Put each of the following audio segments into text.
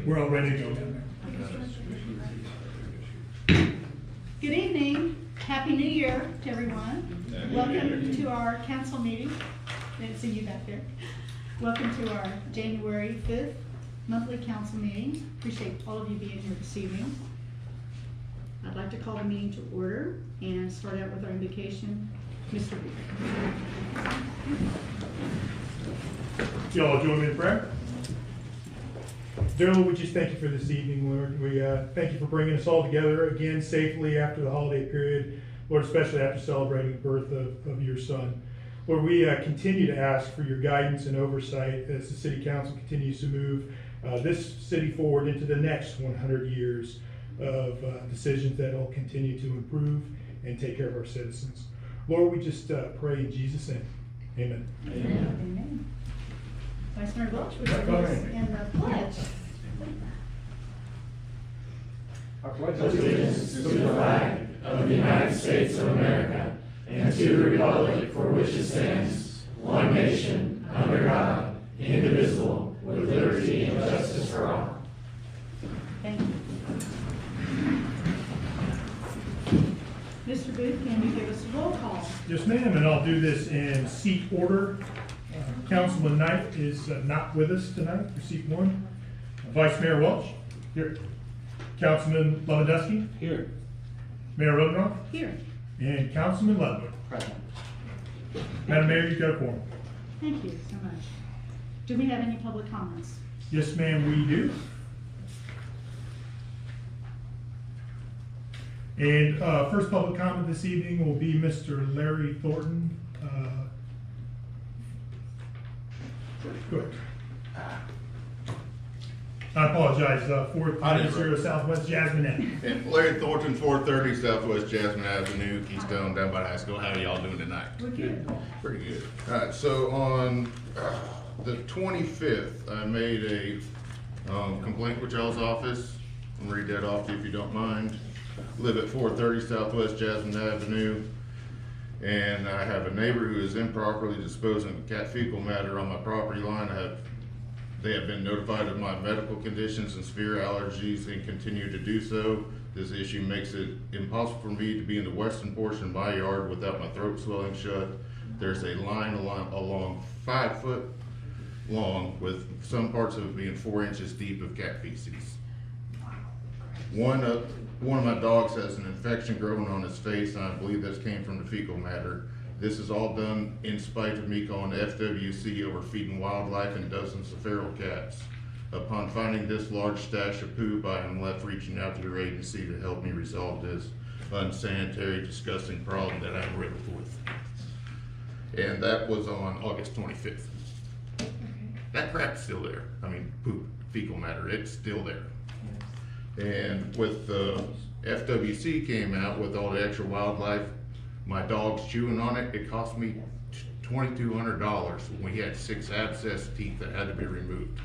We're all ready to go down there. Good evening. Happy New Year to everyone. Welcome to our council meeting. Didn't see you back there. Welcome to our January 5th monthly council meeting. Appreciate all of you being here this evening. I'd like to call the meeting to order and start out with our invocation. Mr. Booth. Y'all join me in prayer. Dear Lord, we just thank you for this evening, Lord. We thank you for bringing us all together again safely after the holiday period, Lord, especially after celebrating the birth of your son. Lord, we continue to ask for your guidance and oversight as the City Council continues to move this city forward into the next 100 years of decisions that will continue to improve and take care of our citizens. Lord, we just pray in Jesus' name. Amen. Amen. Amen. Vice Mayor Welch, would you lead us in the pledge? I pledge allegiance to the flag of the United States of America and to the republic for which it stands, one nation, under God, indivisible, with liberty and justice for all. Thank you. Mr. Booth, can you give us a roll call? Yes, ma'am, and I'll do this in seat order. Councilman Knight is not with us tonight for seat one. Vice Mayor Welch. Here. Councilman Lewandowski. Here. Mayor Rodenoff. Here. And Councilman Ludwig. Present. Madam Mayor, you got a quorum. Thank you so much. Do we have any public comments? Yes, ma'am, we do. And first public comment this evening will be Mr. Larry Thornton. Go ahead. I apologize, 430 Southwest Jasmine Avenue. And Larry Thornton, 430 Southwest Jasmine Avenue, Keystone, down by the high school. How are y'all doing tonight? We're good. Pretty good. All right, so on the 25th, I made a complaint with y'all's office. I'll read that off to you if you don't mind. Live at 430 Southwest Jasmine Avenue, and I have a neighbor who is improperly disposing of cat fecal matter on my property line. They have been notified of my medical conditions and severe allergies and continue to do so. This issue makes it impossible for me to be in the western portion of my yard without my throat swelling shut. There's a line along 5 foot long with some parts of it being 4 inches deep of cat feces. One of my dogs has an infection growing on his face, and I believe this came from the fecal matter. This is all done in spite of me calling FWC over feeding wildlife and dozens of feral cats. Upon finding this large stash of poop, I am left reaching out to your agency to help me resolve this unsanitary, disgusting problem that I'm riddled with. And that was on August 25th. Okay. That crap's still there. I mean, poop, fecal matter, it's still there. And with the FWC came out with all the extra wildlife, my dog's chewing on it. It cost me $2,200 when he had 6 abscess teeth that had to be removed.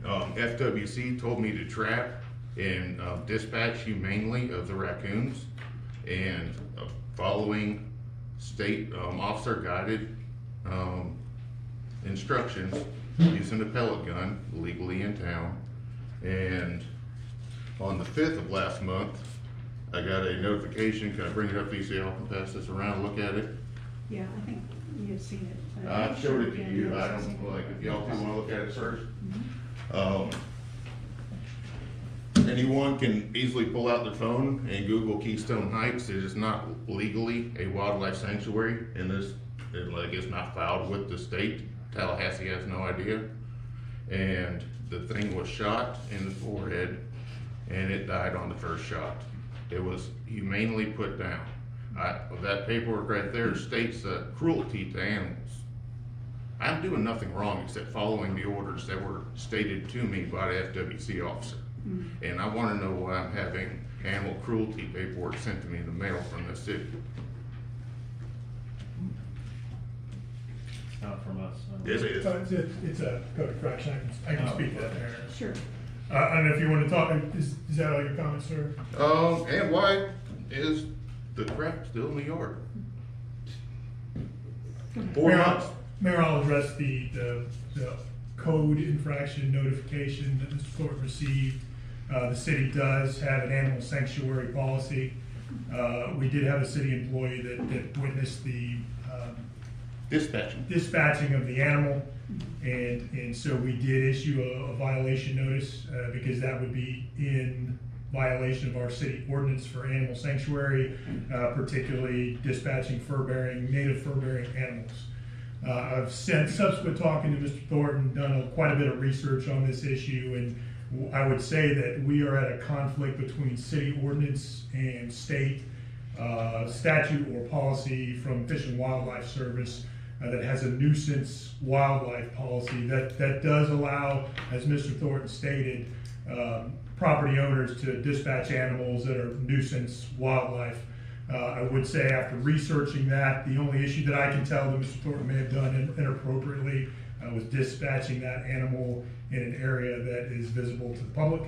FWC told me to trap and dispatch humanely of the raccoons, and following state officer guided instructions, using a pellet gun legally in town. And on the 5th of last month, I got a notification. Can I bring it up so y'all can pass this around, look at it? Yeah, I think you've seen it. I showed it to you. I don't, like, if y'all do wanna look at it first. Anyone can easily pull out their phone and Google Keystone Heights. It is not legally a wildlife sanctuary, and it's not filed with the state. Tallahassee has no idea. And the thing was shot in the forehead, and it died on the first shot. It was humanely put down. That paperwork right there states cruelty to animals. I'm doing nothing wrong except following the orders that were stated to me by the FWC officer. And I want to know why I'm having animal cruelty paperwork sent to me in the mail from the city. Not from us. Yes, it is. It's a code of correction. I can speak to that there. Sure. I don't know if you want to talk. Is that all your comments, sir? And why is the crap still in the yard? 4 months. Mayor, I'll address the code infraction notification that Mr. Thornton received. The city does have an animal sanctuary policy. We did have a city employee that witnessed the dispatching of the animal, and so we did issue a violation notice because that would be in violation of our city ordinance for animal sanctuary, particularly dispatching native fur-bearing animals. I've since, subsequent talking to Mr. Thornton, done quite a bit of research on this issue, and I would say that we are at a conflict between city ordinance and state statute or policy from Fish and Wildlife Service that has a nuisance wildlife policy that does allow, as Mr. Thornton stated, property owners to dispatch animals that are nuisance wildlife. I would say after researching that, the only issue that I can tell that Mr. Thornton may have done inappropriately was dispatching that animal in an area that is visible to the public.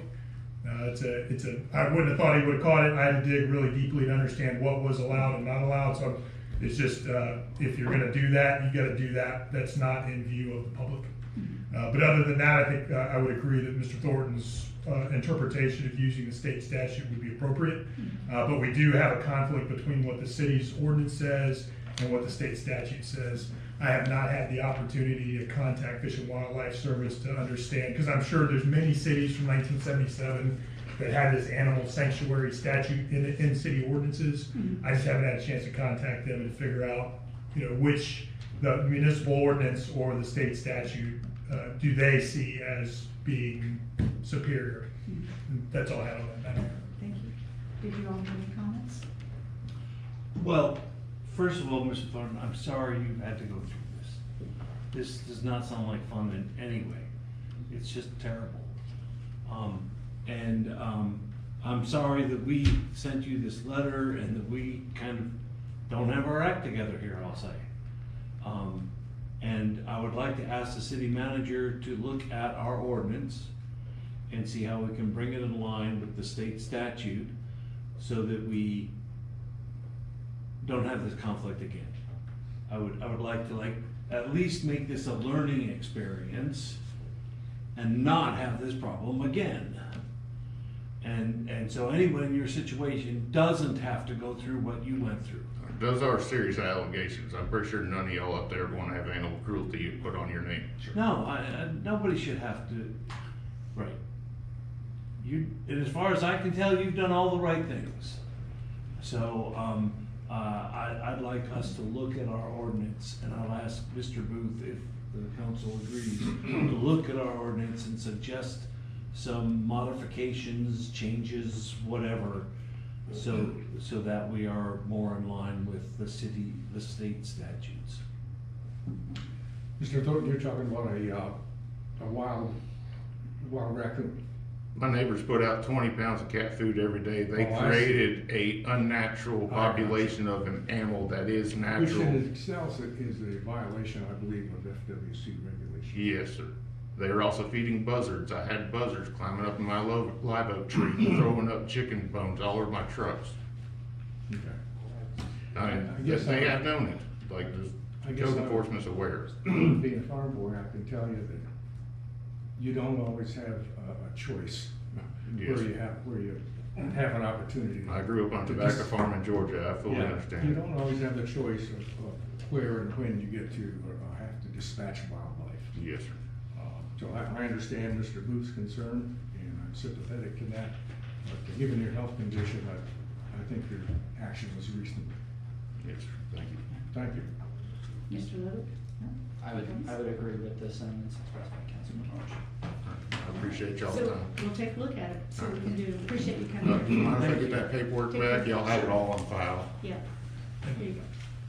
I wouldn't have thought he would have caught it. I had to dig really deeply to understand what was allowed and not allowed. So it's just, if you're gonna do that, you gotta do that. That's not in view of the public. But other than that, I think I would agree that Mr. Thornton's interpretation of using the state statute would be appropriate. But we do have a conflict between what the city's ordinance says and what the state statute says. I have not had the opportunity to contact Fish and Wildlife Service to understand, because I'm sure there's many cities from 1977 that had this animal sanctuary statute in city ordinances. I just haven't had a chance to contact them and figure out, which the municipal ordinance or the state statute do they see as being superior. That's all I have on that matter. Thank you. Did you all have any comments? Well, first of all, Mr. Thornton, I'm sorry you had to go through this. This does not sound like fun in any way. It's just terrible. I'm sorry that we sent you this letter and that we kind of don't have our act together here, I'll say. And I would like to ask the city manager to look at our ordinance and see how we can bring it in line with the state statute so that we don't have this conflict again. I would like to at least make this a learning experience and not have this problem again. And so anyone in your situation doesn't have to go through what you went through. Those are serious allegations. I'm pretty sure none of y'all up there want to have animal cruelty put on your name. No, nobody should have to, right. And as far as I can tell, you've done all the right things. So, I'd like us to look at our ordinance, and I'll ask Mr. Booth if the council agrees to look at our ordinance and suggest some modifications, changes, whatever, so that we are more in line with the state statutes. Mr. Thornton, you're talking about a wild raccoon. My neighbors put out 20 pounds of cat food every day. They created a unnatural population of an animal that is natural. Which in itself is a violation, I believe, of FWC regulations. Yes, sir. They are also feeding buzzards. I had buzzards climbing up in my live oak tree, throwing up chicken bones all over my trucks. Okay. They have known it. Like, the code enforcement's aware. Being a farm boy, I can tell you that you don't always have a choice Yes. where you have an opportunity. I grew up on a tobacco farm in Georgia. I fully You understand. don't always have the choice of where and when you get to have to dispatch wildlife. Yes, sir. So I understand Mr. Booth's concern, and I'm sympathetic to that, but given your health condition, I think your action was reasonable. Yes, sir. Thank you. Thank you. Mr. Little? No? I would agree with the sentiments expressed by Councilman Arch. I appreciate y'all's So time. we'll take a look at it, see what we can do. Appreciate you Do coming you in. mind if I get that paperwork back? Y'all have it all on file. Yeah. There you go.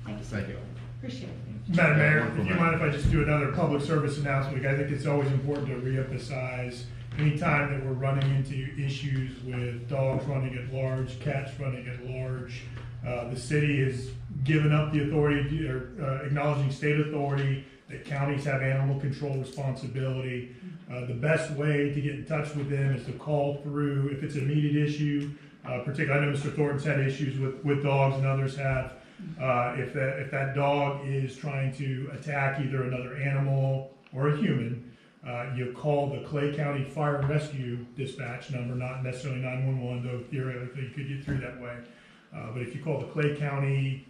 Thank you. sir. Thank you. Appreciate it. Madam Mayor, if you mind if I just do another public service announcement? I think it's always important to reemphasize anytime that we're running into issues with dogs running at large, cats running at large, the city has given up the authority, or acknowledging state authority, that counties have animal control responsibility. The best way to get in touch with them is to call through, if it's an immediate issue, particularly, I know Mr. Thornton's had issues with dogs and others have. If that dog is trying to attack either another animal or a human, You call the Clay County Fire and Rescue Dispatch number, not necessarily 911, though theoretically you could get through that way. But if you call the Clay County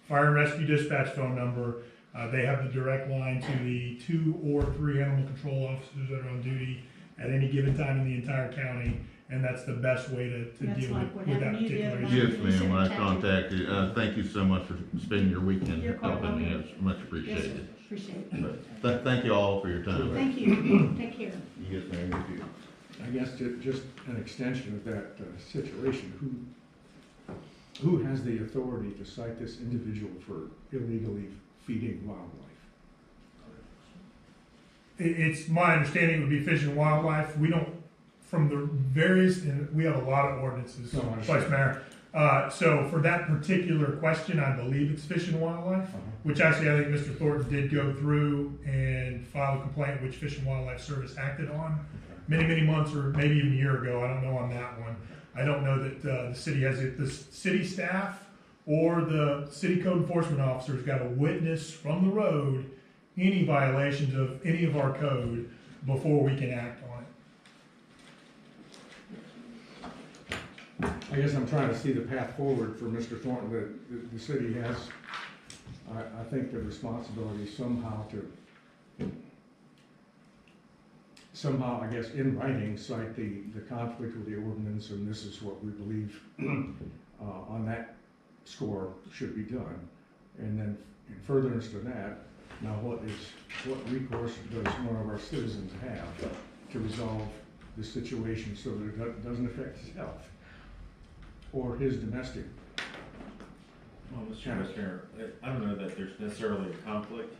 Fire and Rescue Dispatch phone number, they have the direct line to the 2 or 3 animal control officers that are on duty at any given time in the entire county, and that's the best way to That's deal like what with that happened to you the particular other issue. night. Yes, ma'am, when I contacted, thank you so much for spending your weekend You're quite helping me, welcome. it's much Yes, sir. appreciated. Appreciate it. But thank you all for your time. Thank you. Take care. Yes, ma'am, you too. I guess just an extension of that situation, who has the authority to cite this individual for illegally feeding wildlife? It's my understanding it would be Fish and Wildlife. We don't, from the various, and we have a lot of ordinances, No, I understand. Vice Mayor. So for that particular question, I believe it's Fish and Wildlife, which actually I think Mr. Thornton did go through and file a complaint, which Fish and Wildlife Service acted on many, many months or maybe even a year ago. I don't know on that one. I don't know that the city has it. The city staff or the city code enforcement officer's got to witness from the road any violations of any of our code before we can act on it. I guess I'm trying to see the path forward for Mr. Thornton. The city has, I think, the responsibility somehow, I guess, in writing, cite the conflict with the ordinance, and this is what we believe on that score should be done. And then in furtherance to that, now what recourse does one of our citizens have to resolve the situation so that it doesn't affect his health or his domestic? Well, Mr. Vice Mayor, I don't know that there's necessarily a conflict.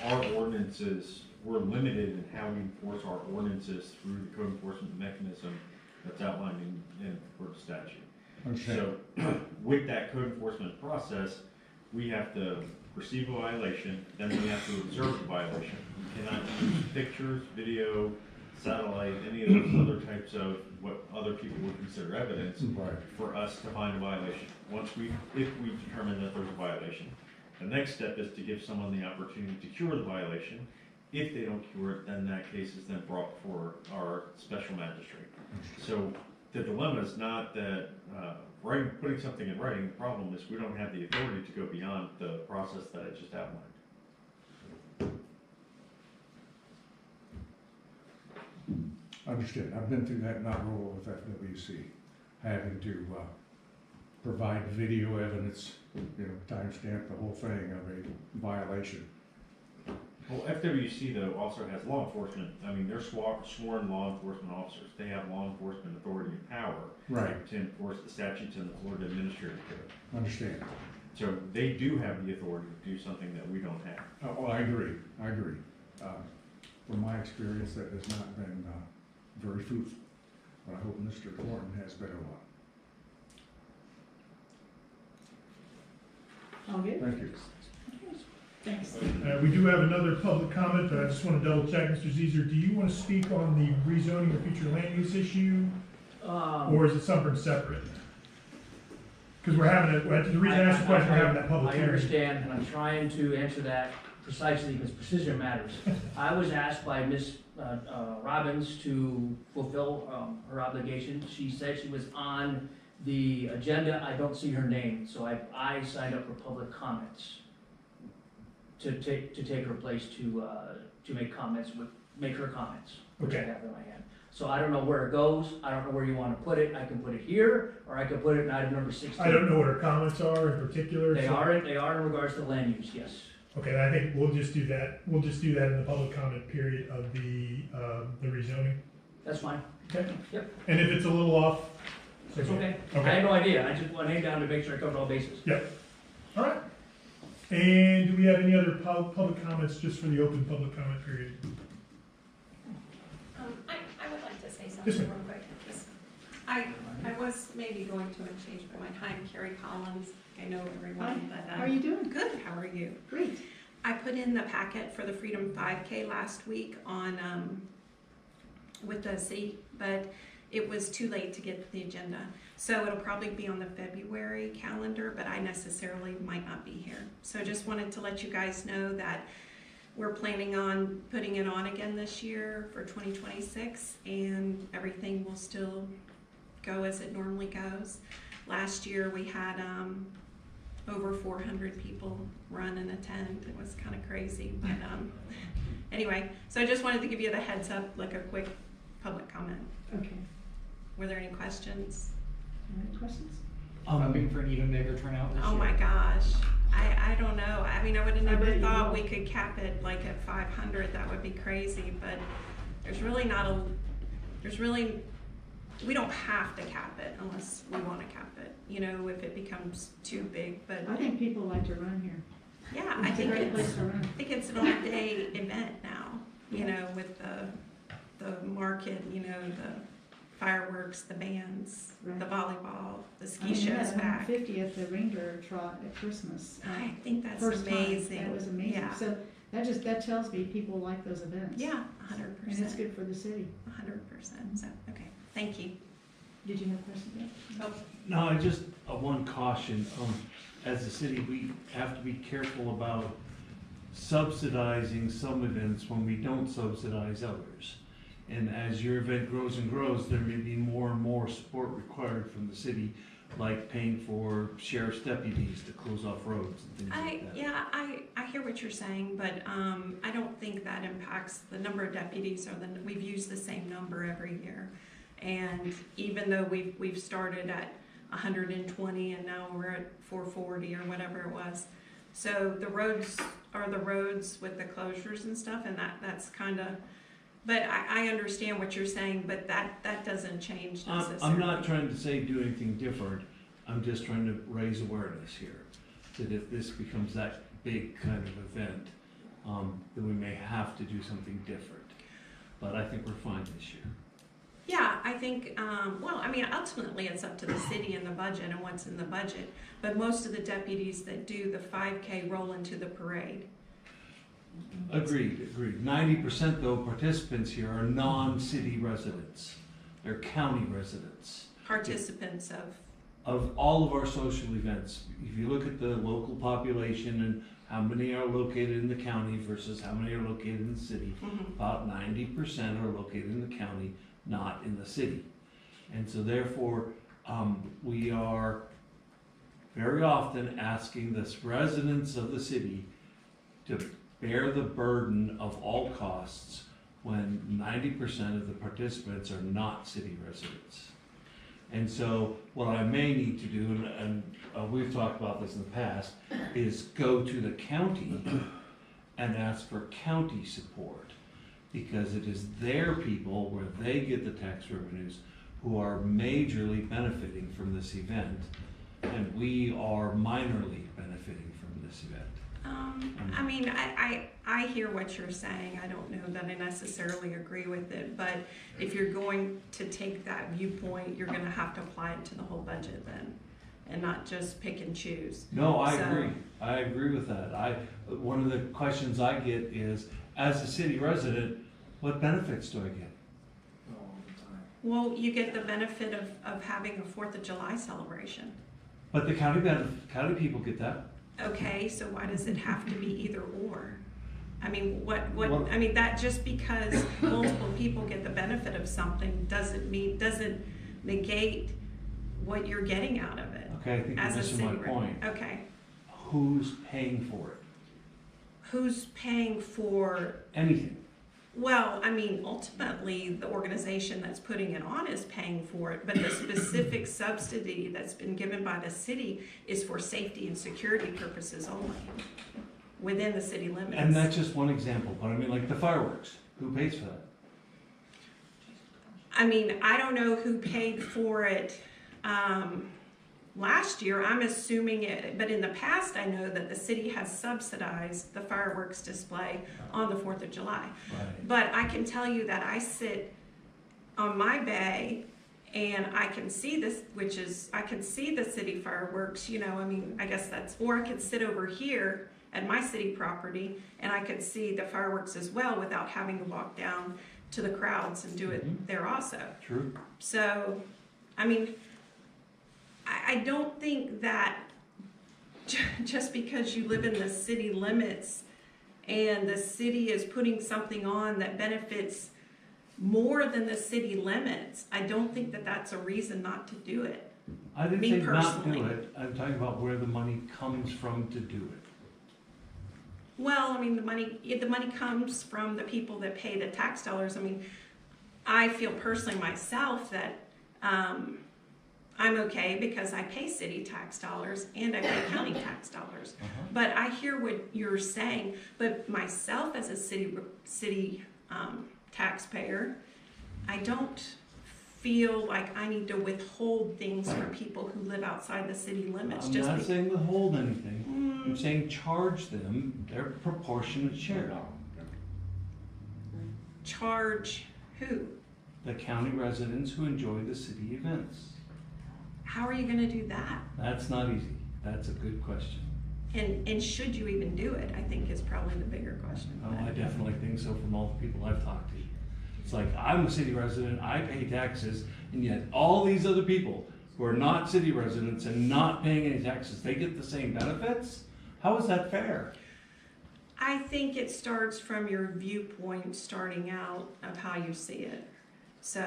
Our ordinances, we're limited in how we enforce our ordinances through the code enforcement mechanism that's outlined in Florida statute. Understand. So with that code enforcement process, we have to perceive a violation, then we have to observe the violation. We cannot use pictures, video, satellite, any of those other types of what other people would consider evidence Right. for us to find a violation. If we determine that there's a violation, the next step is to give someone the opportunity to cure the violation. If they don't cure it, then that case is then brought before our special magistrate. So the dilemma is not that putting something in writing. The problem is we don't have the authority to go beyond the process that I just outlined. Understood. I've been through that nut roll with FWC, having to provide video evidence, timestamp the whole thing of a violation. Well, FWC though also has law enforcement. I mean, they're sworn law enforcement officers. They have law enforcement authority and power Right. to enforce the statutes in the Florida Administrative Code. Understand. So they do have the authority to do something that we don't have. Oh, I agree. From my experience, that has not been very fruitful, but I hope Mr. Thornton has better luck. All good? Thank you. Thanks. We do have another public comment, but I just want to double check, Mr. Zeser, do you want to speak on the rezoning or future land use issue? Or is it something separate? Because we're having the reason I asked the question, we're having that public I hearing. understand, and I'm trying to answer that precisely because precision matters. I was asked by Ms. Robbins to fulfill her obligation. She said she was on the agenda. I don't see her name, so I signed up for public comments to take her place to make her comments, which I Okay. have in my hand. So I don't know where it goes. I don't know where you want to put it. I can put it here, or I can put it in item number 16. I don't know what our comments are in particular. They so- are in regards to land use, yes. Okay, I think we'll just do that. We'll just do that in the public comment period of the rezoning. That's fine. Okay? Yep. And if it's a little off, so It's okay. I Okay. had no idea. I just want to name down to make sure I covered all bases. Yep. All right. And do we have any other public comments just for the open public comment period? I would like to say Yes, something ma'am. real quick. I was maybe going to change my mind. Hi, I'm Carrie Collins. I know everyone, but. How are you doing? Good, how are you? Great. I put in the packet for the Freedom 5K last week on, with the city, but it was too late to get the agenda. So it'll probably be on the February calendar, but I necessarily might not be here. So just wanted to let you guys know that we're planning on putting it on again this year for 2026, and everything will still go as it normally goes. Last year we had over 400 people run and attend. It was kind of crazy, but anyway, so I just wanted to give you the heads up, like a quick public comment. Okay. Were there any questions? Any questions? Hoping for an even bigger turnout this year. Oh my gosh, I don't know. I mean, I would have I bet never you thought will. we could cap it like at 500. That would be crazy, but there's really we don't have to cap it unless we want to cap it, you know, if it becomes too big, but I think people like to run here. yeah, I It's a think great place to run. it's an all-day event now, you know, with the market, you know, the fireworks, the bands, Right. the volleyball, the ski I mean, show's at back. 150 at the reindeer trot at Christmas. I think that's First time. amazing. That was amazing. Yeah. So that tells me people like those events. Yeah, And it's 100%. good for the city. 100%. So, okay, thank you. Did you have a question yet? Oh, No, I just, one caution, as a city, we have to be careful about subsidizing some events when we don't subsidize others. And as your event grows and grows, there may be more and more support required from the city, like paying for sheriff's deputies to close off roads and things like that. Yeah, I hear what you're saying, but I don't think that impacts the number of deputies, we've used the same number every year. And even though we've started at 120 and now we're at 440 or whatever it was. So the roads are the roads with the closures and stuff, and that's kind of, but I understand what you're saying, but that doesn't change necessarily. I'm not trying to say do anything different, I'm just trying to raise awareness here, that if this becomes that big kind of event, then we may have to do something different. But I think we're fine this year. Yeah, I think, well, I mean, ultimately it's up to the city and the budget and what's in the budget. But most of the deputies that do the 5K roll into the parade. Agreed. 90% though, participants here are non-city residents. They're county residents. Participants Of all of our social events, if you look at the local population and how many are located in the county versus how many are located in the city, about 90% are located in the county, not in the city. And so therefore, we are very often asking the residents of the city to bear the burden of all costs when 90% of the participants are not city residents. And so what I may need to do, and we've talked about this in the past, is go to the county and ask for county support, because it is their people, where they get the tax revenues, who are majorly benefiting from this event, and we are minorly benefiting from this event. I mean, I hear what you're saying. I don't know that I necessarily agree with it, but if you're going to take that viewpoint, you're gonna have to apply it to the whole budget then, and not just pick and choose. No, I So- agree. I agree with that. One of the questions I get is, as a city resident, what benefits do I get? Well, you get the benefit of having a 4th of July celebration. But the county people get that. Okay, so why does it have to be either or? I mean, Well- I mean, that just because multiple people get the benefit of something doesn't negate what you're getting out of it. Okay, I think you're As a missing city. my point. Okay, Who's paying for it? who's paying for, Anything. well, I mean, ultimately, the organization that's putting it on is paying for it, but the specific subsidy that's been given by the city is for safety and security purposes only, within the city limits. And that's just one example, but I mean, like the fireworks, who pays for that? I mean, I don't know who paid for it last year. I'm assuming it, but in the past, I know that the city has subsidized the fireworks display on the 4th of July. Right. But I can tell you that I sit on my bay and I can see this, I can see the city fireworks, you know, I mean, I guess or I could sit over here at my city property and I could see the fireworks as well without having to walk down to the crowds and do it there also. True. So, I mean, I don't think that just because you live in the city limits and the city is putting something on that benefits more than the city limits, I don't think that that's a reason not to do it. I didn't Me say not do personally. it, I'm talking about where the money comes from to do it. Well, I mean, the money comes from the people that pay the tax dollars. I mean, I feel personally myself that I'm okay because I pay city tax dollars and I pay county tax dollars. But I hear what you're saying. But myself as a city taxpayer, I don't feel like I need to withhold things from people who live outside the city limits. I'm just not be- saying withhold anything, I'm saying charge them their proportionate share. Charge who? The county residents who enjoy the city events. How are you going to do that? That's not easy, that's a good question. And should you even do it, I think is probably the bigger question. Oh, I definitely think so from all the people I've talked to. It's like, I'm a city resident, I pay taxes, and yet all these other people who are not city residents and not paying any taxes, they get the same benefits? How is that fair? I think it starts from your viewpoint starting out of how you see it. So,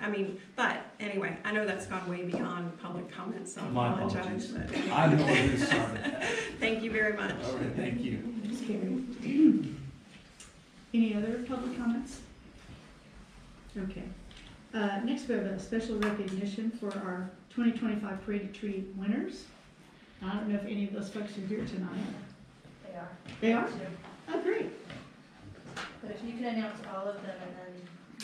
I mean, but anyway, I know that's gone way beyond public comments, so I My apologize. apologies. But I'm the one who started that. thank you very much. All right, thank you. Ms. Carey. Any other public comments? Okay. Next, we have a special recognition for our 2025 Parade to Tree winners. I don't know if any of those folks are here tonight. They are. They are? Oh, great. But if you can announce all of them, and then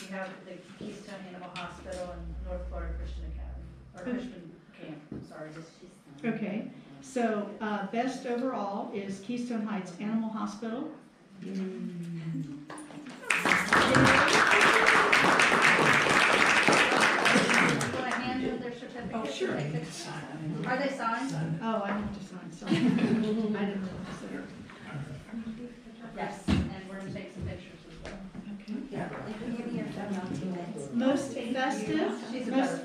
we have the Keystone Animal Hospital and North Florida Christian Academy, or Christian Camp, sorry. Okay, so best overall is Keystone Heights Animal Hospital. Want to hand them their certificates? Oh, sure. Are they signed? Oh, I have to sign, sorry. I didn't realize that. Yes, and we're going to take some pictures as well. Most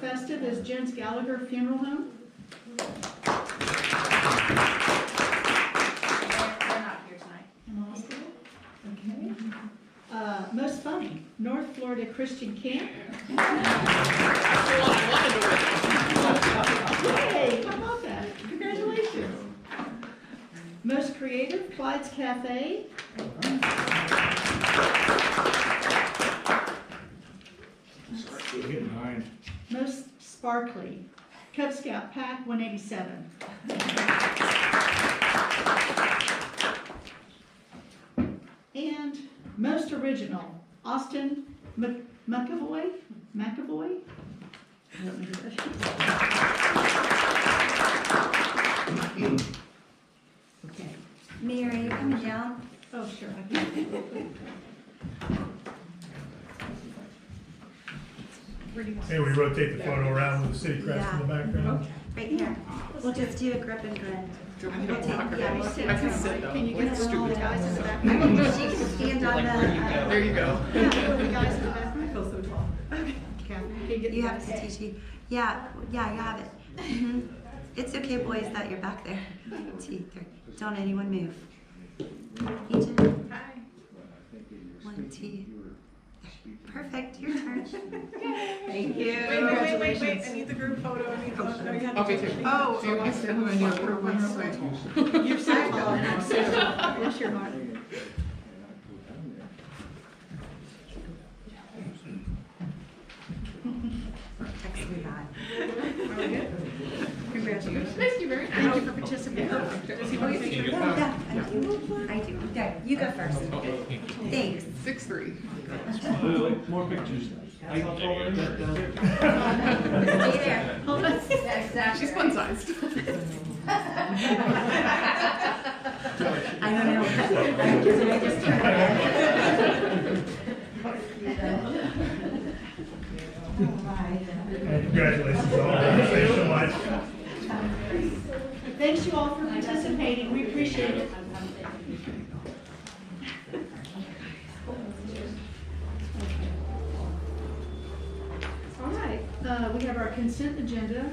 festive is Jens Gallagher Funeral Home. They're not here tonight. Animal Hospital. Okay. Most funny, North Florida Christian Camp. Yay, how about that? Congratulations. Most creative, Clyde's Cafe. Most sparkly, Cub Scout Pack 187. And most original, Austin McAvoy? McAvoy? I don't know who that is. Okay. Mayor, are you coming down? Oh, sure. I can. Where do you want Hey, we rotate the photo around with the city crest in the background. Right here. We'll just do a grip and grin. We'll sit. I can sit though. Can you get all the guys in the back? She can stand on the, There you go. The guys in the back. I feel so tall. Okay. Can you get you have to teach you. Yeah, you have it. It's okay, boys, that you're back there. 2, 3. Don't anyone move. Agent. Hi. 1, 2. Perfect, your turn. Thank you. Wait. I need the group photo. I need the Okay, too. Oh, So you want to sit when you approve one real quick? You're so tall and I'm so tall. Yes, you're not. Excellent. congratulations. Thank you very much. Thank you for participating. Does he want to take your Yeah, I do. There, you go first. Thanks. 6'3". Wait, more pictures. I told her that down there. Stay there. Hold on. She's fun sized. I don't know. Did I just turn around? Congratulations all. Thank you so much. Thanks you all for participating. We appreciate it. All right, we have our consent agenda,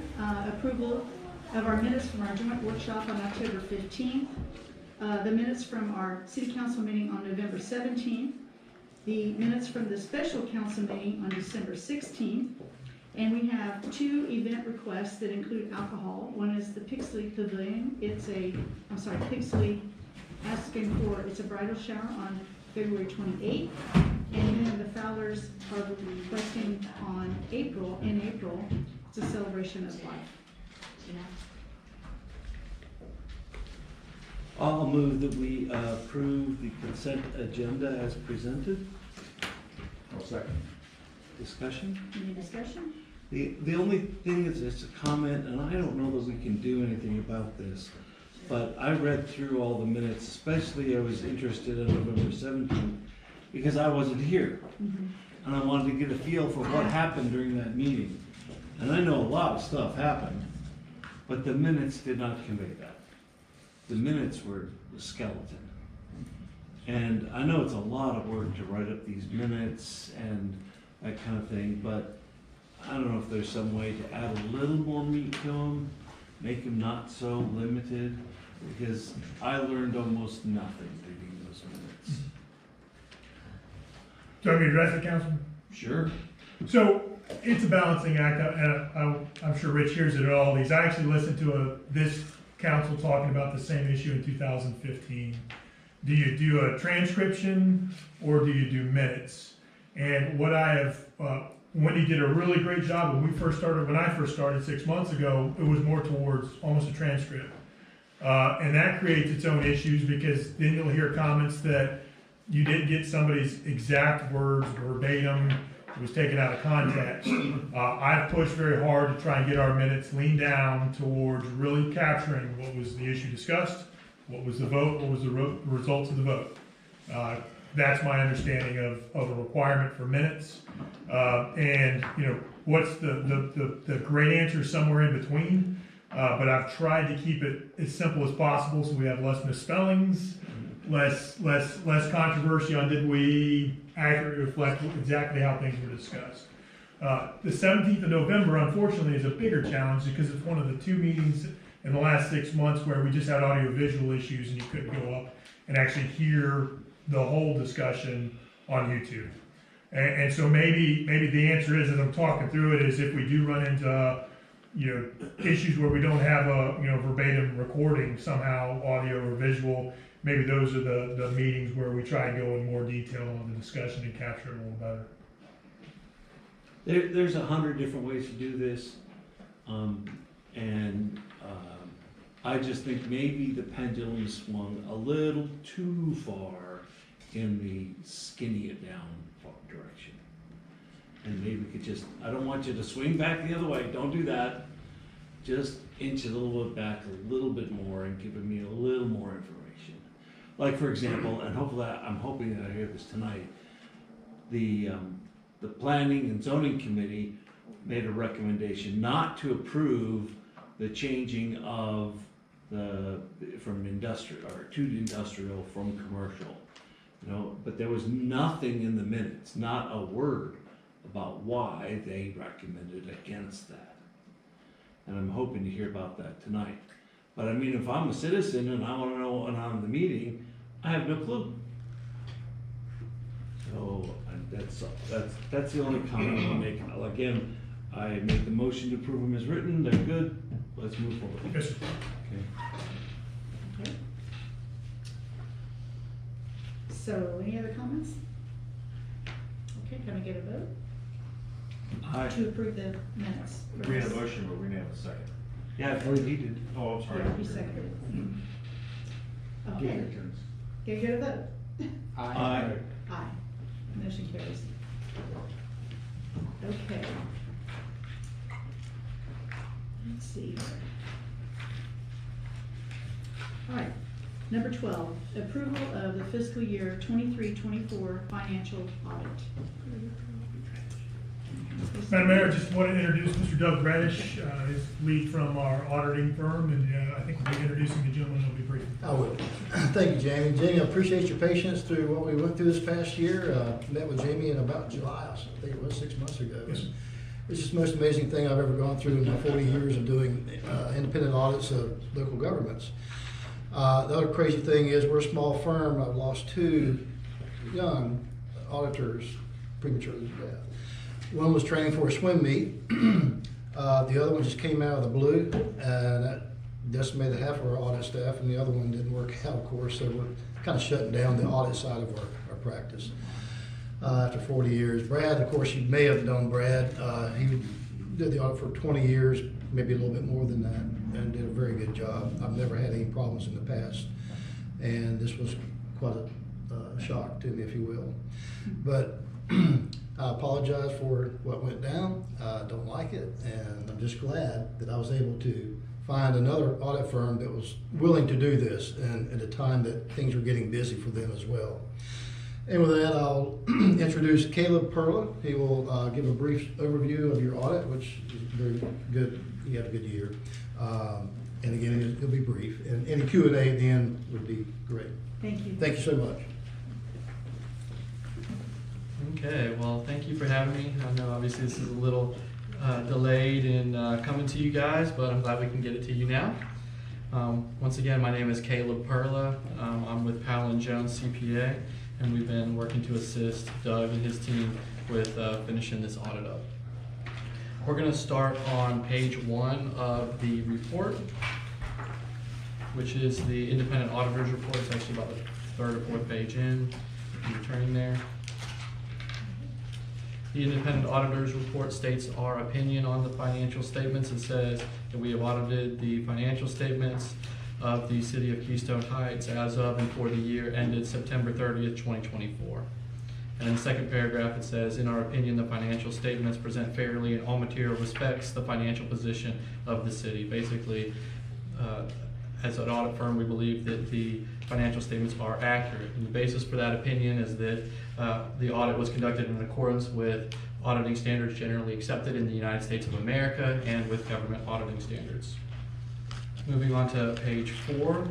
approval of our minutes from our joint workshop on October 15th. the minutes from our city council meeting on November 17th, the minutes from the special council meeting on December 16th, and we have 2 event requests that include alcohol. One is the Pixley Pavilion. Pixley asking for it's a bridal shower on February 28th, and then the Fowlers are requesting in April, it's a celebration of life. I'll move that we approve the consent agenda as presented. I'll second. Discussion? Any discussion? The only thing is, it's a comment, and I don't know that we can do anything about this, but I read through all the minutes, especially I was interested in November 17th, because I wasn't here. And I wanted to get a feel for what happened during that meeting. And I know a lot of stuff happened, but the minutes did not convey that. The minutes were the skeleton. And I know it's a lot of work to write up these minutes and that kind of thing, but I don't know if there's some way to add a little more meat to them, make them not so limited, because I learned almost nothing reading those minutes. Do you want me to address it, Councilman? Sure. So it's a balancing act, and I'm sure Rich hears it at all these. I actually listened to this council talking about the same issue in 2015. Do you do a transcription or do you do minutes? And what I have, Wendy did a really great job when I first started 6 months ago. It was more towards almost a transcript. And that creates its own issues, because then you'll hear comments that you didn't get somebody's exact words verbatim. It was taken out of context. I've pushed very hard to try and get our minutes leaned down towards really capturing what was the issue discussed, what was the vote, what was the results of the vote. That's my understanding of a requirement for minutes. And what's the great answer somewhere in between. But I've tried to keep it as simple as possible so we have less misspellings, less controversy on did we accurately reflect exactly how things were discussed. The 17th of November, unfortunately, is a bigger challenge because it's one of the 2 meetings in the last 6 months where we just had audio-visual issues and you couldn't go up and actually hear the whole discussion on YouTube. And so maybe the answer is, as I'm talking through it, is if we do run into issues where we don't have a verbatim recording somehow, audio or visual, maybe those are the meetings where we try and go in more detail on the discussion and capture it a little better. There's 100 different ways to do this, I just think maybe the pendulum swung a little too far in the skinny it down direction. And maybe we could just, I don't want you to swing back the other way, don't do that. Just inch it a little bit back a little bit more and give me a little more information. Like, for example, and hopefully, I'm hoping that I hear this tonight, the Planning and Zoning Committee made a recommendation not to approve the changing of from industrial, or to industrial from commercial. But there was nothing in the minutes, not a word about why they recommended against that. And I'm hoping to hear about that tonight. But I mean, if I'm a citizen and I want to know what went on in the meeting, I have no clue. So that's the only comment I'm making. Again, I made the motion to approve them as written. They're good. Let's move forward. Yes, sir. Okay. So, any other comments? Okay, can I get a vote Aye. to approve the minutes? We had a motion, but we didn't have a second. Yeah, I believe he did. Oh, I'm sorry. Yeah, he seconded it. Okay, can you get a vote? Aye. Aye. Motion carries. Okay. Let's see here. All right, number 12, approval of the fiscal year 23-24 financial audit. Madam Mayor, I just want to introduce Mr. Doug Radish, his lead from our auditing firm, and I think we'll be introducing the gentleman who'll be brief. I will. Thank you, Jamie. Jamie, I appreciate your patience through what we went through this past year. Met with Jamie in about July, I think it was 6 months ago. Yes. It's just the most amazing thing I've ever gone through in my 40 years of doing independent audits of local governments. The other crazy thing is we're a small firm. I've lost 2 young auditors prematurely to death. One was training for a swim meet. The other one just came out of the blue, and that decimated half of our audit staff, and the other one didn't work out, of course, so we're kind of shutting down the audit side of our practice after 40 years. Brad, of course, you may have known Brad. He did the audit for 20 years, maybe a little bit more than that, and did a very good job. I've never had any problems in the past, and this was quite a shock to me, if you will. But I apologize for what went down. I don't like it, and I'm just glad that I was able to find another audit firm that was willing to do this, and at a time that things were getting busy for them as well. And with that, I'll introduce Caleb Perla. He will give a brief overview of your audit, which is very good. You had a good year. And again, it'll be brief. And any Q&A at the end would be great. Thank you. Thank you so much. Okay, well, thank you for having me. I know obviously this is a little delayed in coming to you guys, but I'm glad we can get it to you now. Once again, my name is Caleb Perla. I'm with Powell & Jones CPA, and we've been working to assist Doug and his team with finishing this audit up. We're going to start on page 1 of the report, which is the independent auditor's report. It's actually about the 3rd or 4th page in. You're turning there. The independent auditor's report states our opinion on the financial statements. It says that we have audited the financial statements of the City of Keystone Heights as of and for the year ended September 30th, 2024. And in the second paragraph it says, in our opinion, the financial statements present fairly in all material respects the financial position of the city. Basically, as an audit firm, we believe that the financial statements are accurate. And the basis for that opinion is that the audit was conducted in accordance with auditing standards generally accepted in the United States of America and with government auditing standards. Moving on to page 4.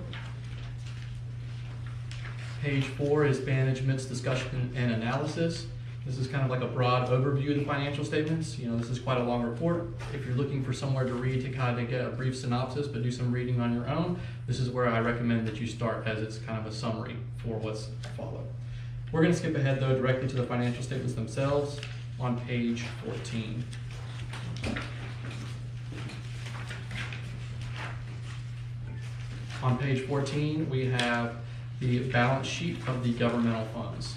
Page 4 is management's discussion and analysis. This is kind of like a broad overview of the financial statements. You know, this is quite a long report. If you're looking for somewhere to read to kind of get a brief synopsis but do some reading on your own, this is where I recommend that you start, as it's kind of a summary for what's followed. We're going to skip ahead though directly to the financial statements themselves on page 14. On page 14, we have the balance sheet of the governmental funds.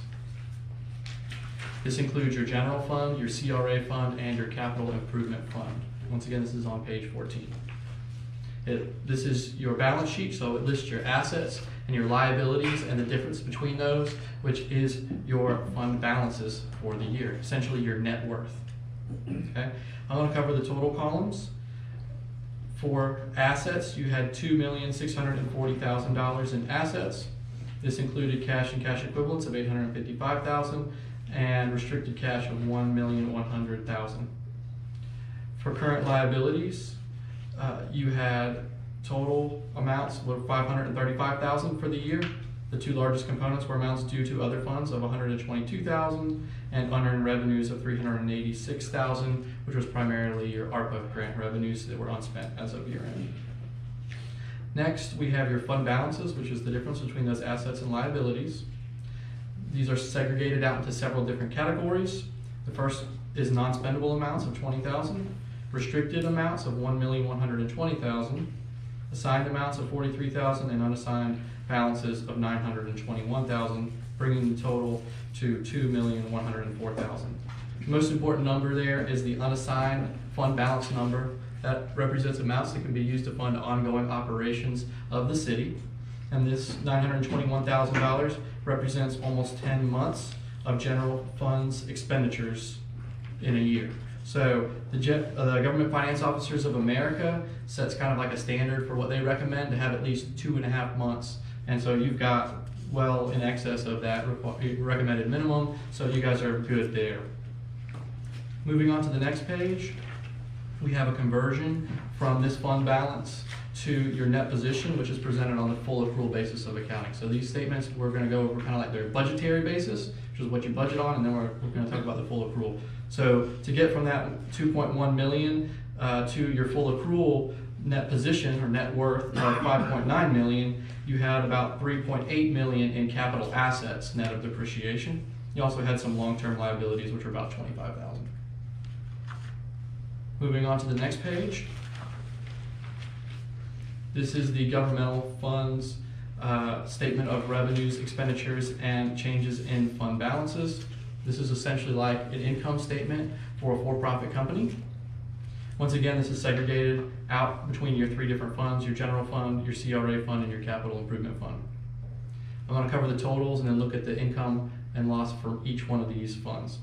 This includes your general fund, your CRA fund, and your capital improvement fund. Once again, this is on page 14. This is your balance sheet, so it lists your assets and your liabilities and the difference between those, which is your fund balances for the year, essentially your net worth. Okay, I'm going to cover the total columns. For assets, you had $2,640,000 in assets. This included cash and cash equivalents of $855,000 and restricted cash of $1,100,000. For current liabilities, you had total amounts of $535,000 for the year. The 2 largest components were amounts due to other funds of $122,000 and unearned revenues of $386,000, which was primarily your ARPA grant revenues that were unspent as of year end. Next, we have your fund balances, which is the difference between those assets and liabilities. These are segregated out into several different categories. The first is non-spendable amounts of $20,000, restricted amounts of $1,120,000, assigned amounts of $43,000, and unassigned balances of $921,000, bringing the total to $2,104,000. The most important number there is the unassigned fund balance number. That represents amounts that can be used to fund ongoing operations of the city. And this $921,000 represents almost 10 months of general funds expenditures in a year. So the Government Finance Officers of America sets kind of like a standard for what they recommend to have at least 2.5 months. And so you've got well in excess of that recommended minimum, so you guys are good there. Moving on to the next page, we have a conversion from this fund balance to your net position, which is presented on the full accrual basis of accounting. So these statements, we're going to go over kind of like their budgetary basis, which is what you budget on, and then we're going to talk about the full accrual. So to get from that $2.1 million to your full accrual net position or net worth of $5.9 million, you had about 3.8 million in capital assets net of depreciation. You also had some long-term liabilities, which were about 25,000. Moving on to the next page. This is the governmental funds statement of revenues, expenditures, and changes in fund balances. This is essentially like an income statement for a for-profit company. Once again, this is segregated out between your three different funds, your general fund, your CRA fund, and your capital improvement fund. I'm going to cover the totals and then look at the income and loss for each one of these funds.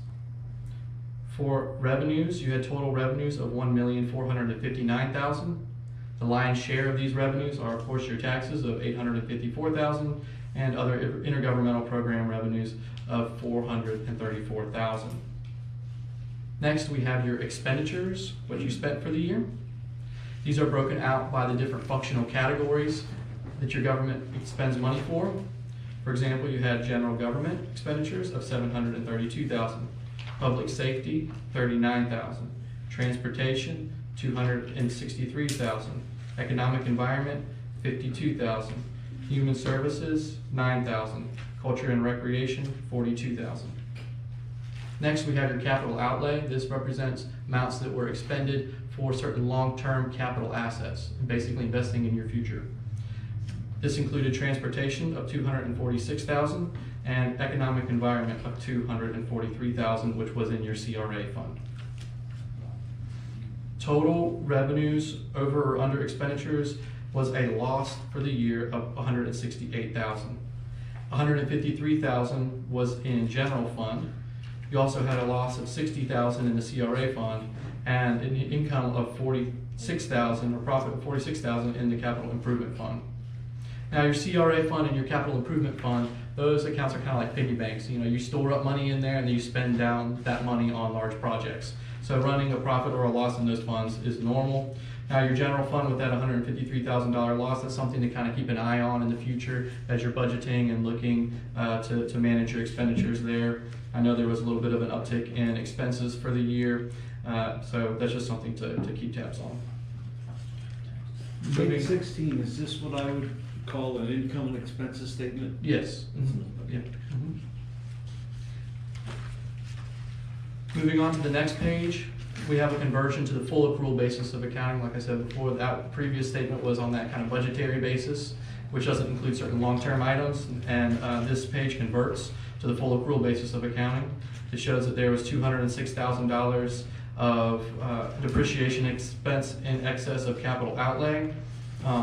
For revenues, you had total revenues of $1,459,000. The lion's share of these revenues are, of course, your taxes of $854,000 and other intergovernmental program revenues of $434,000. Next, we have your expenditures, what you spent for the year. These are broken out by the different functional categories that your government expends money for. For example, you had general government expenditures of $732,000, public safety, $39,000, transportation, $263,000, economic environment, $52,000, human services, $9,000, culture and recreation, $42,000. Next, we have your capital outlay. This represents amounts that were expended for certain long-term capital assets, basically investing in your future. This included transportation of $246,000 and economic environment of $243,000, which was in your CRA fund. Total revenues over or under expenditures was a loss for the year of $168,000. $153,000 was in general fund. You also had a loss of $60,000 in the CRA fund and an income of $46,000 or profit of $46,000 in the capital improvement fund. Now your CRA fund and your capital improvement fund, those accounts are kind of like piggy banks. You know, you store up money in there and then you spend down that money on large projects. So running a profit or a loss in those funds is normal. Now your general fund with that $153,000 loss, that's something to kind of keep an eye on in the future as you're budgeting and looking to manage your expenditures there. I know there was a little bit of an uptick in expenses for the year, so that's just something to keep tabs on. Page 16, is this what I would call an income and expenses statement? Yes. Mm-hmm. Yeah. Mm-hmm. Moving on to the next page, we have a conversion to the full accrual basis of accounting. Like I said before, that previous statement was on that kind of budgetary basis, which doesn't include certain long-term items, and this page converts to the full accrual basis of accounting. It shows that there was $206,000 of depreciation expense in excess of capital outlay.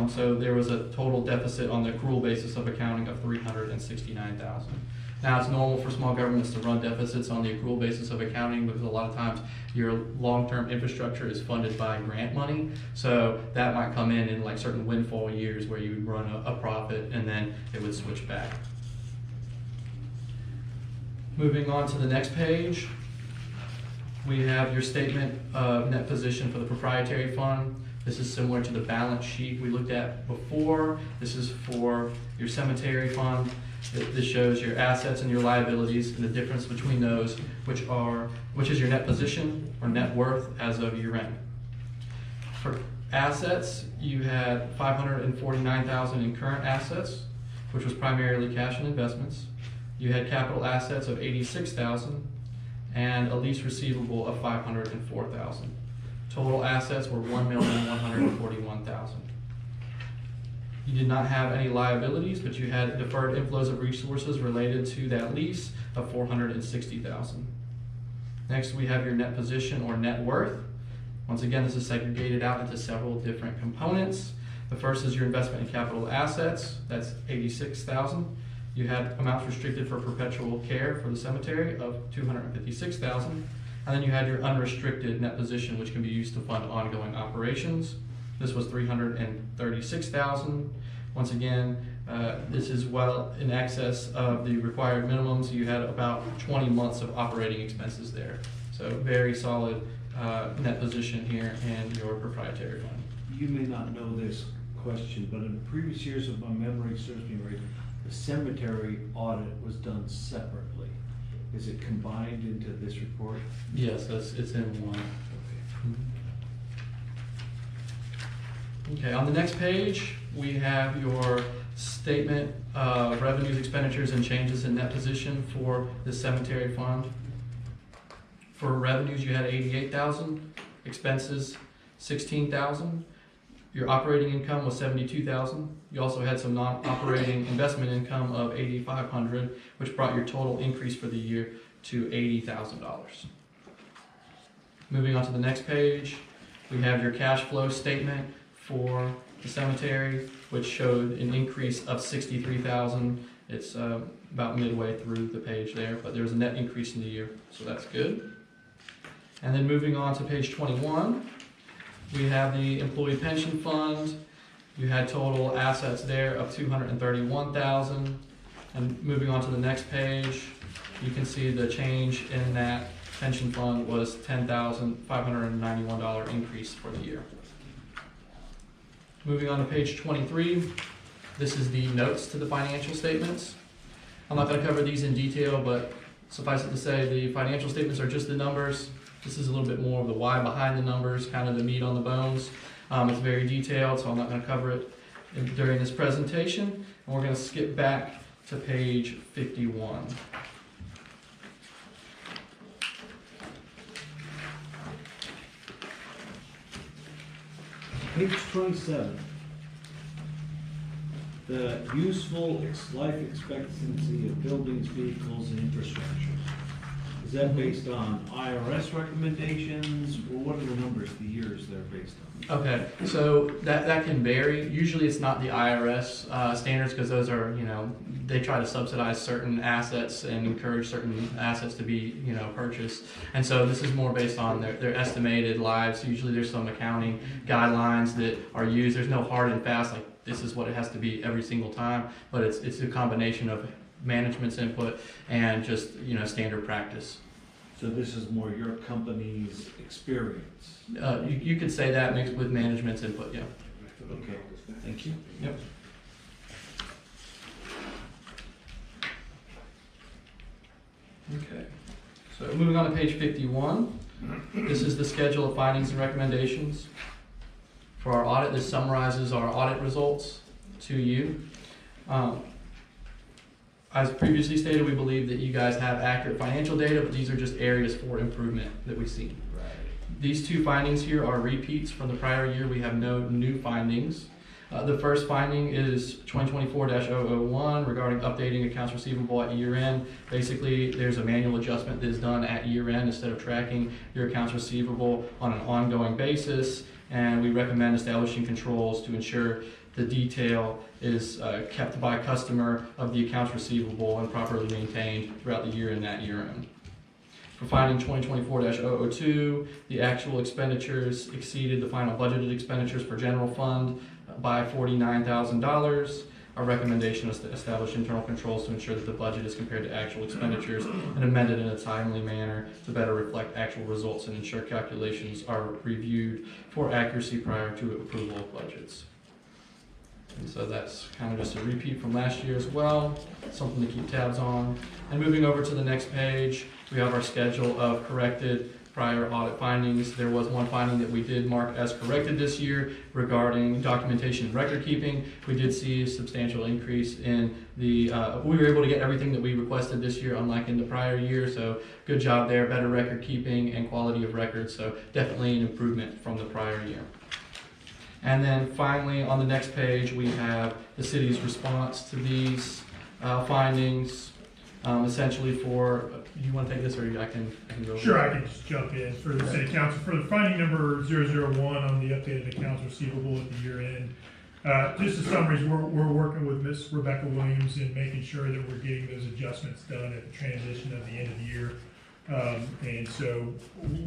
So there was a total deficit on the accrual basis of accounting of $369,000. Now, it's normal for small governments to run deficits on the accrual basis of accounting because a lot of times your long-term infrastructure is funded by grant money. So that might come in like certain windfall years where you would run a profit and then it would switch back. Moving on to the next page, we have your statement of net position for the proprietary fund. This is similar to the balance sheet we looked at before. This is for your cemetery fund. This shows your assets and your liabilities and the difference between those, which is your net position or net worth as of year end. For assets, you had $549,000 in current assets, which was primarily cash and investments. You had capital assets of $86,000 and a lease receivable of $504,000. Total assets were $1,141,000. You did not have any liabilities, but you had deferred inflows of resources related to that lease of $460,000. Next, we have your net position or net worth. Once again, this is segregated out into several different components. The first is your investment in capital assets. That's $86,000. You had amounts restricted for perpetual care for the cemetery of $256,000. And then you had your unrestricted net position, which can be used to fund ongoing operations. This was $336,000. Once again, this is well in excess of the required minimums. You had about 20 months of operating expenses there. So very solid net position here in your proprietary fund. You may not know this question, but in previous years, if my memory serves me right, the cemetery audit was done separately. Is it combined into this report? Yes, it's in one. Okay, on the next page, we have your statement of revenues, expenditures, and changes in net position for the cemetery fund. For revenues, you had 88,000, expenses 16,000. Your operating income was 72,000. You also had some non-operating investment income of 8,500, which brought your total increase for the year to $80,000. Moving on to the next page, we have your cash flow statement for the cemetery, which showed an increase of 63,000. It's about midway through the page there, but there's a net increase in the year, so that's good. And then moving on to page 21, we have the employee pension fund. You had total assets there of 231,000. And moving on to the next page, you can see the change in that pension fund was $10,591 increase for the year. Moving on to page 23, this is the notes to the financial statements. I'm not going to cover these in detail, but suffice it to say, the financial statements are just the numbers. This is a little bit more of the why behind the numbers, kind of the meat on the bones. It's very detailed, so I'm not going to cover it during this presentation. And we're going to skip back to page 51. Page 27. The useful life expectancy of buildings, vehicles, and infrastructure. Is that based on IRS recommendations, or what are the numbers, the years they're based on? Okay, so that can vary. Usually it's not the IRS standards, because those are, they try to subsidize certain assets and encourage certain assets to be, purchased. And so this is more based on their estimated lives. Usually there's some accounting guidelines that are used. There's no hard and fast, like this is what it has to be every single time, but it's a combination of management's input and just, standard practice. So this is more your company's experience? You could say that mixed with management's input, yeah. Okay, thank you. Yep. Okay, so moving on to page 51. This is the schedule of findings and recommendations. For our audit, this summarizes our audit results to you. As previously stated, we believe that you guys have accurate financial data, but these are just areas for improvement that we see. Right. These two findings here are repeats from the prior year. We have no new findings. The first finding is 2024-001 regarding updating accounts receivable at year end. Basically, there's a manual adjustment that is done at year end instead of tracking your accounts receivable on an ongoing basis. And we recommend establishing controls to ensure the detail is kept by customer of the accounts receivable and properly maintained throughout the year and that year end. For finding 2024-002, the actual expenditures exceeded the final budgeted expenditures for general fund by $49,000. Our recommendation is to establish internal controls to ensure that the budget is compared to actual expenditures and amended in a timely manner to better reflect actual results and ensure calculations are reviewed for accuracy prior to approval of budgets. And so that's kind of just a repeat from last year as well, something to keep tabs on. And moving over to the next page, we have our schedule of corrected prior audit findings. There was one finding that we did mark as corrected this year regarding documentation and record keeping. We did see a substantial increase in the, we were able to get everything that we requested this year, unlike in the prior year. So good job there, better record keeping and quality of records. So definitely an improvement from the prior year. And then finally, on the next page, we have the city's response to these findings. Essentially for, do you want to take this or I can go? Sure, I can just jump in for the city council. For the finding number 001 on the updated accounts receivable at the year end, just a summary, we're working with Miss Rebecca Williams in making sure that we're getting those adjustments done at the transition of the end of the year. And so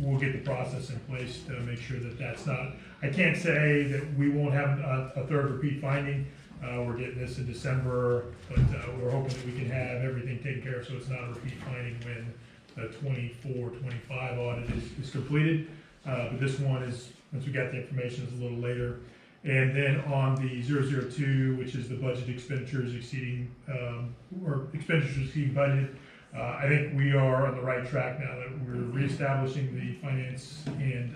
we'll get the process in place to make sure that that's not, I can't say that we won't have a third repeat finding. We're getting this in December, but we're hoping that we can have everything taken care of so it's not a repeat finding when the 24-25 audit is completed. But this one is, once we got the information, is a little later. And then on the 002, which is the budget expenditures exceeding, or expenditures exceeding budget, I think we are on the right track now that we're reestablishing the finance and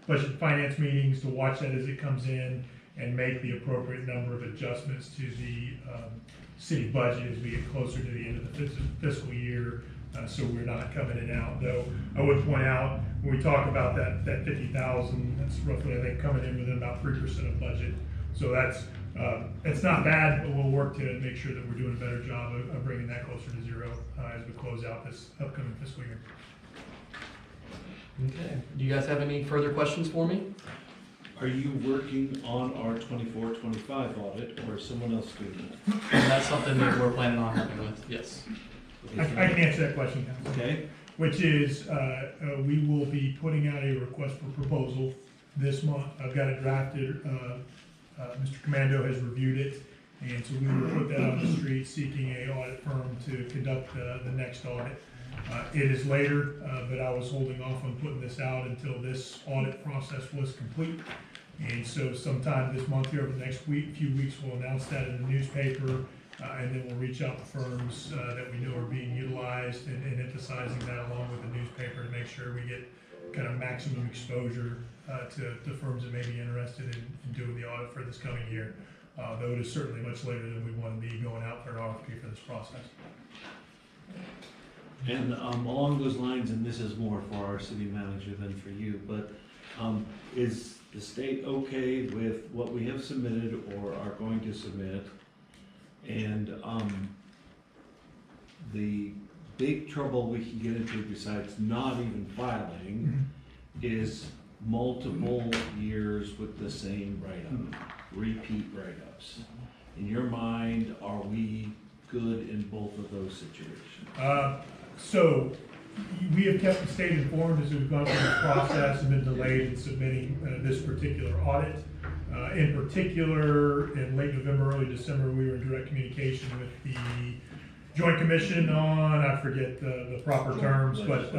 budget finance meetings to watch that as it comes in and make the appropriate number of adjustments to the city budget as we get closer to the end of the fiscal year, so we're not coming in out. Though I would point out, when we talk about that 50,000, that's roughly, I think, coming in within about 3% of budget. So that's it's not bad, but we'll work to make sure that we're doing a better job of bringing that closer to zero as we close out this upcoming fiscal year. Okay. Do you guys have any further questions for me? Are you working on our 24-25 audit, or is someone else doing that? And that's something that we're planning on helping with, yes. I can answer that question, Council. Okay. Which is, we will be putting out a request for proposal this month. I've got it drafted. Mr. Commando has reviewed it, and so we will put that on the street, seeking a audit firm to conduct the next audit. It is later, but I was holding off on putting this out until this audit process was complete. And so sometime this month here over the next few weeks, we'll announce that in the newspaper, and then we'll reach out to firms that we know are being utilized and emphasizing that along with the newspaper to make sure we get kind of maximum exposure to firms that may be interested in doing the audit for this coming year. Though it is certainly much later than we want to be going out for an RFP for this process. And along those lines, and this is more for our city manager than for you, but is the state okay with what we have submitted or are going to submit? And the big trouble we can get into, besides not even filing, is multiple years with the same write-up, repeat write-ups. In your mind, are we good in both of those situations? So we have kept the state informed as we've gone through this process and been delayed in submitting this particular audit. In particular, in late November, early December, we were in direct communication with the Joint Commission on, I forget the proper terms, but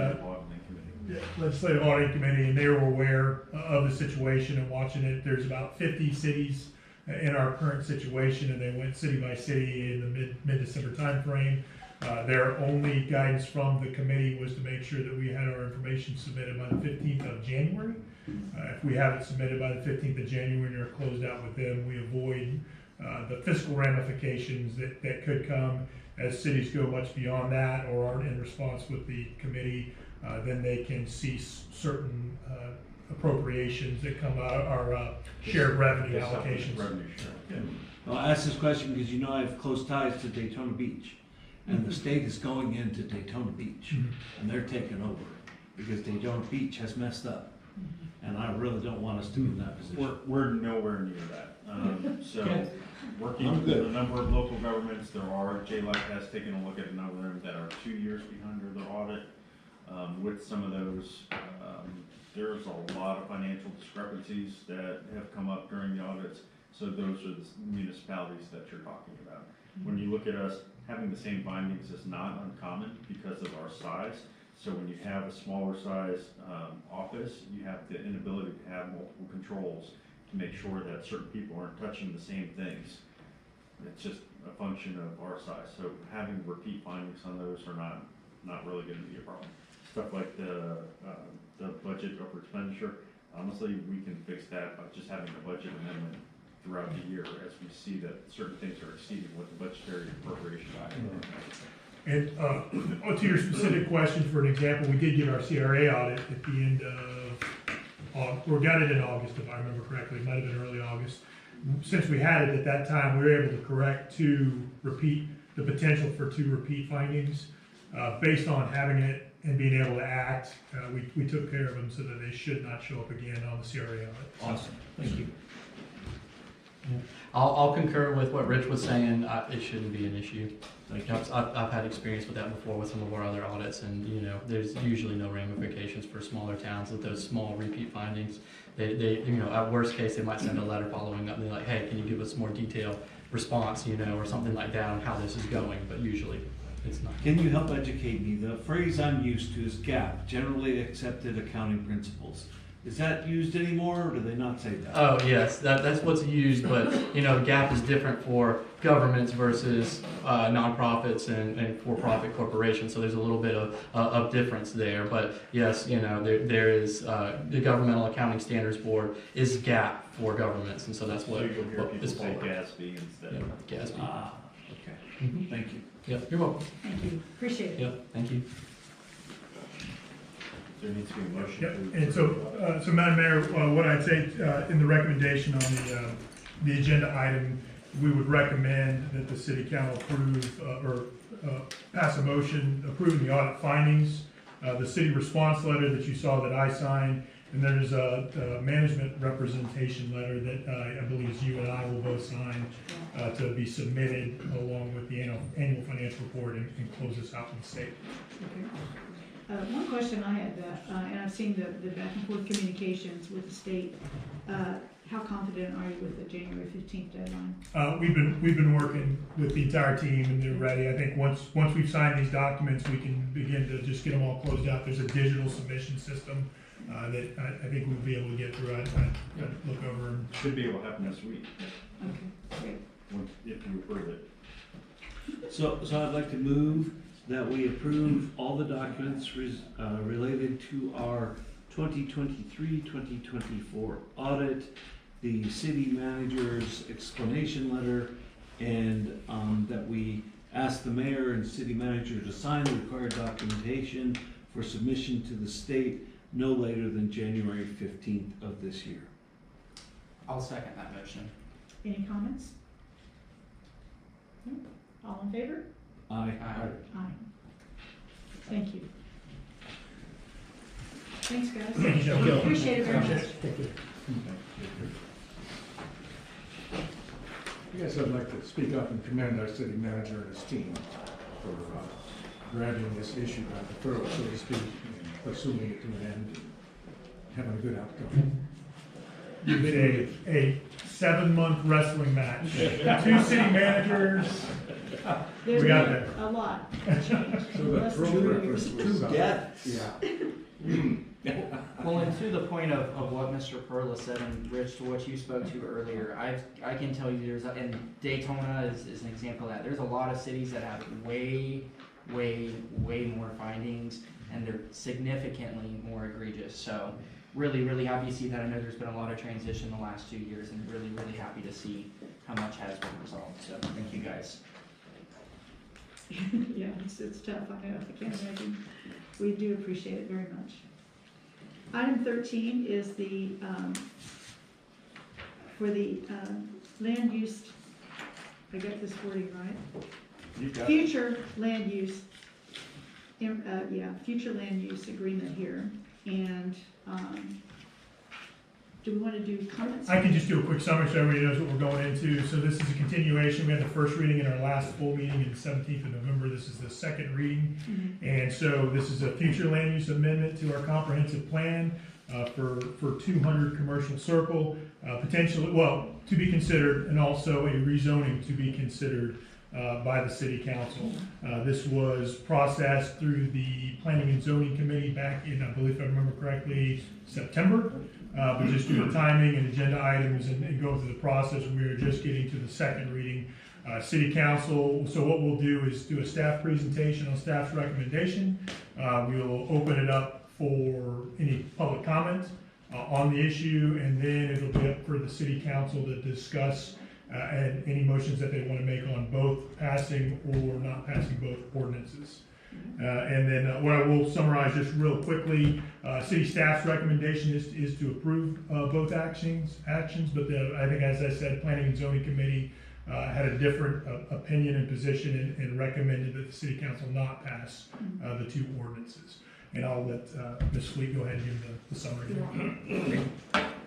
Legislative Auditing Committee, and they were aware of the situation and watching it. There's about 50 cities in our current situation, and they went city by city in the mid-December timeframe. Their only guidance from the committee was to make sure that we had our information submitted by the 15th of January. If we have it submitted by the 15th of January and are closed out with them, we avoid the fiscal ramifications that could come as cities go much beyond that or aren't in response with the committee. Then they can cease certain appropriations that come out of our shared revenue allocations. Well, I ask this question because you know I have close ties to Daytona Beach. And the state is going into Daytona Beach, and they're taking over because Daytona Beach has messed up, and I really don't want us to be in that position. We're nowhere near that. So, working with a number of local governments, JLAC has taken a look at a number of them that are 2 years behind their audit. With some of those, there's a lot of financial discrepancies that have come up during the audits. So those are the municipalities that you're talking about. When you look at us, having the same findings is not uncommon because of our size. So when you have a smaller size office, you have the inability to have multiple controls to make sure that certain people aren't touching the same things. It's just a function of our size. So having repeat findings on those are not really going to be a problem. Stuff like the budget over expenditure, honestly, we can fix that by just having a budget amendment throughout the year as we see that certain things are exceeding what the budgetary appropriation is. And to your specific question, for an example, we did get our CRA audit at the end of, or got it in August, if I remember correctly. It might have been early August. Since we had it at that time, we were able to correct the potential for 2 repeat findings. Based on having it and being able to act, we took care of them so that they should not show up again on the CRA audit. Awesome, thank you. I'll concur with what Rich was saying. It shouldn't be an issue. Like I've had experience with that before with some of our other audits, and there's usually no ramifications for smaller towns with those small repeat findings. They at worst case they might send a letter following up and they're like, hey, can you give us more detailed response, or something like that on how this is going? But usually it's not. Can you help educate me? The phrase I'm used to is GAP, Generally Accepted Accounting Principles. Is that used anymore, or do they not say that? Oh, yes, that's what's used, but, GAP is different for governments versus nonprofits and for-profit corporations, so there's a little bit of difference there. But yes, there is, the Governmental Accounting Standards Board is GAP for governments, and so that's So what you'll hear people is say called. GASB instead. Yeah, GASB. Ah, okay, Mhm. thank you. Yep, you're welcome. Thank you, appreciate it. Yep, thank you. There needs to be a motion. Yep, to- and so Madam Mayor, what I'd say in the recommendation on the agenda item, we would recommend that the city council approve or pass a motion approving the audit findings, the city response letter that you saw that I signed, and there's a management representation letter that I believe you and I will both sign to be submitted along with the annual financial report and close this out with the state. Okay. One question I had, and I've seen the back and forth communications with the state. How confident are you with the January 15th deadline? We've been working with the entire team and they're ready. I think once we've signed these documents, we can begin to just get them all closed out. There's a digital submission system that I think we'll be able to get through. I'd look over and Should be able to happen this week, Okay, great. if you approve it. So I'd like to move that we approve all the documents related to our 2023-2024 audit, the city manager's explanation letter, and that we ask the mayor and city manager to sign the required documentation for submission to the state no later than January 15th of this year. I'll second that motion. Any comments? No? All in favor? Aye. Aye. Thank you. Thanks, guys. Thank you, Joe. Appreciate it very much. Thank you. I guess I'd like to speak up and commend our city manager and his team for grabbing this issue by the throat, so to speak, and pursuing it to an end, and having a good outcome. You've been a 7-month wrestling match. 2 city managers. There's We got been there. a lot changed. So in the less than throat 2 reference years. was, Yeah. Well, and to the point of what Mr. Perla said, and Rich, to what you spoke to earlier, I can tell you and Daytona is an example of that. There's a lot of cities that have way more findings, and they're significantly more egregious. So really, really happy to see that. I know there's been a lot of transition the last 2 years, and really, really happy to see how much has been resolved. So thank you guys. Yeah, it's tough, I know, I can't imagine. We do appreciate it very much. Item 13 is the, for the land use, I got this wording right? Future land use, future land use agreement here. And do we want to do comments? I can just do a quick summary so everybody knows what we're going into. So this is a continuation. We had the first reading in our last full meeting on the 17th of November. This is the second reading. And so this is a future land use amendment to our comprehensive plan for 200 Commercial Circle, potentially, well, to be considered, and also a rezoning to be considered by the city council. This was processed through the Planning and Zoning Committee back in, I believe if I remember correctly, September. But just due to timing and agenda items and going through the process, we are just getting to the second reading. City council, so what we'll do is do a staff presentation on staff's recommendation. We'll open it up for any public comments on the issue, and then it'll be up for the city council to discuss and any motions that they want to make on both passing or not passing both ordinances. And then what I will summarize just real quickly, city staff's recommendation is to approve both actions, but I think, as I said, Planning and Zoning Committee had a different opinion and position and recommended that the city council not pass the 2 ordinances. And I'll let Ms. Fleet go ahead and give the summary.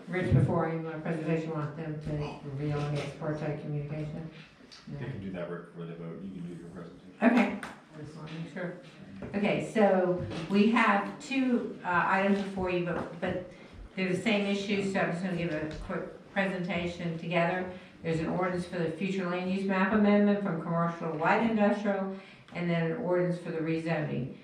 Rich, before I end my presentation, want them to reveal any ex parte communication? They can do that right before they vote. You can do your presentation. Okay, I just want to make sure. Okay, so we have 2 items before you, but they're the same issue, so I'm just going to give a quick presentation together. There's an ordinance for the future land use map amendment from commercial to light industrial, and then an ordinance for the rezoning.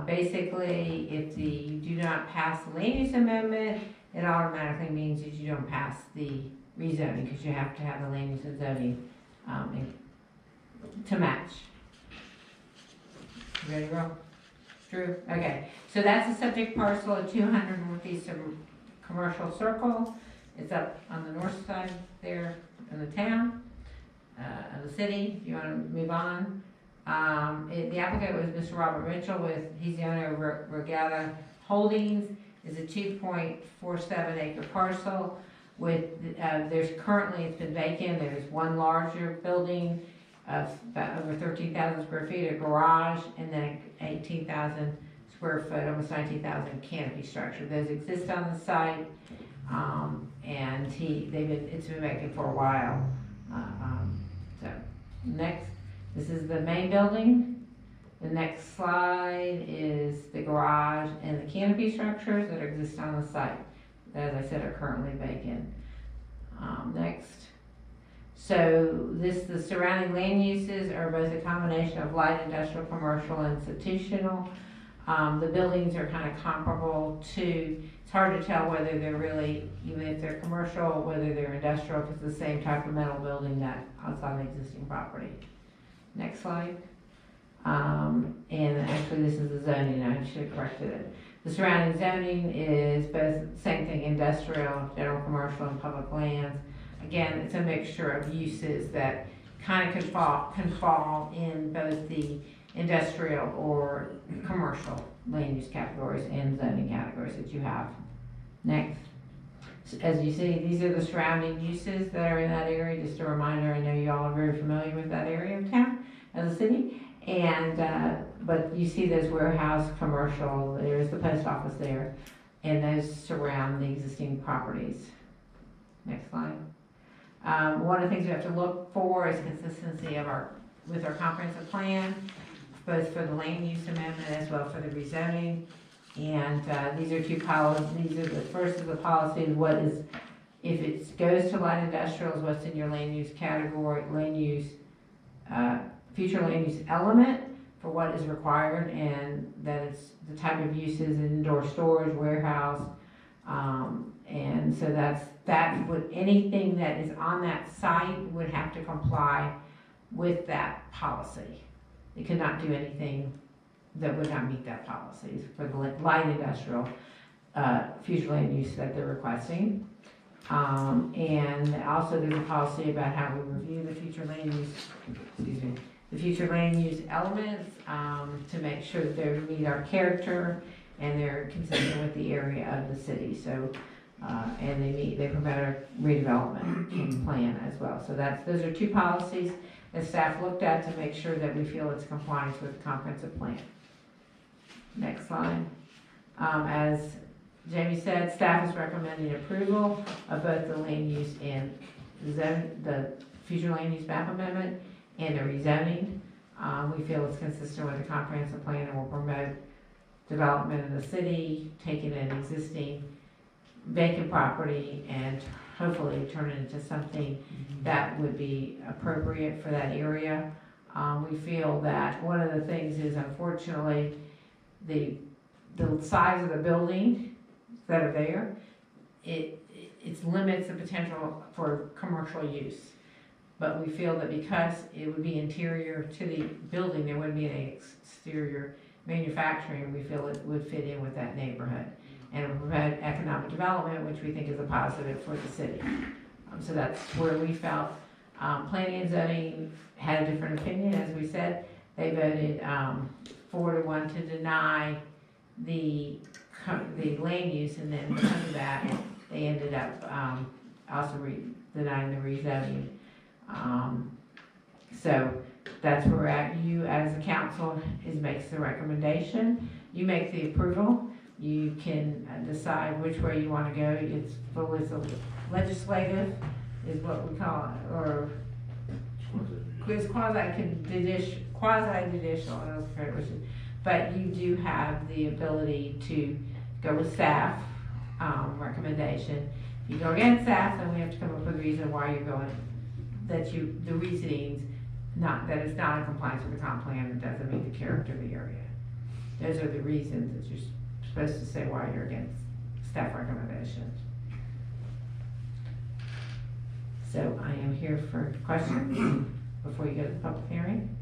Basically, if you do not pass the land use amendment, it automatically means that you don't pass the rezoning, because you have to have the land use and zoning, to match. You ready to roll? Drew? Okay, so that's the subject parcel at 200 northeast of Commercial Circle. It's up on the north side there in the town, of the city. If you want to move on. The applicant was Mr. Robert Mitchell he's the owner of Regatta Holdings. It's a 2.47 acre parcel with, it's been vacant. There's one larger building of about over 13,000 square feet, a garage, and then 18,000 square foot, almost 19,000 canopy structure. Those exist on the site, and it's been vacant for a while. So next, this is the main building. The next slide is the garage and the canopy structures that exist on the site. As I said, are currently vacant. Next. So the surrounding land uses are both a combination of light industrial, commercial, and institutional. The buildings are kind of comparable to, it's hard to tell whether they're really, even if they're commercial, whether they're industrial, because it's the same type of metal building that outside the existing property. Next slide. And actually this is the zoning, I should have corrected it. The surrounding zoning is both, same thing, industrial, general commercial, and public lands. Again, it's a mixture of uses that kind of can fall in both the industrial or commercial land use categories and zoning categories that you have. Next. As you see, these are the surrounding uses that are in that area. Just a reminder, I know you all are very familiar with that area of town as a city. And, but you see those warehouse, commercial, there's the post office there, and those surround the existing properties. Next slide. One of the things we have to look for is consistency with our comprehensive plan, both for the land use amendment as well for the rezoning. And these are two policies. The first is the policy of what is, if it goes to light industrial, is what's in your land use category, future land use element for what is required, and that it's the type of uses, indoor storage, warehouse, and so anything that is on that site would have to comply with that policy. It could not do anything that would not meet that policy for the light industrial future land use that they're requesting. And also there's a policy about how we review the future land use elements to make sure that they meet our character and they're consistent with the area of the city. So, and they provide a redevelopment plan as well. So those are two policies that staff looked at to make sure that we feel it's compliance with the comprehensive plan. Next slide. As Jamie said, staff is recommending approval of both the land use and the future land use map amendment and the rezoning. We feel it's consistent with the comprehensive plan and will promote development in the city, taking an existing vacant property and hopefully turn it into something that would be appropriate for that area. We feel that one of the things is, unfortunately, the size of the building that are there, it limits the potential for commercial use. But we feel that because it would be interior to the building, there wouldn't be any exterior manufacturing, we feel it would fit in with that neighborhood. And it would provide economic development, which we think is a positive for the city. So that's where we felt. Planning and zoning had a different opinion, as we said. They voted 4-1 to deny the land use, and then because of that, they ended up also denying the rezoning. So that's where we're at. You as a council makes the recommendation. You make the approval. You can decide which way you want to go. It's fully legislative is what we call it, or it's quasi-judicial, but you do have the ability to go with staff recommendation. If you go against staff, then we have to come up with a reason why you're going, the reasonings, that it's not in compliance with the comp plan and doesn't meet the character of the area. Those are the reasons that you're supposed to say why you're against staff recommendation. So I am here for questions before you go to the public hearing.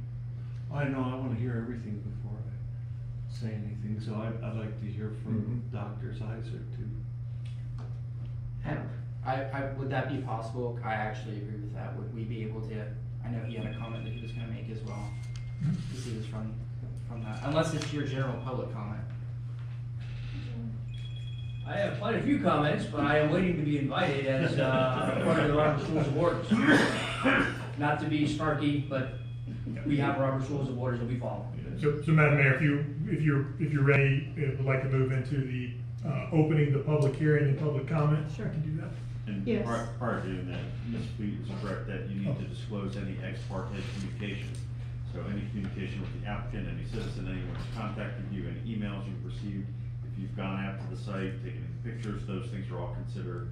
I know, I wanna hear everything before I say anything, so I'd like to hear from Dr. Zeiser too. Would that be possible? I actually agree with that. Would we be able to, I know he had a comment that he was gonna make as well. Because he was from that, unless it's your general public comment. I have quite a few comments, but I am waiting to be invited as part of the Robert's Rules of Orders. Not to be snarky, but we have Robert's Rules of Orders that we follow. So Madam Mayor, if you're ready, would like to move into the opening the public hearing and public comment, Sure. I can do that. And Yes. prior to doing that, Ms. Fleet is correct that you need to disclose any ex parte communication. So any communication with the applicant, any citizen, anyone who's contacted you, any emails you've received, if you've gone out to the site, taken any pictures, those things are all considered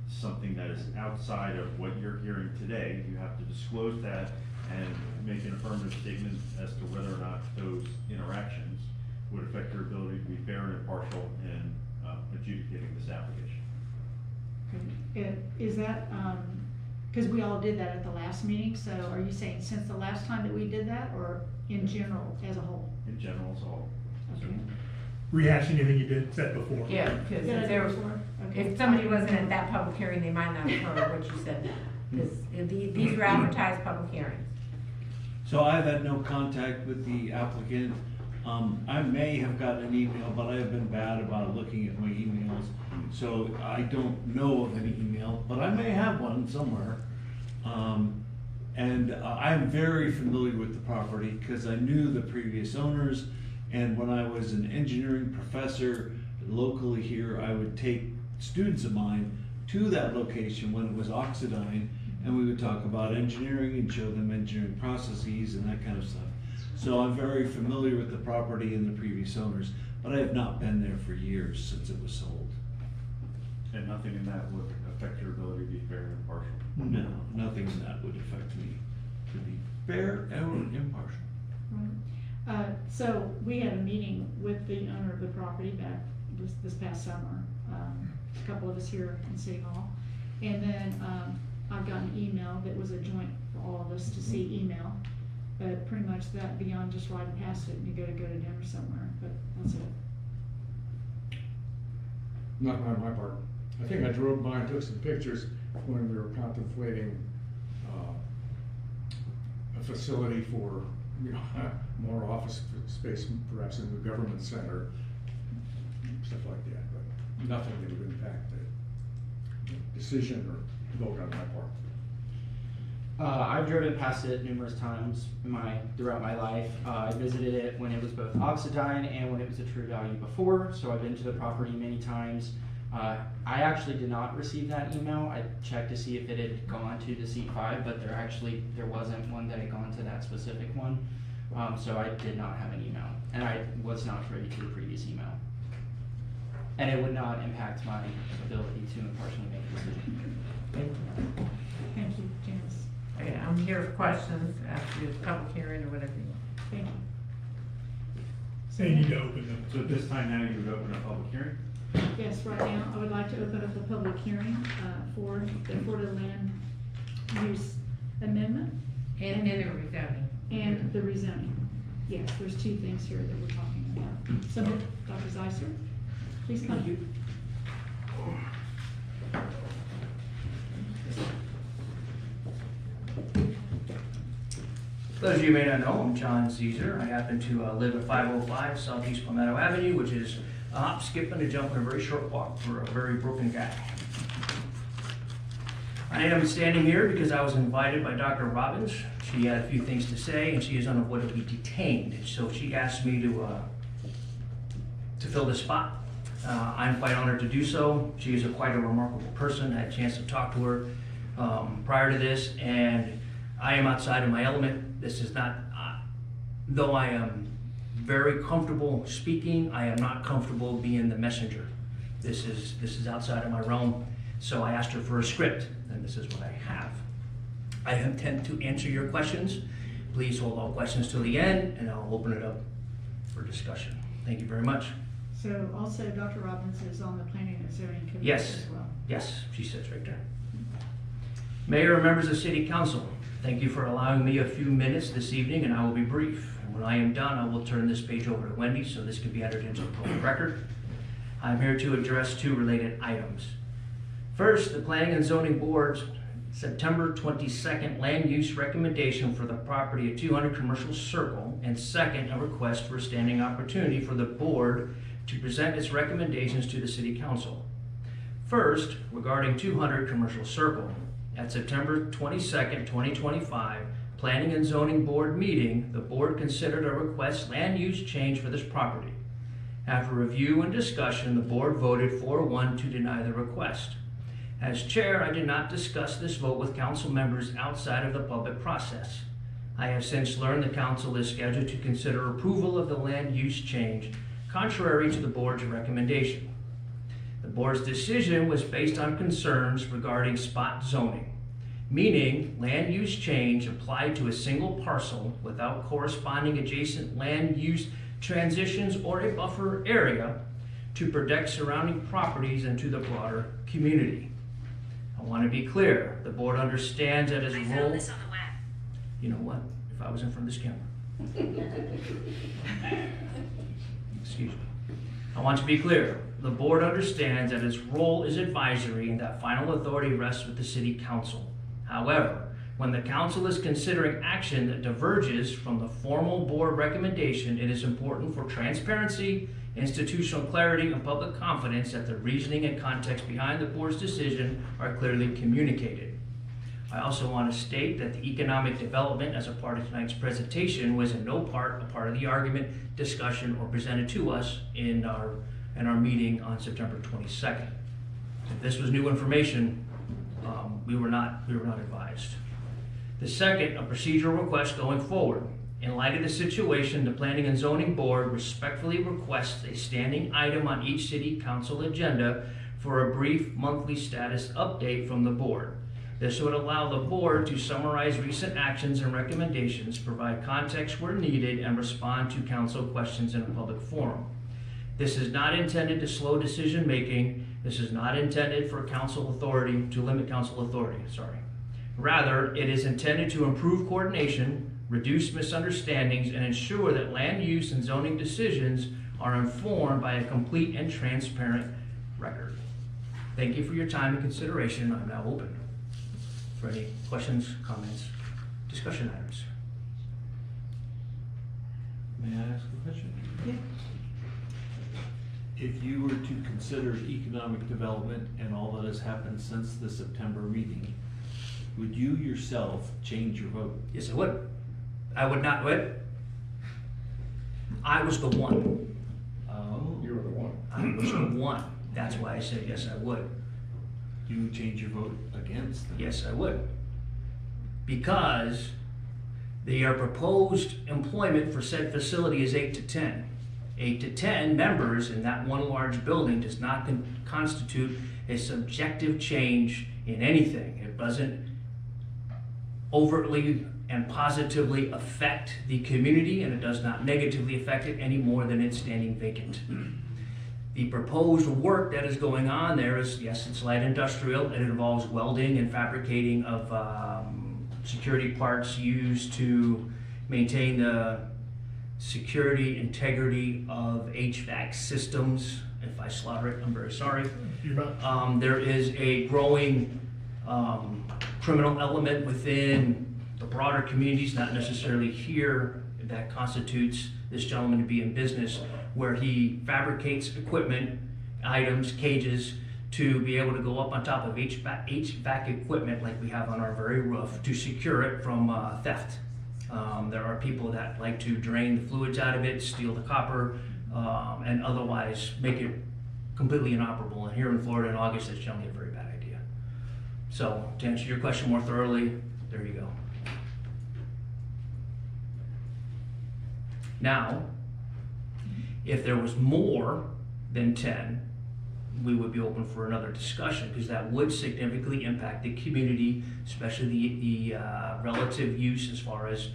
something that is outside of what you're hearing today. You have to disclose that and make an affirmative statement as to whether or not those interactions would affect your ability to be fair and impartial in adjudicating this application. Is that, because we all did that at the last meeting, so are you saying since the last time that we did that, or in general, as a whole? In general, as a whole. Okay. Rehashing anything you said before. Yeah, because Did I if do there it was, before? Okay. if somebody wasn't at that public hearing, they might not have heard what you said now. Because these were advertised public hearings. So I've had no contact with the applicant. I may have gotten an email, but I have been bad about looking at my emails. So I don't know of any email, but I may have one somewhere. I'm very familiar with the property because I knew the previous owners. And when I was an engineering professor locally here, I would take students of mine to that location when it was Oxidine, and we would talk about engineering and show them engineering processes and that kind of stuff. So I'm very familiar with the property and the previous owners, but I have not been there for years since it was sold. And nothing in that would affect your ability to be fair and impartial. No, nothing in that would affect me to be fair or impartial. So we had a meeting with the owner of the property back this past summer, a couple of us here in City Hall. And then I got an email that was a joint for all of us to see email. But pretty much that beyond just riding past it and you gotta go to dinner somewhere, but that's it. Not on my part. I think I drove by and took some pictures when we were contemplating a facility for, more office space, perhaps in the government center, stuff like that, but nothing that would impact the decision or vote on my part. I've driven past it numerous times throughout my life. I visited it when it was both Oxidine and when it was a True Value before, so I've been to the property many times. I actually did not receive that email. I checked to see if it had gone to the Seat 5, but there wasn't one that had gone to that specific one. So I did not have an email, and I was not privy to the previous email. And it would not impact my ability to impartially make a decision. Thank you, Janice. Okay, I'm here for questions after the public hearing or whatever you want. Thank you. So you need to open them. So at this time now, you would open a public hearing? Yes, right now, I would like to open up the public hearing for the Florida Land Use Amendment. And the rezoning. And the rezoning. Yes, there's two things here that we're talking about. So, Dr. Zeiser, please come. Thank you. Those of you who may not know, I'm John Zeiser. I happen to live at 505 Southeast Palmetto Avenue, which is a hop, skip, and a jump and a very short walk for a very broken guy. I am standing here because I was invited by Dr. Robbins. She had a few things to say, and she is unavoidably detained. So she asked me to fill this spot. I'm quite honored to do so. She is quite a remarkable person. I had a chance to talk to her prior to this, and I am outside of my element. This is not, though I am very comfortable speaking, I am not comfortable being the messenger. This is outside of my realm. So I asked her for a script, and this is what I have. I intend to answer your questions. Please hold all questions till the end, and I'll open it up for discussion. Thank you very much. So also Dr. Robbins is on the Planning and Zoning Committee Yes. as well. Yes, she sits right there. Mayor and members of City Council, thank you for allowing me a few minutes this evening, and I will be brief. And when I am done, I will turn this page over to Wendy so this can be entered into the public record. I'm here to address 2 related items. First, the Planning and Zoning Board's September 22nd land use recommendation for the property at 200 Commercial Circle, and second, a request for a standing opportunity for the board to present its recommendations to the City Council. First, regarding 200 Commercial Circle, at September 22nd, 2025, Planning and Zoning Board meeting, the board considered a request land use change for this property. After review and discussion, the board voted 4-1 to deny the request. As chair, I did not discuss this vote with council members outside of the public process. I have since learned the council is scheduled to consider approval of the land use change, contrary to the board's recommendation. The board's decision was based on concerns regarding spot zoning, meaning land use change applied to a single parcel without corresponding adjacent land use transitions or a buffer area to protect surrounding properties and to the broader community. I want to be clear, the board understands that its role... this on the web. You know what? If I was in front of this camera. Excuse me. I want to be clear, the board understands that its role is advisory and that final authority rests with the City Council. However, when the council is considering action that diverges from the formal board recommendation, it is important for transparency, institutional clarity, and public confidence that the reasoning and context behind the board's decision are clearly communicated. I also want to state that the economic development as a part of tonight's presentation was in no part a part of the argument, discussion, or presented to us in our meeting on September 22nd. If this was new information, we were not advised. The second, a procedural request going forward. In light of the situation, the Planning and Zoning Board respectfully requests a standing item on each City Council agenda for a brief monthly status update from the board. This would allow the board to summarize recent actions and recommendations, provide context where needed, and respond to council questions in a public forum. This is not intended to slow decision making. This is not intended for council authority, to limit council authority, sorry. Rather, it is intended to improve coordination, reduce misunderstandings, and ensure that land use and zoning decisions are informed by a complete and transparent record. Thank you for your time and consideration. I'm now open for any questions, comments, discussion items. May I ask a question? Yeah. If you were to consider economic development and all that has happened since the September meeting, would you yourself change your vote? Yes, I would. I would not, what? I was the one. Oh. You were the one. I was the one. That's why I said yes, I would. You would change your vote against them? Yes, I would. Because the proposed employment for said facility is 8 to 10. 8 to 10 members in that one large building does not constitute a subjective change in anything. It doesn't overtly and positively affect the community, and it does not negatively affect it any more than it's standing vacant. The proposed work that is going on there is, yes, it's light industrial. It involves welding and fabricating of security parts used to maintain the security integrity of HVAC systems. If I slaughter it, I'm very sorry. There is a growing criminal element within the broader communities, not necessarily here, that constitutes this gentleman to be in business, where he fabricates equipment, items, cages, to be able to go up on top of HVAC equipment like we have on our very roof to secure it from theft. There are people that like to drain the fluids out of it, steal the copper, and otherwise make it completely inoperable. And here in Florida in August, that's generally a very bad idea. So to answer your question more thoroughly, there you go. Now, if there was more than 10, we would be open for another discussion, because that would significantly impact the community, especially the relative use as far as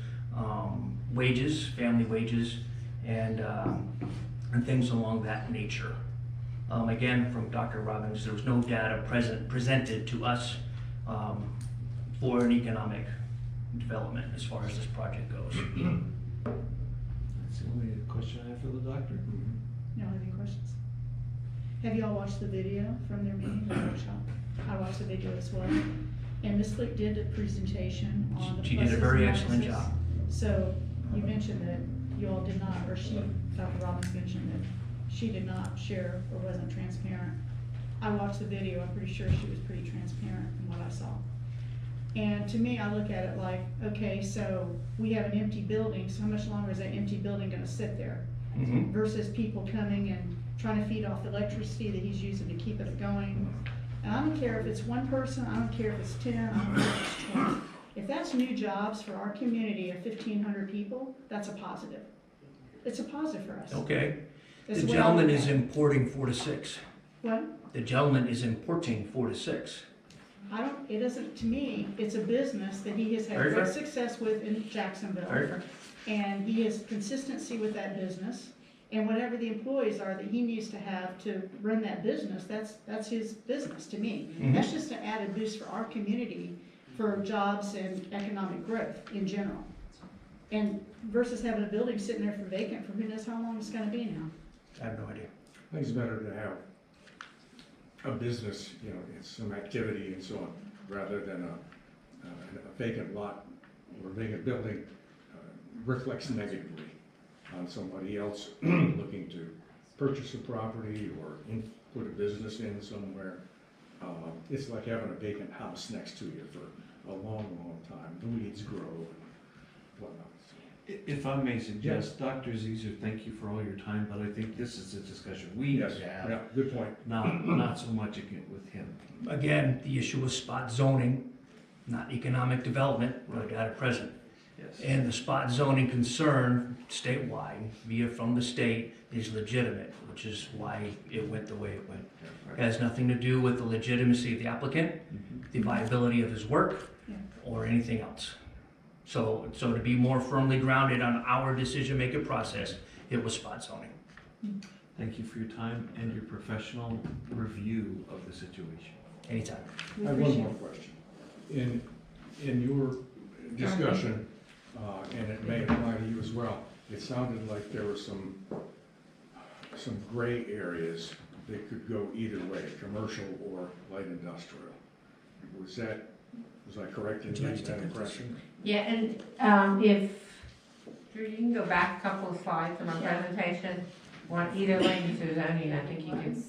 wages, family wages, and and things along that nature. Again, from Dr. Robbins, there was no data presented to us for an economic development as far as this project goes. That's the only question I have for the doctor. You don't have any questions? Have you all watched the video from their meeting, the workshop? I watched the video as well. And Ms. Flick did a presentation on the pluses She did a very and excellent minuses. job. So you mentioned that you all did not, or she, Dr. Robbins mentioned that she did not share or wasn't transparent. I watched the video, I'm pretty sure she was pretty transparent in what I saw. And to me, I look at it like, okay, so we have an empty building, so how much longer is that empty building gonna sit there? Mhm. Versus people coming and trying to feed off the electricity that he's using to keep it going. And I don't care if it's one person, I don't care if it's 10, I don't care if it's 20. If that's new jobs for our community of 1,500 people, that's a positive. It's a positive for us. Okay. That's The the way I gentleman look is at it. importing 4 to 6. What? The gentleman is importing 4 to 6. It doesn't, to me, it's a business that he has had Very great fair. success with in Jacksonville. Very fair. And he has consistency with that business. And whatever the employees are that he needs to have to run that business, that's his business to me. Mhm. That's just an added boost for our community for jobs and economic growth in general. And versus having a building sitting there for vacant for who knows how long it's gonna be now. I have no idea. I think it's better to have a business, you know, and some activity and so on, rather than a vacant lot or vacant building reflects negatively on somebody else looking to purchase a property or put a business in somewhere. It's like having a vacant house next to you for a long, long time. The weeds grow and whatnot. If I may suggest, Dr. Zizer, thank you for all your time, but I think this is a discussion we need Yes, to have. yeah, good point. Not so much again with him. Again, the issue was spot zoning, not economic development, but at present. Yes. And the spot zoning concern statewide, via from the state, is legitimate, which is why it went the way it went. It has nothing to do with the legitimacy of the applicant, the viability of his work, or anything else. So to be more firmly grounded on our decision-making process, it was spot zoning. Thank you for your time and your professional review of the situation. Anytime. I have one more question. In your discussion, and it may apply to you as well, it sounded like there were some gray areas that could go either way, commercial or light industrial. Was I correct in getting that impression? Yeah, and if, Drew, you can go back a couple of slides from our presentation, on either land use or zoning, I think you can.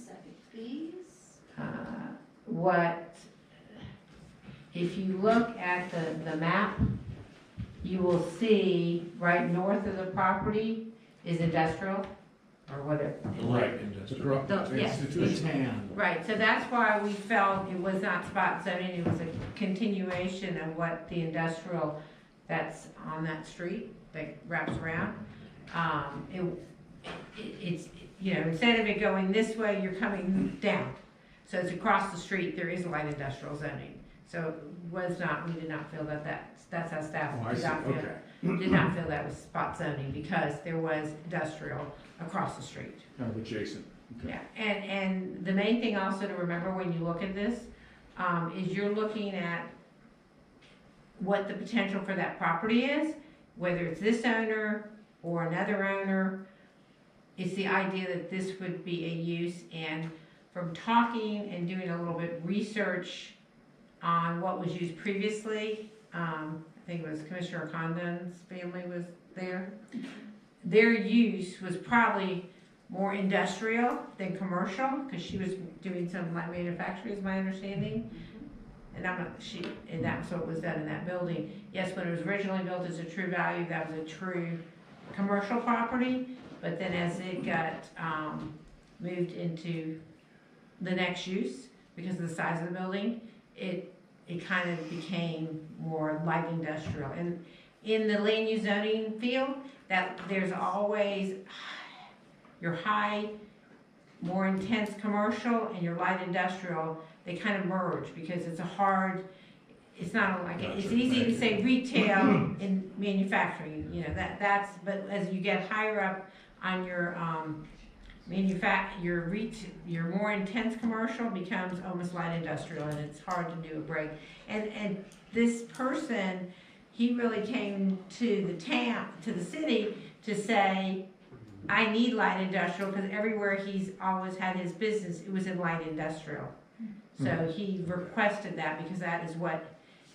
If you look at the map, you will see right north of the property is industrial, or whatever. Light industrial. Yes. Right, so that's why we felt it was not spot zoning, it was a continuation of what the industrial that's on that street that wraps around. It's, you know, instead of it going this way, you're coming down. So it's across the street, there is light industrial zoning. So it was not, we did not feel that's how staff did not feel that was spot zoning because there was industrial across the street. Adjacent. Okay. Yeah, and the main thing also to remember when you look at this, is you're looking at what the potential for that property is, whether it's this owner or another owner. It's the idea that this would be a use, and from talking and doing a little bit research on what was used previously, I think it was Commissioner Condon's family was there. Their use was probably more industrial than commercial, because she was doing some light manufacturing, is my understanding. And and that's what was done in that building. Yes, when it was originally built as a true value, that was a true commercial property, but then as it got moved into the next use, because of the size of the building, it kind of became more light industrial. And in the land use zoning field, that there's always your high, more intense commercial and your light industrial, they kind of merge because it's it's not like, it's easy to say retail in manufacturing, you know, but as you get higher up on your your more intense commercial becomes almost light industrial, and it's hard to do a break. And this person, he really came to the city to say, I need light industrial, because everywhere he's always had his business, it was in light industrial. So he requested that because that is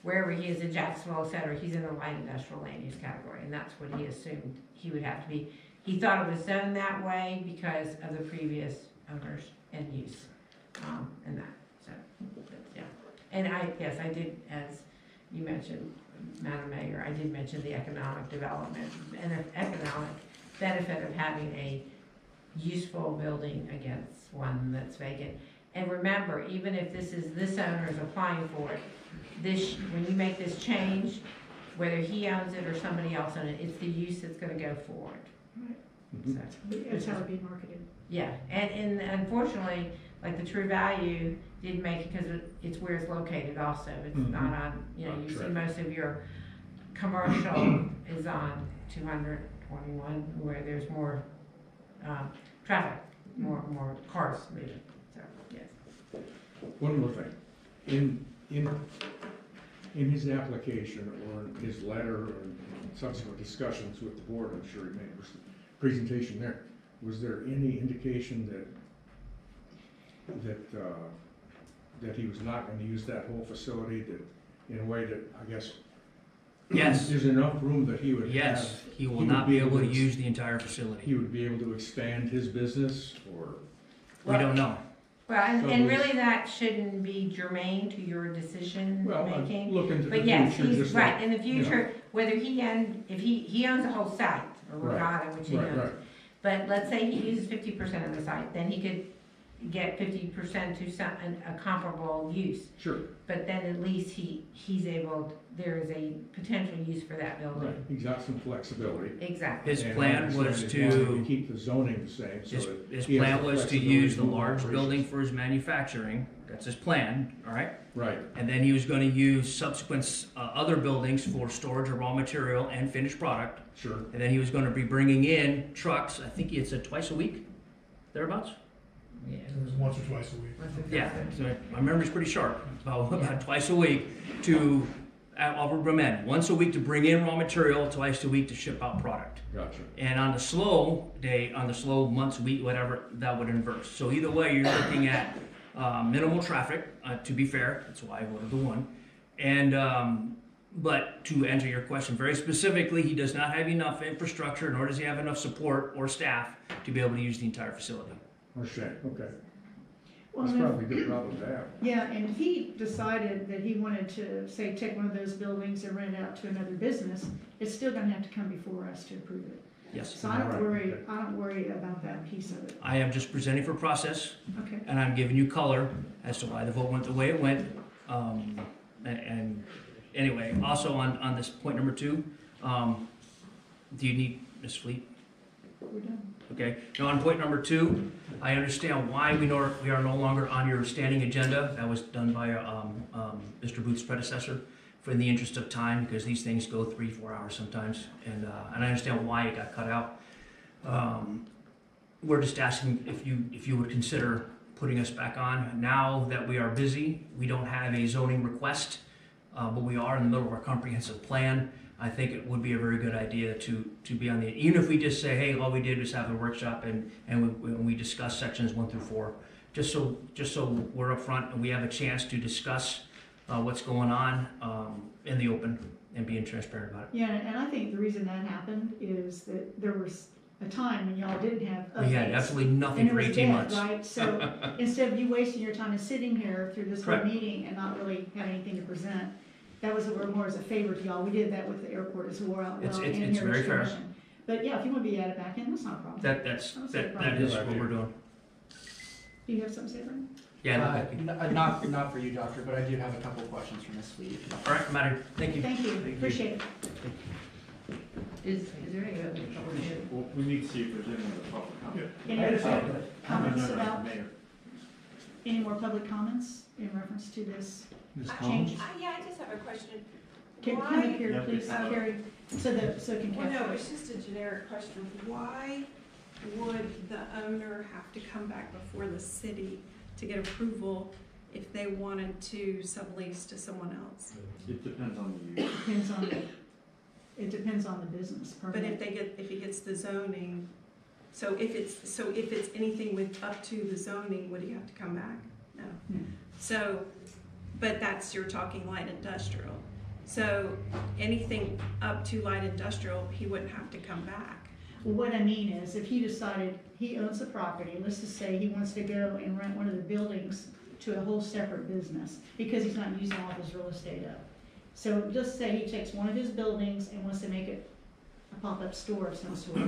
wherever he is in Jacksonville, et cetera, he's in the light industrial land use category, and that's what he assumed he would have to be. He thought it was done that way because of the previous owners and use, and that, so, but, yeah. And I did, as you mentioned, Madam Mayor, I did mention the economic development and the economic benefit of having a useful building against one that's vacant. And remember, even if this owner is applying for it, when you make this change, whether he owns it or somebody else owns it, it's the use that's gonna go forward. So, That's how it'd be marketed. yeah, and unfortunately, like the True Value didn't make it because it's where it's located also. It's not on, you see most of your commercial is on 221 where there's more traffic, more cars moving, so, yes. One more thing. In his application or his letter or subsequent discussions with the board, I'm sure he made a presentation there, was there any indication that he was not going to use that whole facility, that in a way that, I guess, Yes. there's enough room that he would have? Yes, he will not be able to use the entire facility. He would be able to expand his business, or? We don't know. Well, and really that shouldn't be germane to your decision making. Look into the But yes, future, he's just right, like, in the future, whether if he owns the whole site, or Right. Regatta, which he owns. Right. But let's say he uses 50% of the site, then he could get 50% to a comparable use. Sure. But then at least he's able, there is a potential use for that building. Right, he's got some flexibility. Exactly. His And plan I understand was he wanted to keep the zoning the same, so that his he has plan the was to flexibility use the to move large operations. building for his manufacturing. That's his plan, all right? Right. And then he was going to use subsequent other buildings for storage of raw material and finished product. Sure. And then he was going to be bringing in trucks. I think he said twice a week, thereabouts. Yeah. It was once or twice a week. Yeah, so my memory's pretty sharp. About twice a week to Albert Bremen. Once a week to bring in raw material, twice a week to ship out product. Gotcha. And on the slow day, on the slow months, week, whatever, that would inverse. So either way, you're looking at minimal traffic. To be fair, that's why I voted the one. And but to answer your question very specifically, he does not have enough infrastructure, nor does he have enough support or staff to be able to use the entire facility. Oh, shame, okay. Well, That's no. probably a good problem to have. Yeah, and if he decided that he wanted to, say, take one of those buildings and rent it out to another business, it's still gonna have to come before us to approve it. Yes. So I don't worry about that piece of it. I am just presenting for process. Okay. And I'm giving you color as to why the vote went the way it went. And anyway, also on this point number 2, do you need Ms. Fleet? We're done. Okay, now on point number 2, I understand why we are no longer on your standing agenda. That was done by Mr. Booth's predecessor for in the interest of time, because these things go 3-4 hours sometimes, and I understand why it got cut out. We're just asking if you would consider putting us back on. Now that we are busy, we don't have a zoning request, but we are in the middle of our comprehensive plan. I think it would be a very good idea to be on the, even if we just say, hey, all we did was have a workshop and we discuss sections 1 through 4, just so we're up front and we have a chance to discuss what's going on in the open and being transparent about it. Yeah, and I think the reason that happened is that there was a time when y'all didn't have updates. We had absolutely nothing for 18 months. Right, so instead of you wasting your time and sitting here through this whole Correct. meeting and not really having anything to present, that was more as a favor to y'all. We did that with the airport as well. It's and very here at fair. Commission. But yeah, if you want to be added back in, that's not a problem. That is what we're doing. Do you have something to say, Brian? Yeah. Not for you, Doctor, but I do have a couple questions for Ms. Fleet. All right, Matter. Thank you. Thank you, appreciate it. Is there any other public? Well, we need to see if there's any other public comment. Any other public comments No, about, Mayor. any more public comments in reference to this Ms. change? Yeah, I just have a question. Can Why- come up here, Yeah, please, please. Carrie, so can Well, no, capture. it's just a generic question. Why would the owner have to come back before the city to get approval if they wanted to sublease to someone else? It depends on the use. It depends on the business permit. But if he gets the zoning, so if it's anything with up to the zoning, would he have to come back? No. No. So, but you're talking light industrial. So anything up to light industrial, he wouldn't have to come back. Well, what I mean is, if he decided he owns the property, let's just say he wants to go and rent one of the buildings to a whole separate business, because he's not using all of his real estate up. So just say he takes one of his buildings and wants to make it a pop-up store of some sort.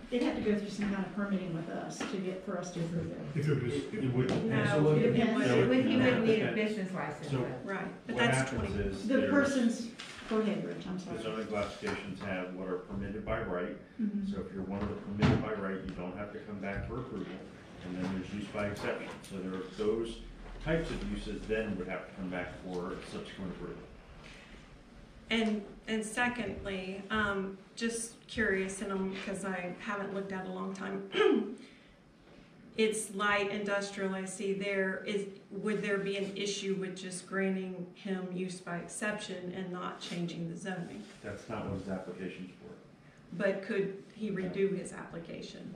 They'd have to go through some kind of permitting with us for us to approve it. If it was, It would. No, it depends. He wouldn't need a business license. So Right, but what that's happens 20. is The there's- person's, go ahead, Rich, I'm the sorry. zoning classifications have what are permitted by right. Mhm. So if you're one of the permitted by right, you don't have to come back for approval. And then there's use by exception. So there are those types of uses then would have to come back for subsequent approval. And secondly, just curious, and because I haven't looked at it a long time, it's light industrial, I see there. Would there be an issue with just granting him use by exception and not changing the zoning? That's not what his application's for. But could he redo his application?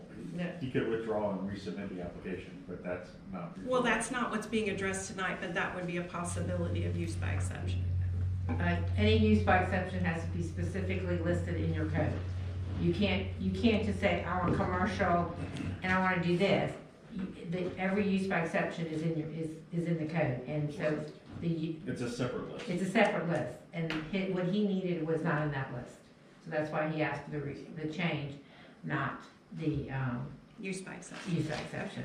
He could withdraw and resubmit the application, but that's not. Well, that's not what's being addressed tonight, but that would be a possibility of use by exception. Any use by exception has to be specifically listed in your code. You can't just say, I want commercial and I want to do this. Every use by exception is in the code, and so It's a separate list. it's a separate list, and what he needed was not in that list. So that's why he asked for the change, not the, use by exception. use by exception.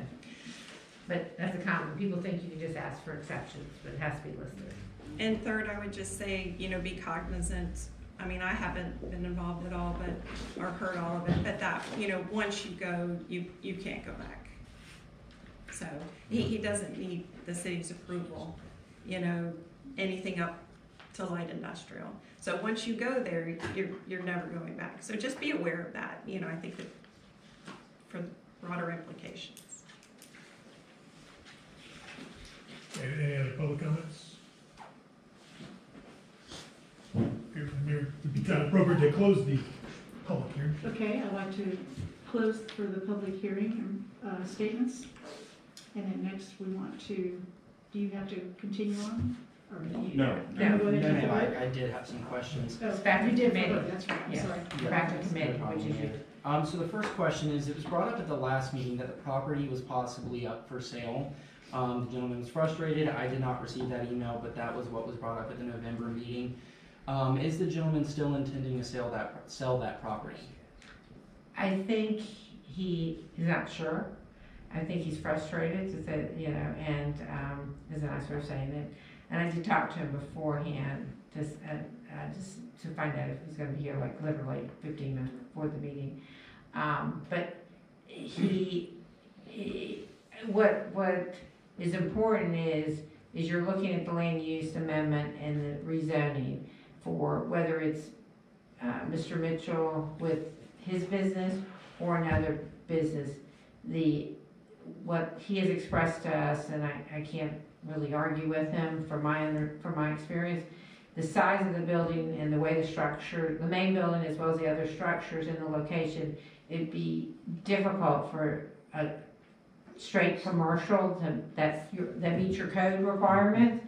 But that's a common, people think you can just ask for exceptions, but it has to be listed. And third, I would just say, be cognizant. I mean, I haven't been involved at all, or heard all of it, but that, once you go, you can't go back. So he doesn't need the city's approval, anything up to light industrial. So once you go there, you're never going back. So just be aware of that, I think that for broader implications. any other public comments? It would be kind of appropriate to close the public hearing. Okay, I'd like to close for the public hearing statements. And then next we want to, do you have to continue on? Or do you- No. Go ahead and vote? I did have some questions. Oh, It's back you to did committee. vote, that's right, I'm Yeah. sorry. Back to committee, which is your. So the first question is, it was brought up at the last meeting that the property was possibly up for sale. The gentleman was frustrated. I did not receive that email, but that was what was brought up at the November meeting. Is the gentleman still intending to sell that property? I think he is not sure. I think he's frustrated, to say, and is a nice way of saying it. And I did talk to him beforehand, just to find out if he's going to be here, like literally 15 minutes before the meeting. But what is important is you're looking at the land use amendment and the rezoning for whether it's Mr. Mitchell with his business or another business. What he has expressed to us, and I can't really argue with him from my experience, the size of the building and the way the main building as well as the other structures in the location, it'd be difficult for a straight commercial that meets your code requirements,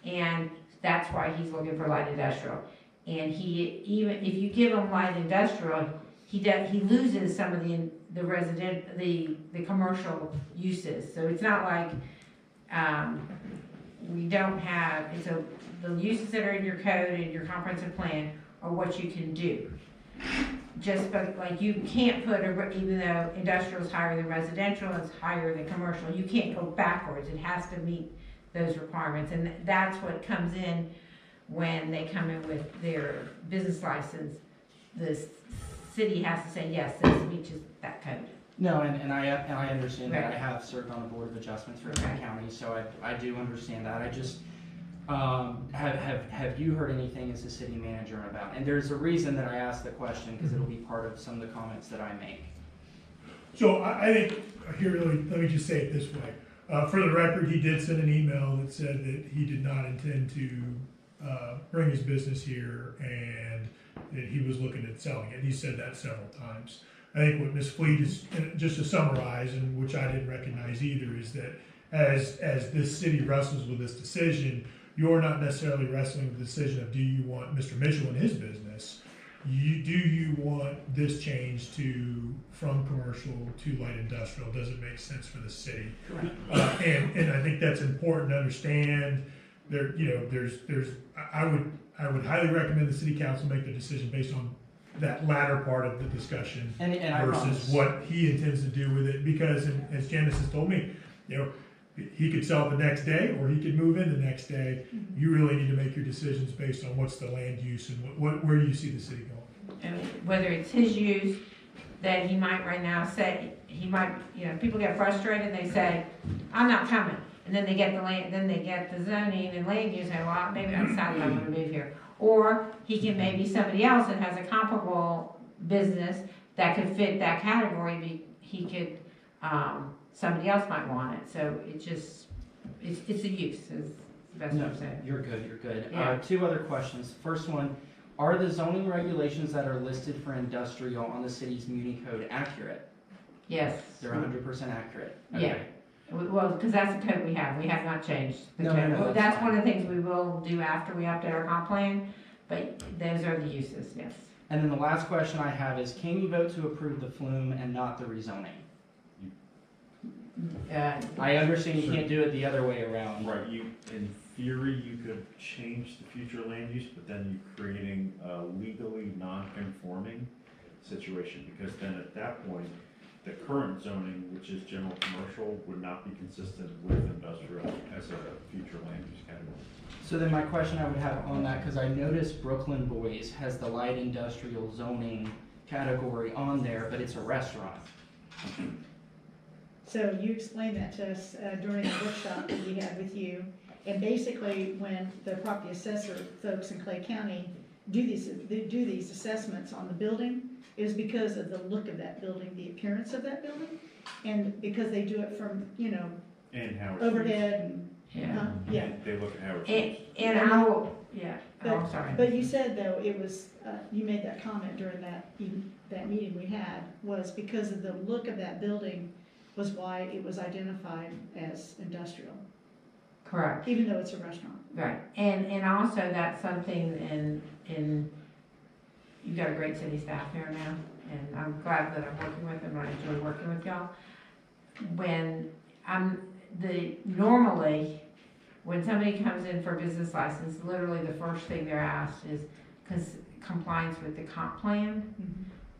and that's why he's looking for light industrial. And even if you give him light industrial, he loses some of the commercial uses. So it's not like we don't have, the uses that are in your code and your comprehensive plan are what you can do. Like you can't put, even though industrial is higher than residential, it's higher than commercial, you can't go backwards. It has to meet those requirements. And that's what comes in when they come in with their business license. The city has to say, yes, this meets that code. No, and I understand that. Right. I have served on the Board of Adjustments for Kern County, so I do understand that. I just, have you heard anything as the city manager about? And there's a reason that I asked the question, because it'll be part of some of the comments that I make. So I think here, let me just say it this way. For the record, he did send an email that said that he did not intend to bring his business here and that he was looking at selling it. He said that several times. I think what Ms. Fleet is, just to summarize, and which I didn't recognize either, is that as this city wrestles with this decision, you're not necessarily wrestling with the decision of do you want Mr. Mitchell and his business. Do you want this change from commercial to light industrial? Does it make sense for the city? And I think that's important to understand. I would highly recommend the city council make the decision based on that latter part of the discussion and versus what he intends to do with it. Because, as Janice has told me, he could sell it the next day or he could move in the next day. You really need to make your decisions based on what's the land use and where do you see the city going. And whether it's his use that he might right now say, people get frustrated, they say, I'm not coming. And then they get the land, then they get the zoning and land use and well, maybe I decided I want to move here. Or he can maybe somebody else that has a comparable business that could fit that category, he could, somebody else might want it. So it's a use is the best way to say it. You're good. Yeah. 2 other questions. First one, are the zoning regulations that are listed for industrial on the city's Muni Code accurate? Yes. They're 100% accurate? Yeah. Okay. Well, because that's the code we have. We have not changed the No, code. no, That's fine. one of the things we will do after we update our comp plan, but those are the uses, yes. And then the last question I have is, can you vote to approve the flume and not the rezoning? I understand you can't do it the other way around. Right, in theory, you could change the future land use, but then you're creating a legally non-conforming situation, because then at that point, the current zoning, which is general commercial, would not be consistent with industrial as a future land use category. So then my question I would have on that, because I noticed Brooklyn Boys has the light industrial zoning category on there, but it's a restaurant. So you explained that to us during the workshop that we had with you. And basically, when the property assessor folks in Clay County do these assessments on the building, it was because of the look of that building, the appearance of that building, and because they do it from, And how it's overhead used. and, yeah. They look at how it's And, used. and I will, yeah, But, I'm sorry. But you said though, it was, you made that comment during that meeting we had, was because of the look of that building was why it was identified as industrial, Correct. even though it's a restaurant. Right, and also that's something in you've got a great city staff here now, and I'm glad that I'm working with them, I enjoy working with y'all. Normally, when somebody comes in for a business license, literally the first thing they're asked is compliance with the comp plan.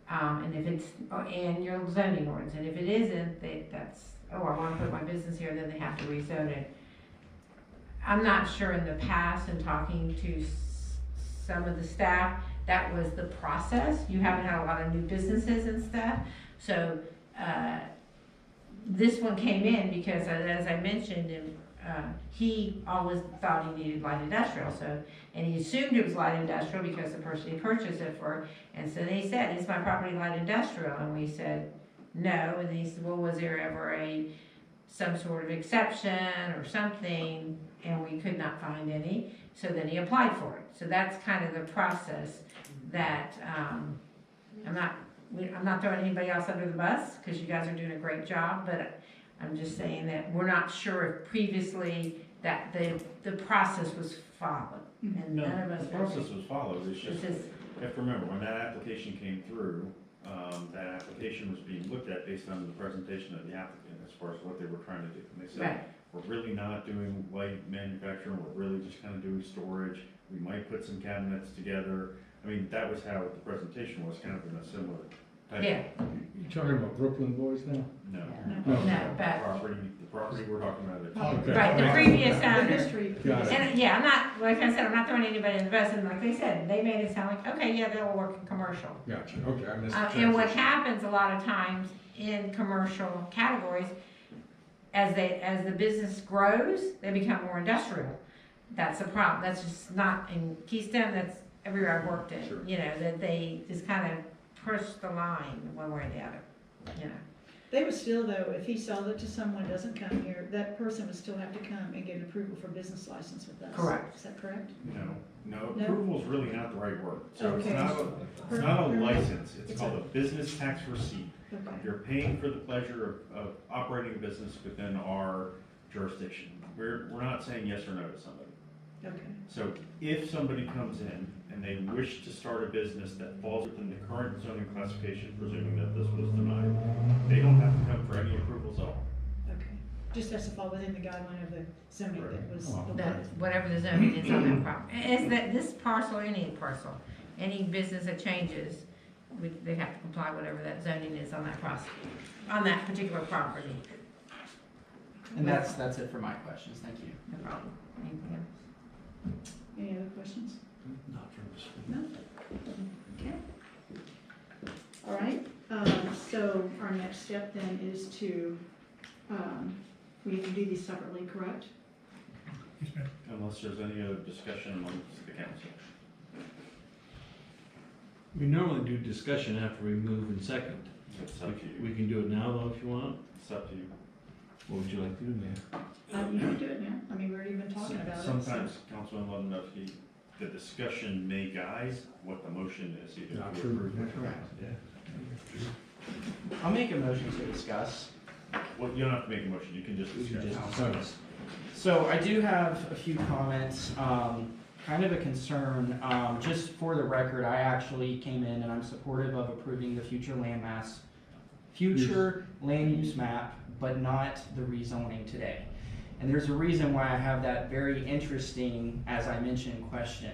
And if it's, and your zoning ordinance, and if it isn't, I wanna put my business here, then they have to rezone it. I'm not sure in the past, in talking to some of the staff, that was the process. You haven't had a lot of new businesses and stuff. So, this one came in because, as I mentioned, he always thought he needed light industrial, and he assumed it was light industrial because the person he purchased it for, and so they said, is my property light industrial? And we said, no, and he said, well, was there ever some sort of exception or something? And we could not find any, so then he applied for it. So that's kind of the process that, I'm not throwing anybody else under the bus, because you guys are doing a great job, but I'm just saying that we're not sure if previously that the process was followed. And No, none of us the process was followed, it's just, This is- you have to remember, when that application came through, that application was being looked at based on the presentation of the applicant as far as what they were trying to do. And they said, Right. we're really not doing light manufacturing, we're really just kind of doing storage, we might put some cabinets together. I mean, that was how the presentation was, kind of in a similar type. Yeah. You talking about Brooklyn Boys now? No. No, The but, property we're talking about. Okay. right, the previous owner. History. Got it. And yeah, I'm not, like I said, I'm not throwing anybody in the bus, and like they said, they made it sound like, okay, yeah, that will work in commercial. Gotcha, okay, I missed the And what transition. happens a lot of times in commercial categories, as the business grows, they become more industrial. That's a problem. That's just not in Keystone, that's everywhere I've worked in. Sure. That they just kind of push the line one way or the other, They would still though, if he sold it to someone who doesn't come here, that person would still have to come and get an approval for business license with us. Correct. Is that correct? No, No? approval is really not the right word. So Okay. it's not a license, it's It's called a- a business tax receipt. Okay. You're paying for the pleasure of operating a business within our jurisdiction. We're not saying yes or no to somebody. Okay. So if somebody comes in and they wish to start a business that falls within the current zoning classification, presuming that this was denied, they don't have to come for any approvals at all. Okay. Just has to fall within the guideline of the zoning that was. the That, one. whatever the zoning is on that property. Is that this parcel, any parcel, any business that changes, they have to comply whatever that zoning is on that process, on that particular property. And that's it for my questions, thank you. No problem. Anything else? Any other questions? Not from this. No? Okay. All right, so our next step then is to, we have to do these separately, correct? Unless there's any other discussion amongst the council. We normally do discussion after we move in second. It's up to you. We can do it now though if you want. It's up to you. What would you like to do, Mayor? You can do it now, I mean, we've already been talking about it. so- Sometimes Councilman Lewandowski, the discussion may guise what the motion is. either Not to true. approve or Correct. Yeah. I'll make a motion to discuss. Well, you don't have to make a motion, you can just We can discuss. just discuss. So I do have a few comments, kind of a concern, just for the record, I actually came in and I'm supportive of approving the future land use map, but not the rezoning today. And there's a reason why I have that very interesting, as I mentioned, question.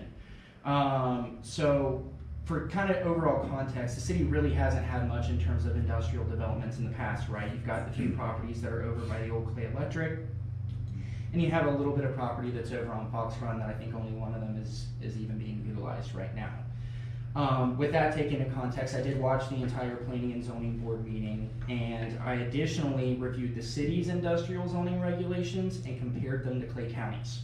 So for kind of overall context, the city really hasn't had much in terms of industrial developments in the past, right? You've got the few properties that are over by the old Clay Electric, and you have a little bit of property that's over on Fox Run that I think only one of them is even being utilized right now. With that taken into context, I did watch the entire Planning and Zoning Board meeting, and I additionally reviewed the city's industrial zoning regulations and compared them to Clay County's.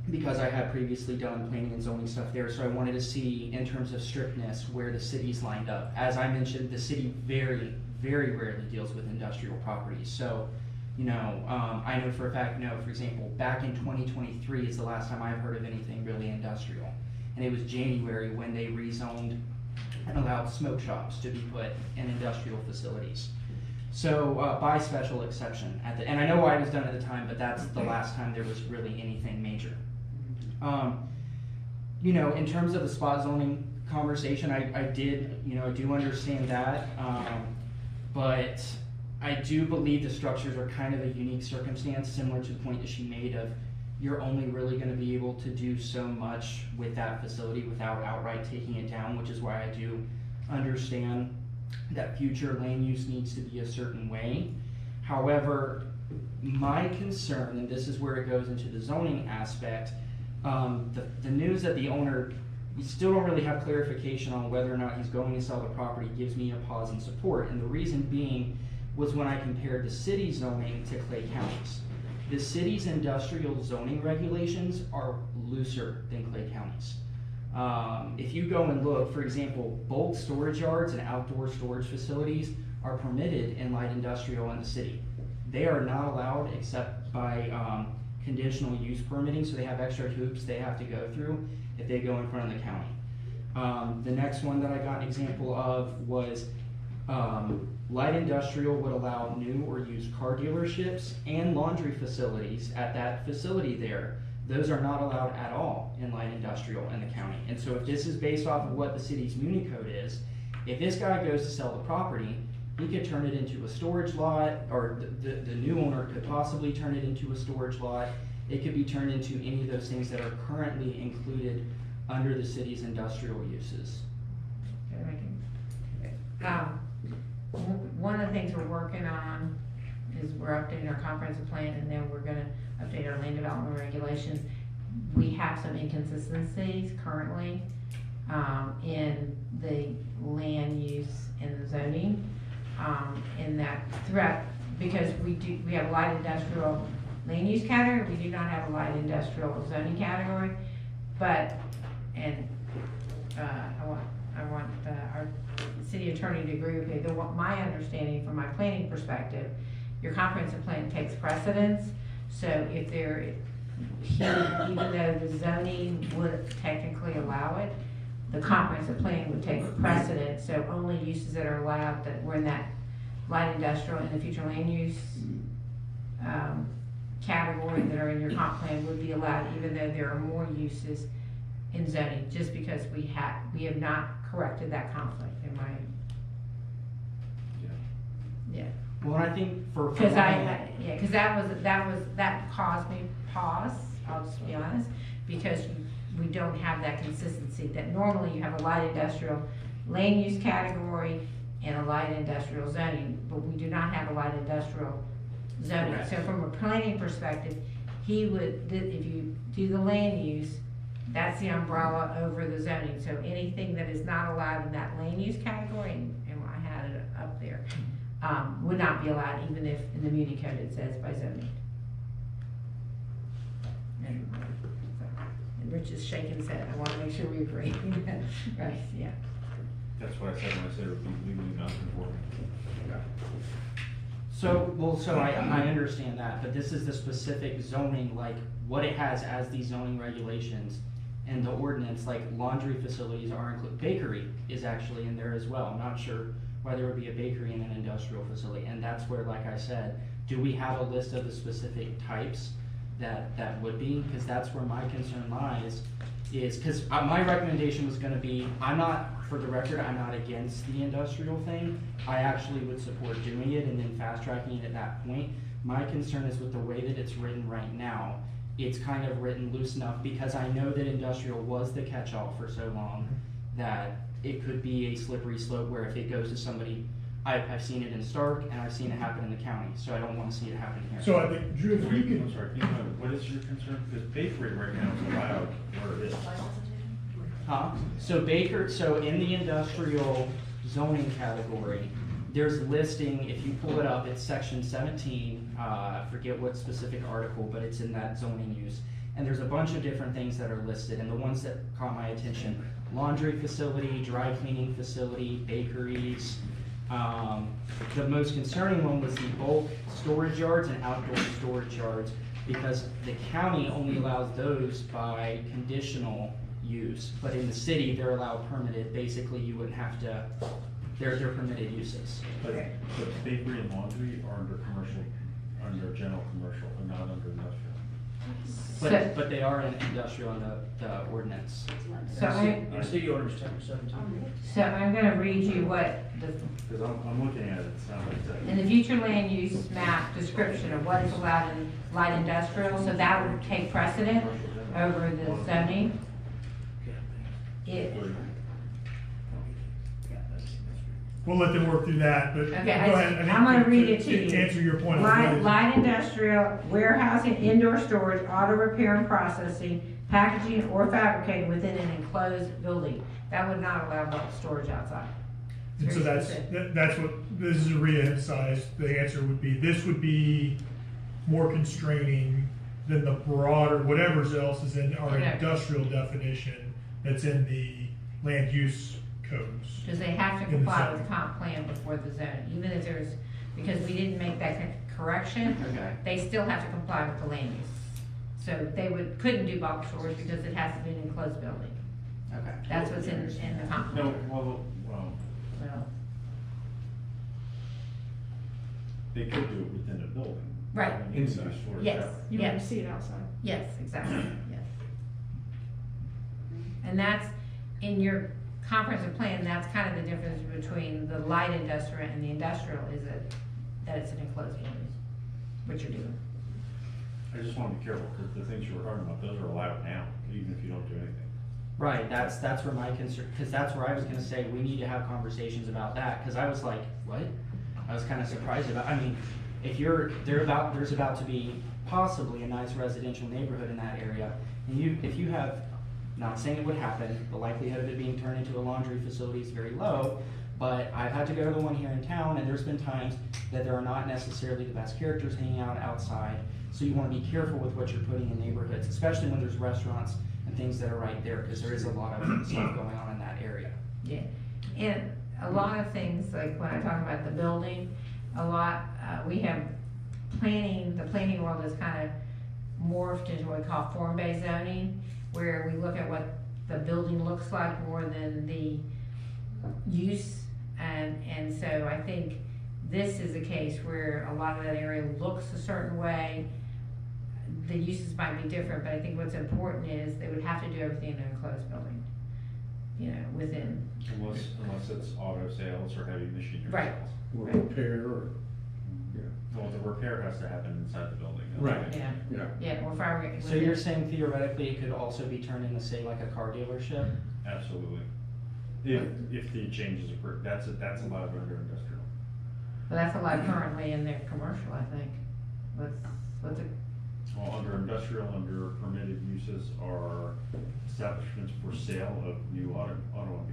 Because I had previously done planning and zoning stuff there, so I wanted to see in terms of strictness where the city's lined up. As I mentioned, the city very, very rarely deals with industrial properties. So, you know, I know for a fact, for example, back in 2023 is the last time I've heard of anything really industrial. And it was January when they rezoned and allowed smoke shops to be put in industrial facilities. So by special exception, and I know why it was done at the time, but that's the last time there was really anything major. You know, in terms of the spot zoning conversation, I do understand that, but I do believe the structures are kind of a unique circumstance, similar to the point that she made of you're only really going to be able to do so much with that facility without outright taking it down, which is why I do understand that future land use needs to be a certain way. However, my concern, and this is where it goes into the zoning aspect, the news that the owner, we still don't really have clarification on whether or not he's going to sell the property, gives me a pause in support. And the reason being was when I compared the city zoning to Clay County's. The city's industrial zoning regulations are looser than Clay County's. If you go and look, for example, bulk storage yards and outdoor storage facilities are permitted in light industrial in the city. They are not allowed except by conditional use permitting, so they have extra hoops they have to go through if they go in front of the county. The next one that I got an example of was light industrial would allow new or used car dealerships and laundry facilities at that facility there. Those are not allowed at all in light industrial in the county. And so if this is based off of what the city's Muni code is, if this guy goes to sell the property, he could turn it into a storage lot, or the new owner could possibly turn it into a storage lot. It could be turned into any of those things that are currently included under the city's industrial uses. One of the things we're working on is we're updating our comprehensive plan, and then we're gonna update our land development regulations. We have some inconsistencies currently in the land use and the zoning, in that throughout, because we have a light industrial land use category, we do not have a light industrial zoning category, but, and I want our city city attorney to agree with me. My understanding from my planning perspective, your comprehensive plan takes precedence. So if even though the zoning would technically allow it, the comprehensive plan would take precedence. So only uses that are allowed that were in that light industrial and the future land use category that are in your comp plan would be allowed, even though there are more uses in zoning, just because we have not corrected that conflict in my. Yeah. Well, I think Because that caused me pause, I'll just be honest, because we don't have that consistency, that normally you have a light industrial land use category and a light industrial zoning, but we do not have a light industrial zoning. Correct. So from a planning perspective, he would, if you do the land use, that's the umbrella over the zoning. So anything that is not allowed in that land use category, and I had it up there, would not be allowed, even if in the Muni Code it says by zoning. And Rich is shaking his head. I want to make sure we agree. Right, yeah. That's what I said when I said it would be legally non-conforming. So I understand that, but this is the specific zoning, like what it has as the zoning regulations and the ordinance, like laundry facilities are included. Bakery is actually in there as well. I'm not sure why there would be a bakery in an industrial facility, and that's where, like I said, do we have a list of the specific types that would be? Because that's where my concern lies, is because my recommendation was going to be, for the record, I'm not against the industrial thing. I actually would support doing it and then fast tracking it at that point. My concern is with the way that it's written right now. It's kind of written loose enough, because I know that industrial was the catch-all for so long that it could be a slippery slope where if it goes to somebody, I've seen it in Stark and I've seen it happen in the county, so I don't want to see it happen here. So I think, Drew, if you I'm could, sorry, what is your concern? Because bakery right now is allowed where it is. So in the industrial zoning category, there's listing, if you pull it up, it's section 17, I forget what specific article, but it's in that zoning use. And there's a bunch of different things that are listed, and the ones that caught my attention, laundry facility, dry cleaning facility, bakeries. The most concerning one was the bulk storage yards and outdoor storage yards, because the county only allows those by conditional use, but in the city, they're allowed permitted. Basically, you wouldn't have to, they're permitted uses. But bakery and laundry are under general commercial, and not under industrial. But they are in industrial in the ordinance. In city orders, chapter 17. So I'm going to read you what Because I'm looking at it, it's not like that. in the future land use map description of what is allowed in light industrial, so that would take precedent over the zoning. we'll let them work through that, but go Okay, ahead. I think I'm gonna read it to you. answer your point. Light industrial, warehousing, indoor storage, auto repair and processing, packaging or fabricating within an enclosed building. That would not allow bulk storage outside. And so that's what, this is a re-emphasize, the answer would be, this would be more constraining than the broader, whatever else is in our Okay. industrial definition that's in the land use codes. Because they have to In the comply zone. with the comp plan before the zone, even if there's, because we didn't make that correction, Okay. they still have to comply with the land use. So they couldn't do bulk storage because it has to be an enclosed building. Okay. That's what's in the comp No, plan. well, Well, they could do it within a building. Right. Inside storage. Yes, You yes. want to see it outside. Yes, exactly, yes. And that's, in your comprehensive plan, that's kind of the difference between the light industrial and the industrial, is that it's an enclosed building, what you're doing. I just want to be careful, because the things you were talking about, those are allowed now, even if you don't do anything. Right, that's where my concern, because that's where I was gonna say, we need to have conversations about that, because I was like, what? I was kind of surprised about, I mean, if there's about to be possibly a nice residential neighborhood in that area, and if you have, not saying it would happen, the likelihood of it being turned into a laundry facility is very low, but I've had to go to the one here in town, and there's been times that there are not necessarily the best characters hanging out outside, so you want to be careful with what you're putting in neighborhoods, especially when there's restaurants and things that are right there, because there is a lot of stuff going on in that area. Yeah, and a lot of things, like when I talk about the building, we have planning, the planning world is kind of morphed into what we call form-based zoning, where we look at what the building looks like more than the use, and so I think this is a case where a lot of that area looks a certain way. The uses might be different, but I think what's important is they would have to do everything in an enclosed building, you know, within. Unless it's auto sales or heavy machinery Right. sales. Or repair, or, yeah. Well, the repair has to happen inside the building. Right. Yeah. Yeah. Yeah, or if I were. So you're saying theoretically it could also be turned into, say, like a car dealership? Absolutely. If the changes occur, that's allowed under industrial. Well, that's allowed currently in their commercial, I think. What's it? Well, under industrial, under permitted uses are establishments for sale of new automobiles.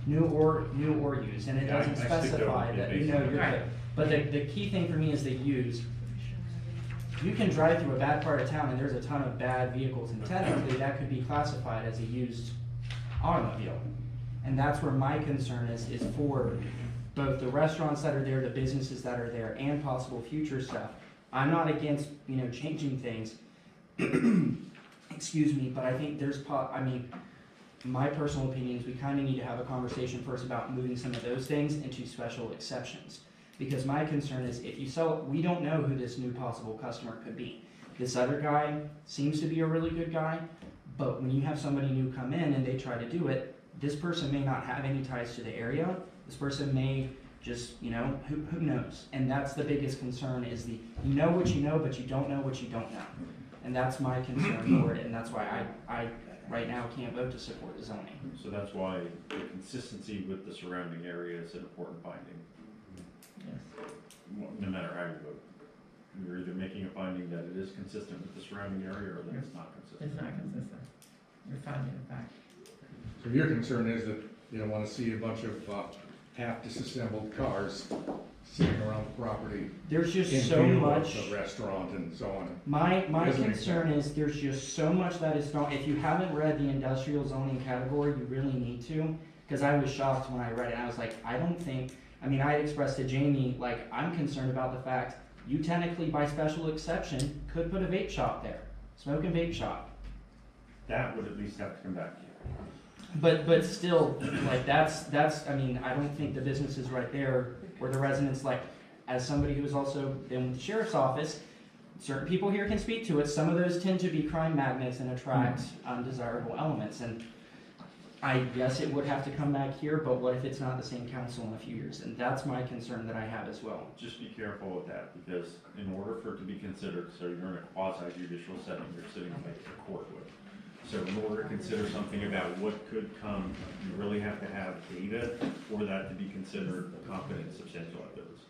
New or used, and it Yeah, doesn't I stick to specify it that, basically. you're Right. good. But the key thing for me is the used. You can drive through a bad part of town and there's a ton of bad vehicles, and technically that could be classified as a used automobile. And that's where my concern is for both the restaurants that are there, the businesses that are there, and possible future stuff. I'm not against, changing things, excuse me, but I think my personal opinion is we kind of need to have a conversation first about moving some of those things into special exceptions. Because my concern is we don't know who this new possible customer could be. This other guy seems to be a really good guy, but when you have somebody new come in and they try to do it, this person may not have any ties to the area. This person may just, who knows? And that's the biggest concern is you know what you know, but you don't know what you don't know. And that's my concern for it, and that's why I right now can't vote to support the zoning. So that's why the consistency with the surrounding area is an important finding. No matter how you vote. You're either making a finding that it is consistent with the surrounding area or that it's not consistent. It's not consistent. You're finding a fact. So your concern is that you don't want to see a bunch of half disassembled cars sitting around the property. There's just in so view much. of the restaurant and so on. My Doesn't make concern sense. is there's just so much that is not, if you haven't read the industrial zoning category, you really need to. Because I was shocked when I read it. I was like, I expressed to Jamie, I'm concerned about the fact you technically, by special exception, could put a vape shop there. Smoke and vape shop. That would at least have to come back to you. But still, I don't think the business is right there where the residents, as somebody who has also been with the sheriff's office, certain people here can speak to it. Some of those tend to be crime magnets and attract undesirable elements. And I guess it would have to come back here, but what if it's not the same council in a few years? And that's my concern that I have as well. Just be careful with that, because in order for it to be considered, so you're in a quasi-judicial setting, you're sitting like a court would. So in order to consider something about what could come, you really have to have data for that to be considered competent and substantial evidence.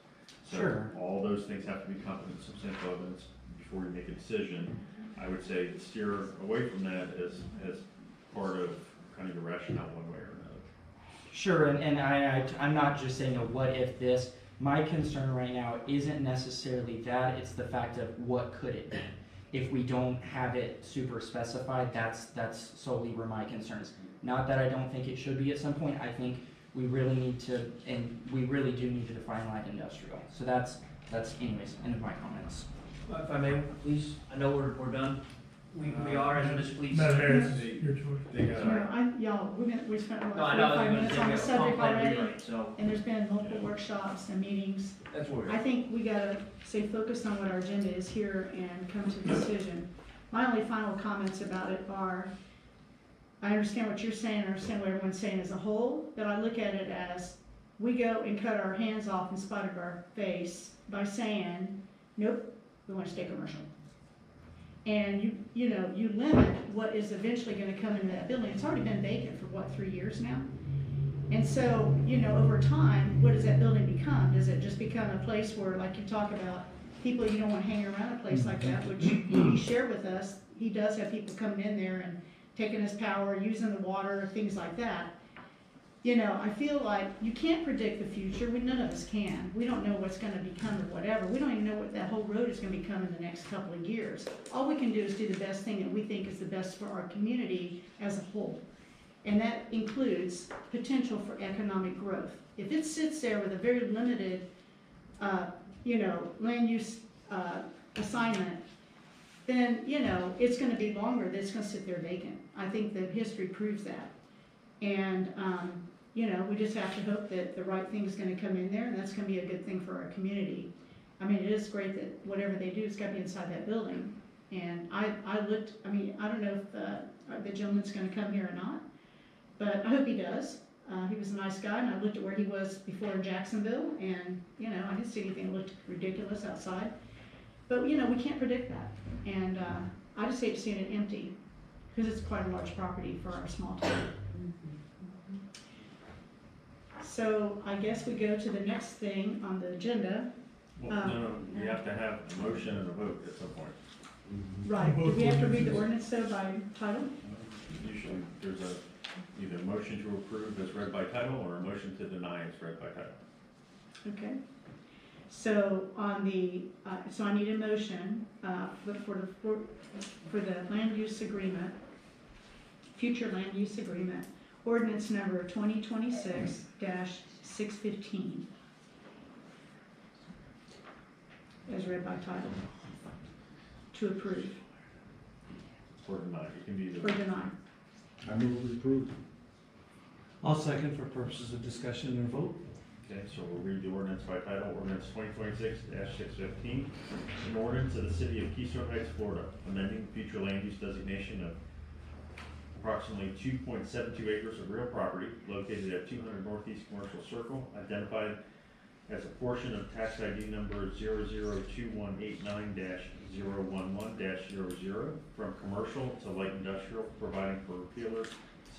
So Sure. all those things have to be competent and substantial evidence before you make a decision. I would say steer away from that as part of kind of your rationale one way or another. Sure, and I'm not just saying a what if this. My concern right now isn't necessarily that, it's the fact of what could it be. If we don't have it super specified, that's solely where my concerns. Not that I don't think it should be at some point. I think we really need to, and we really do need to define light industrial. So that's anyways, end of my comments. If I may, please, I know we're done. We are, and Ms. Please. Madam Mayor, this is your choice. We spent No, I about know, 45 minutes on the subject already, so. and there's been multiple workshops and meetings. That's what we're. I think we gotta stay focused on what our agenda is here and come to a decision. My only final comments about it are, I understand what you're saying, I understand what everyone's saying as a whole, but I look at it as, we go and cut our hands off in spite of our face by saying, nope, we want to stay commercial. And you limit what is eventually gonna come into that building. It's already been vacant for 3 years now? And so, over time, what does that building become? Does it just become a place where, like you talk about, people you don't want hanging around a place like that, which he shared with us, he does have people coming in there and taking his power, using the water, things like that. I feel like you can't predict the future. None of us can. We don't know what's gonna become of whatever. We don't even know what that whole road is gonna become in the next couple of years. All we can do is do the best thing that we think is the best for our community as a whole. And that includes potential for economic growth. If it sits there with a very limited, land use assignment, then, it's gonna be longer, that it's gonna sit there vacant. I think that history proves that. And, we just have to hope that the right thing's gonna come in there, and that's gonna be a good thing for our community. I mean, it is great that whatever they do, it's gotta be inside that building. And I don't know if the gentleman's gonna come here or not, but I hope he does. He was a nice guy, and I looked at where he was before in Jacksonville, and, I didn't see anything that looked ridiculous outside. But, we can't predict that. And I just hate to see it empty, because it's quite a large property for our small town. So I guess we go to the next thing on the agenda. Well, no, we have to have a motion and a vote at some point. Right, do we have to read the ordinance though by title? Usually, there's either a motion to approve as read by title, or a motion to deny as read by title. Okay. So on the, so I need a motion for the land use agreement, future land use agreement, ordinance number 2026-615, as read by title, to approve. Or deny, it can be either. Or deny. I move we approve. I'll second for purposes of discussion and vote. Okay, so we'll read the ordinance by title, ordinance 2026-615, an ordinance of the city of Keystone Heights, Florida, amending future land use designation of approximately 2.72 acres of real property located at 200 Northeast Commercial Circle, identified as a portion of tax ID number 002189-011-00 from commercial to light industrial, providing for repealer,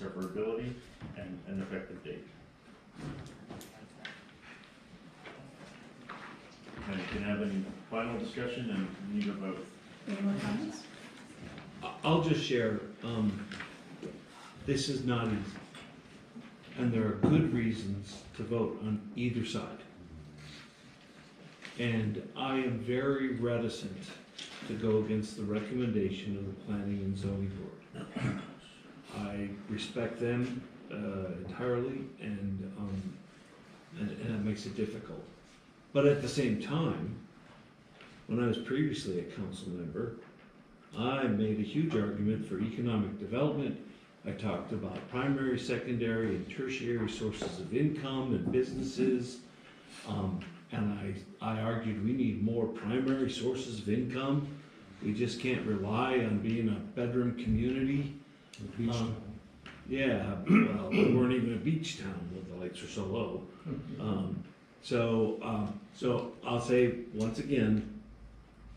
severability, and an effective date. And you can have any final discussion and need a vote. Any more comments? I'll just share, this is not easy. And there are good reasons to vote on either side. And I am very reticent to go against the recommendation of the Planning and Zoning Board. I respect them entirely, and it makes it difficult. But at the same time, when I was previously a council member, I made a huge argument for economic development. I talked about primary, secondary, and tertiary sources of income and businesses. And I argued we need more primary sources of income. We just can't rely on being a bedroom community. Yeah, well, we weren't even a beach town when the lights were so low. So I'll say once again,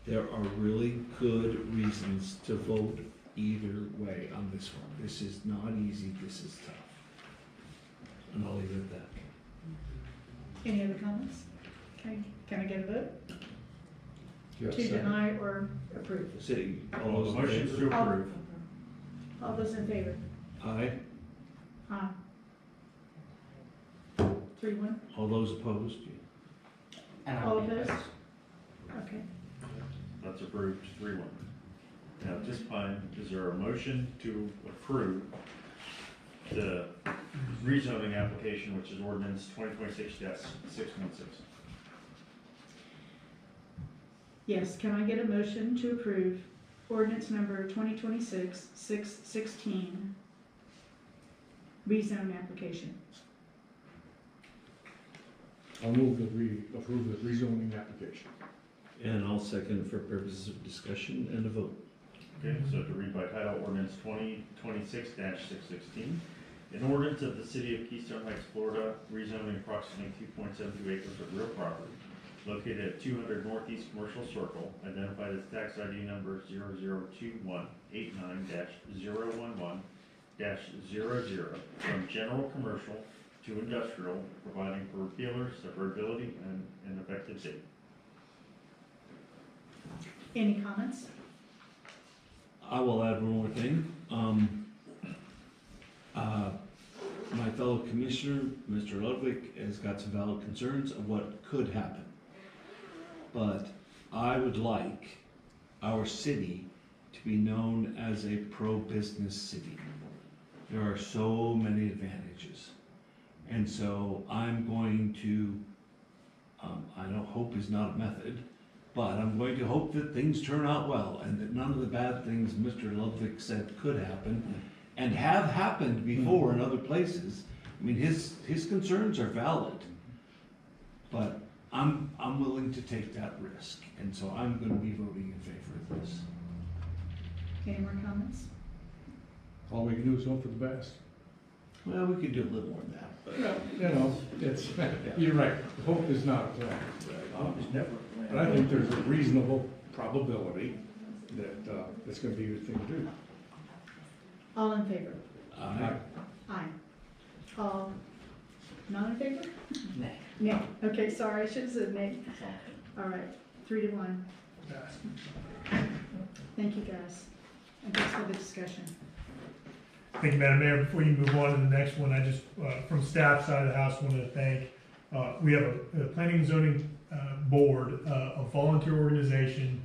there are really good reasons to vote either way on this one. This is not easy, this is tough. And I'll leave it at that. Any other comments? Okay, can I get a vote? Yes, To deny or approve? City, all All those the in motions favor? to approve. All those in favor? Aye. Aye. 3-1? All those opposed? And All I'll be opposed? opposed. Okay. That's approved 3-1. Now, at this time, is there a motion to approve the rezoning application, which is ordinance 2026-616? Yes, can I get a motion to approve ordinance number 2026-616, rezone application? I'll move that we approve the rezoning application. And I'll second for purposes of discussion and a vote. Okay, so to read by title, ordinance 2026-616, an ordinance of the city of Keystone Heights, Florida, rezoning approximately 2.72 acres of real property located at 200 Northeast Commercial Circle, identified as tax ID number 002189-011-00 from general commercial to industrial, providing for repealer, severability, and an effective date. Any comments? I will add one more thing. My fellow commissioner, Mr. Ludwig, has got some valid concerns of what could happen. But I would like our city to be known as a pro-business city. there are so many advantages. And so I'm going to, I know hope is not a method, but I'm going to hope that things turn out well and that none of the bad things Mr. Ludwig said could happen and have happened before in other places. I mean, his concerns are valid, but I'm willing to take that risk, and so I'm going to be voting in favor of this. Any more comments? All we can do is hope for the best. Well, we could do a little more than that, but. Well, you know, it's, you're right, hope is not a plan. Hope is never a plan. But I think there's a reasonable probability that it's gonna be a good thing to do. All in favor? Aye. Aye. All not in favor? Nay. Nay. Okay, sorry, I should have said nay. All right, 3-1. Thank you, guys. And thanks for the discussion. Thank you, Madam Mayor. Before you move on to the next one, I just, from staff side of the house, wanted to thank, we have a planning and zoning board, a volunteer organization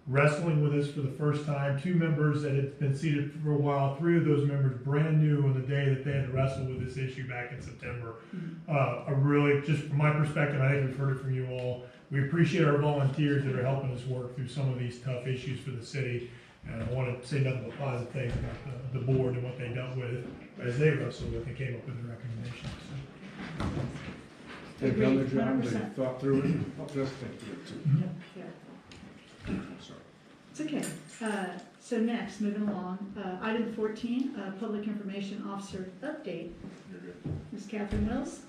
wrestling with us for the first time. 2 members that had been seated for a while, 3 of those members brand new on the day that they had to wrestle with this issue back in September. I really, just from my perspective, I think we've heard it from you all. We appreciate our volunteers that are helping us work through some of these tough issues for the city. And I want to say nothing but positive things about the board and what they dealt with as they wrestled with and came up with the recommendations. So. They've done their job, 100%. they've thought through it, helped us think through it too. Yeah. Sorry. It's okay. So next, moving along, item 14, Public Information Officer update. Ms. Catherine Mills.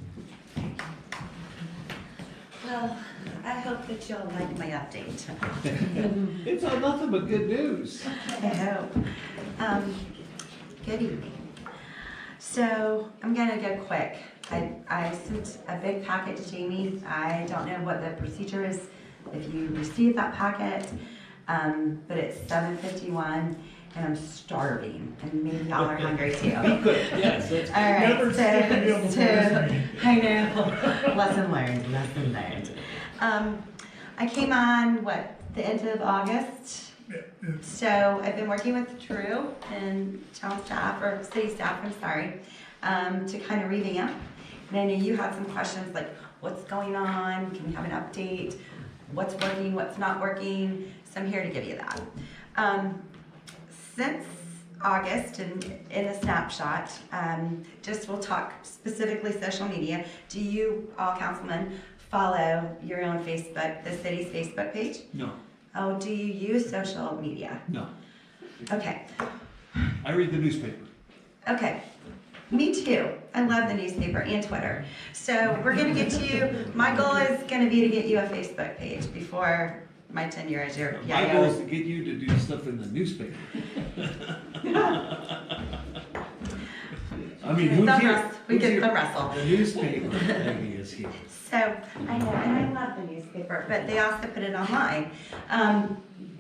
Well, I hope that y'all like my update. It's all nothing but good news. I hope. Good evening. So I'm gonna go quick. I sent a big packet to Jamie. I don't know what the procedure is if you received that packet, but it's 7:51 and I'm starving, and maybe y'all are hungry too. Yes. All right, Never skip a meal before this meeting. I know, lesson learned. I came on, the end of August? So I've been working with Drew and town staff, or city staff, I'm sorry, to kind of revamp. And I know you had some questions like, what's going on? Can we have an update? What's working, what's not working? So I'm here to give you that. Since August, and in a snapshot, just we'll talk specifically social media. Do you, all councilmen, follow your own Facebook, the city's Facebook page? No. Oh, do you use social media? No. Okay. I read the newspaper. Okay. Me too. I love the newspaper and Twitter. So we're going to get you, my goal is going to be to get you a Facebook page before my tenure as your My goal is to get you to do stuff in the newspaper. I mean, who's here? We Who's get here? the Russell. The newspaper lady is here. So, I know, and I love the newspaper, but they also put it online.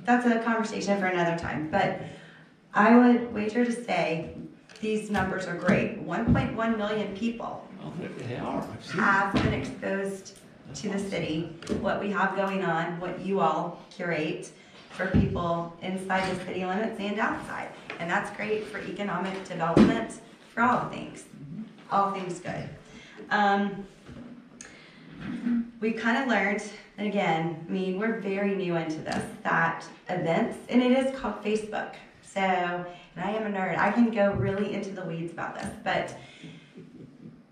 That's a conversation for another time, but I would wager to say these numbers are great. 1.1 million people Oh, they are. I've seen have been exposed to the city, what we have going on, what you all curate for people inside the city limits and outside. And that's great for economic development, for all things good. We kind of learned, and again, I mean, we're very new into this, that events, and it is called Facebook. So, and I am a nerd, I can go really into the weeds about this, but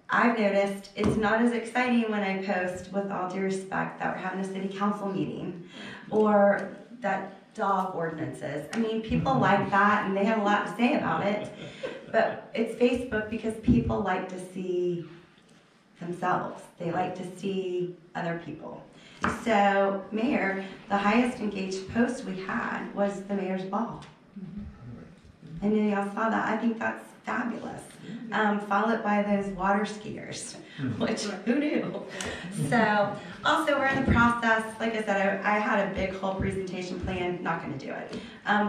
I've noticed it's not as exciting when I post, with all due respect, that we're having a city council meeting, or that dog ordinances. I mean, people like that, and they have a lot to say about it, but it's Facebook because people like to see themselves. They like to see other people. So, Mayor, the highest engaged post we had was the mayor's ball. I know y'all saw that. I think that's fabulous. Followed by those water skiers, which who knew? So, also we're in the process, like I said, I had a big whole presentation plan, not gonna do it.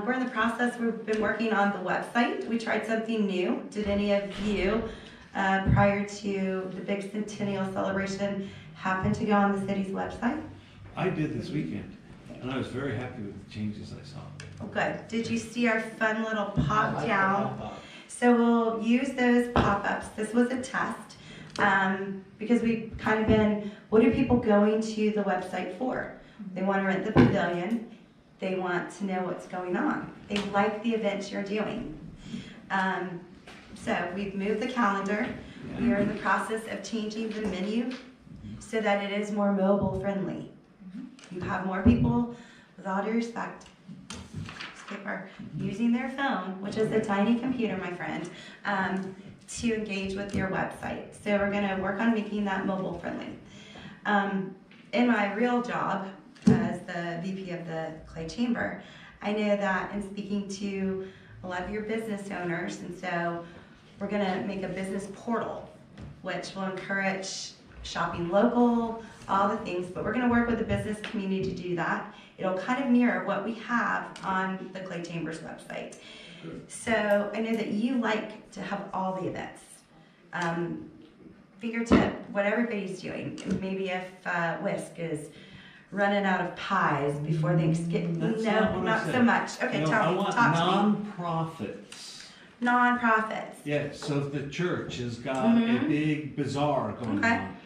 We're in the process, we've been working on the website. We tried something new. Did any of you, prior to the big centennial celebration, happen to go on the city's website? I did this weekend, and I was very happy with the changes I saw. Oh, good. Did you see our fun little pop down? So we'll use those pop-ups. This was a test because we've kind of been, what are people going to the website for? They want to rent the pavilion. They want to know what's going on. They like the events you're doing. So we've moved the calendar. We are in the process of changing the menu so that it is more mobile friendly. You have more people, with all due respect, are using their phone, which is a tiny computer, my friend, to engage with your website. So we're going to work on making that mobile friendly. In my real job as the VP of the Clay Chamber, I know that in speaking to a lot of your business owners, and so we're going to make a business portal, which will encourage shopping local, all the things, but we're going to work with the business community to do that. It'll kind of mirror what we have on the Clay Chamber's website. So I know that you like to have all the events. Fingertip, what everybody's doing. Maybe if Whisk is running out of pies before Thanksgiving. No, not so much. Okay, No, tell I me, want talk to me. nonprofits. Nonprofits. Yes, so if the church has got a Mhm. big bazaar going Okay. on,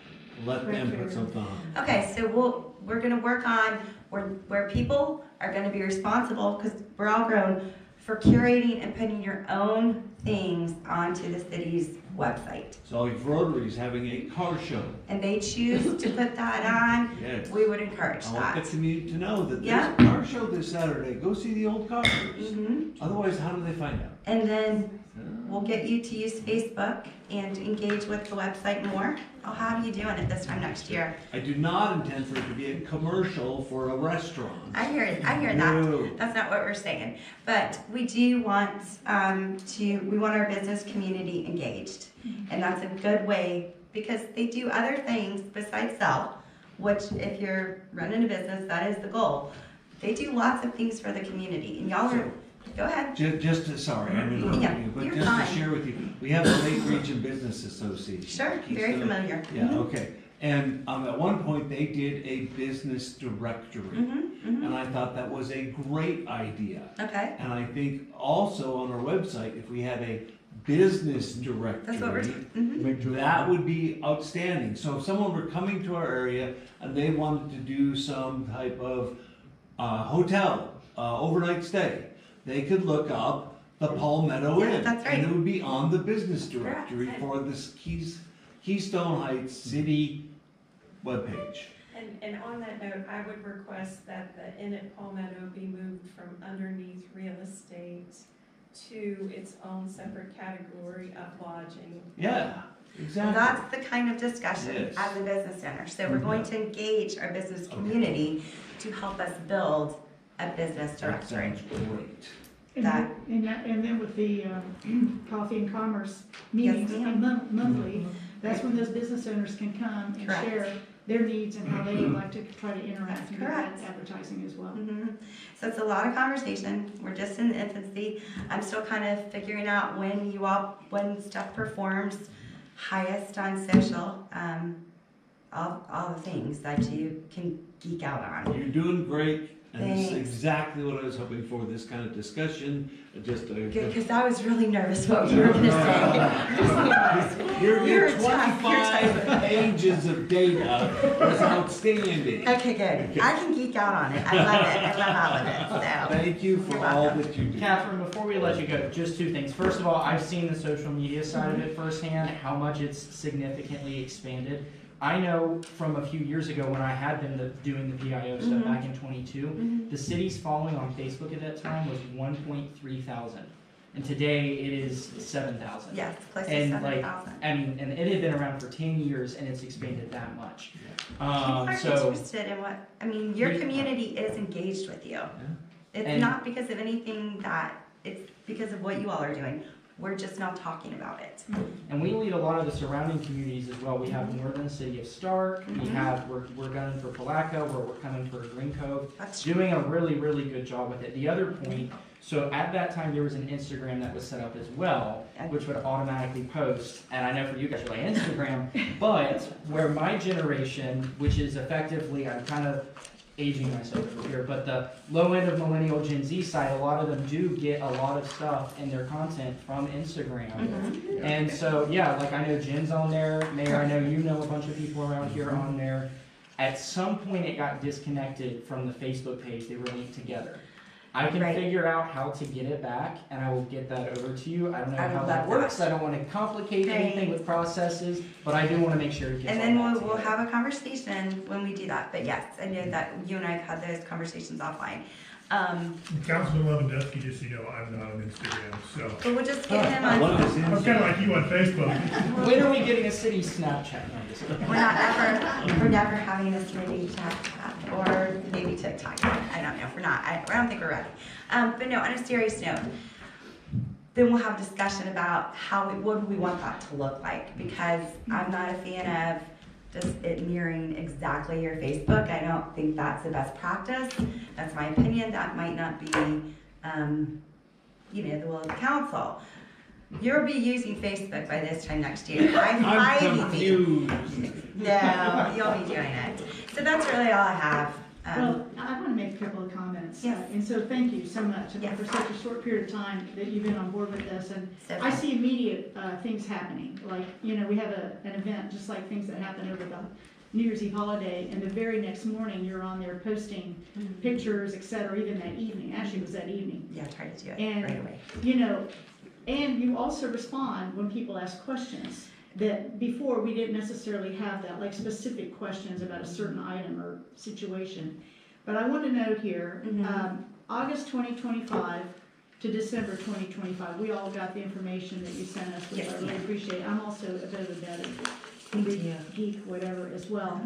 let them put something on. Okay, so we're gonna work on where people are gonna be responsible, because we're all grown, for curating and putting your own things onto the city's website. So if Rotary's having a car show, And they choose to put that on, yes. we would encourage I want the that. community to know that Yeah. there's a car show this Saturday. Go see the old cars. Mhm. Otherwise, how do they find out? And then we'll get you to use Facebook and engage with the website more. I'll have you doing it this time next year. I do not intend for it to be a commercial for a restaurant. I hear it. I hear No. that. That's not what we're saying. But we do want we want our business community engaged. And that's a good way, because they do other things besides sell, which if you're running a business, that is the goal. They do lots of things for the community. And y'all are, go ahead. Sorry, I'm interrupting Yeah, you, but you're just fine. to share with you, we have the Lake Region Business Association. Sure, very Keystone. familiar. Yeah, Mhm. okay. And at one point, they did a business directory. And I thought that was a great idea. Okay. And I think also on our website, if we had a business directory, That's what we're that would be outstanding. So if someone were coming to our area and they wanted to do some type of hotel, overnight stay, they could look up the Palmetto Yeah, Inn. that's right. And it would be on the business directory for this Keystone Heights City webpage. And on that note, I would request that the Inn at Palmetto be moved from underneath real estate to its own separate category of lodging. Yeah, exactly. Well, that's the kind of discussion Yes. as a business owner. So we're going to engage our business community to help us build a business That directory. sounds great. And then with the Coffee and Commerce meetings monthly, that's when those business owners can come and Correct. share their needs and how they would like to try to interact and get Correct. that advertising as well. So it's a lot of conversation. We're just in the infancy. I'm still kind of figuring out when stuff performs highest on social, all the things that you can geek out on. You're doing great, and this is Thanks. exactly what I was hoping for, this kind of discussion, just Good, because I was really nervous what you were going to say. Your You're tough. 25 pages of data was outstanding. Okay, good. I can geek out on it. I love it. I love all of it. So. Thank you for all that you do. Catherine, before we let you go, just two things. First of all, I've seen the social media side of it firsthand, how much it's significantly expanded. I know from a few years ago when I had been doing the PIO stuff back in 22, the city's following on Facebook at that time was 1.3 thousand. And today it is 7,000. Yes, close to And 7,000. I mean, and it had been around for 10 years and it's expanded that much. People are So interested in what, I mean, your community is engaged with you. It's And- not because of anything it's because of what you all are doing. We're just not talking about it. And we lead a lot of the surrounding communities as well. We have more than the city of Stark. We have, we're gunning for Palaca, we're coming for Green Cove. Doing a really, really good job with it. The other point, so at that time there was an Instagram that was set up as well, which would automatically post. And I know for you guys you're like Instagram, but where my generation, which is effectively, I'm kind of aging myself over here, but the low end of millennial Gen Z side, a lot of them do get a lot of stuff in their content from Instagram. Mhm. And so, yeah, like I know Jen's on there, Mayor, I know you know a bunch of people around here on there. At some point it got disconnected from the Facebook page, they were linked together. I can Right. figure out how to get it back, and I will get that over to you. I don't know I would how love that works, that. I don't wanna complicate anything with processes, but I do wanna make sure it gets And all then that we'll together. have a conversation when we do that. But yes, I know that you and I have had those conversations offline. Councilman Lewandowski, just so you know, I'm not on Instagram, so. But we'll just get him on. I'm kind of like you on Facebook. When are we getting a city Snapchat? No, I'm just kidding. We're never having a city chat or maybe TikTok. I don't know. We're not. I don't think we're ready. But no, on a serious note, then we'll have a discussion about what do we want that to look like, because I'm not a fan of just it mirroring exactly your Facebook. I don't think that's the best practice. That's my opinion. That might not be, the will of the council. You'll be using Facebook by this time next year. I'm confused. No, you'll be doing it. So that's really all I have. Well, I want to make a couple of comments. Yes. And so thank you so much Yes. for such a short period of time that you've been on board with us. And So I see immediate things happening. Like, we have an event, just like things that happen over the New Year's Eve holiday, and the very next morning you're on there posting pictures, et cetera, even that evening. Actually, it was that evening. Yeah, try to do it And, right away. And you also respond when people ask questions that before we didn't necessarily have that, like specific questions about a certain item or situation. But I want to note here, August 2025 to December 2025, we all got the information that you sent us, which I really appreciate. I'm also a bit of a data geek, whatever, as well.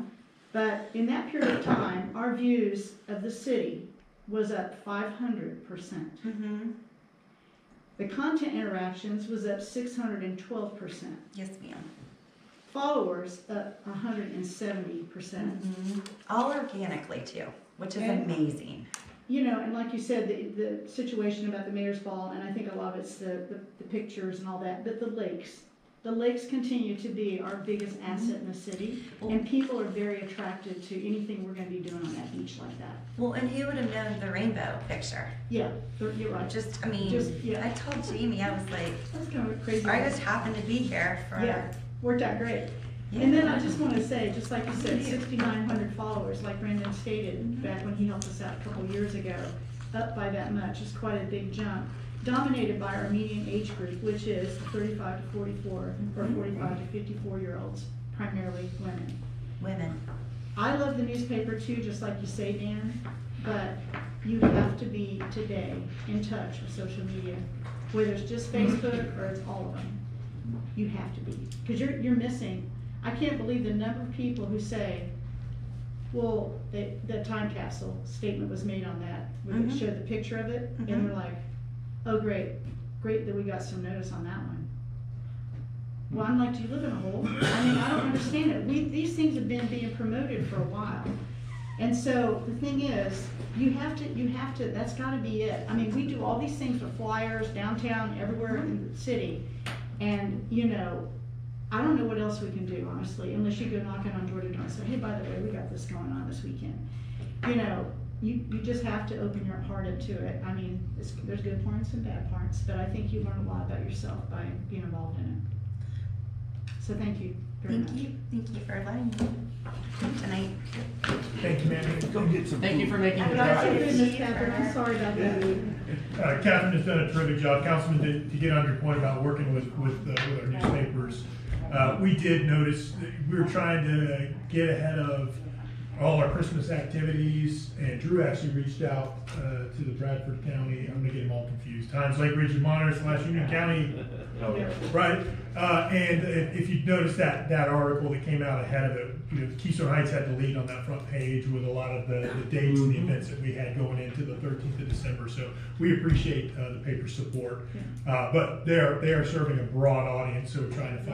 But in that period of time, our views of the city was up 500%. The content interactions was up 612%. Yes, ma'am. Followers up 170%. All organically too, which is And- amazing. And like you said, the situation about the mayor's ball, and I think a lot of it's the pictures and all that, but the lakes continue to be our biggest asset in the city, and people are very attracted to anything we're gonna be doing on that beach like that. Well, and who would have known the rainbow picture? Yeah, you're right. I told Jamie, I was like, that's kind of crazy. I just happened to be here for. Yeah, worked out great. And then I just want to say, just like you said, 6,900 followers, like Brandon stated back when he helped us out a couple years ago, up by that much is quite a big jump. Dominated by our median age group, which is 35 to 44 or 45 to 54-year-olds, primarily women. I love the newspaper too, just like you say, Dan, but you have to be today in touch with social media, whether it's just Facebook or it's all of them. You have to be, because you're missing. I can't believe the number of people who say, well, the time capsule statement was made on that, where they showed the picture of it, and they're like, oh, great that we got some notice on that one. Well, I'm like, do you live in a hole? I mean, I don't understand it. These things have been being promoted for a while. And so the thing is, you have to, that's gotta be it. I mean, we do all these things with flyers downtown, everywhere in the city. And, I don't know what else we can do, honestly, unless you go knocking on door to door and say, hey, by the way, we got this going on this weekend. You just have to open your heart up to it. I mean, there's good parts and bad parts, but I think you learn a lot about yourself by being involved in it. So thank you very much. Thank you for letting me tonight. Thank you, ma'am. Go get some Thank you for making the That's drive. your business, Catherine. I'm sorry about that. Catherine has done a terrific job. Councilman, to get on your point about working with our newspapers, we did notice that we were trying to get ahead of all our Christmas activities, and Drew actually reached out to the Bradford County, I'm gonna get them all confused, Times Lake Region Monitor / Union County, right? And if you notice that article that came out ahead of it, Keystone Heights had the lead on that front page with a lot of the dates and the events that we had going into the 13th of December. So we appreciate the paper's support, but they are serving a broad audience, so we're trying to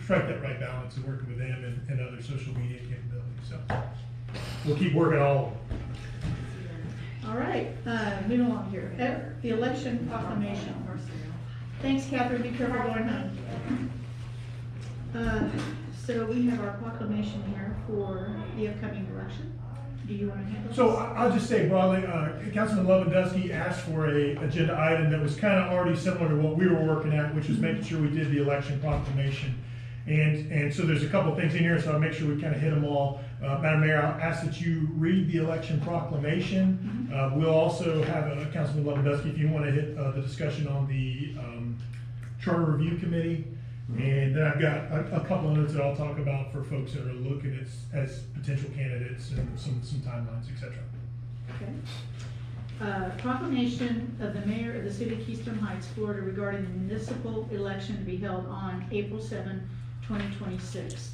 strike that right balance and working with them and other social media capabilities. So we'll keep working all of them. All right, moving along here. The election proclamation. Thanks, Catherine. Be careful going home. So we have our proclamation here for the upcoming election. do you want to handle this? So I'll just say broadly, Councilman Lewandowski asked for a agenda item that was kind of already similar to what we were working at, which was making sure we did the election proclamation. And so there's a couple things in here, so I'll make sure we kind of hit them all. Madam Mayor, I'll ask that you read the election proclamation. We'll also have Councilman Lewandowski, if you want to hit the discussion on the Charter Review Committee. And then I've got a couple of notes that I'll talk about for folks that are looking as potential candidates and some timelines, et cetera. Okay. Proclamation of the Mayor of the City of Keystone Heights, Florida regarding the municipal election to be held on April 7, 2026.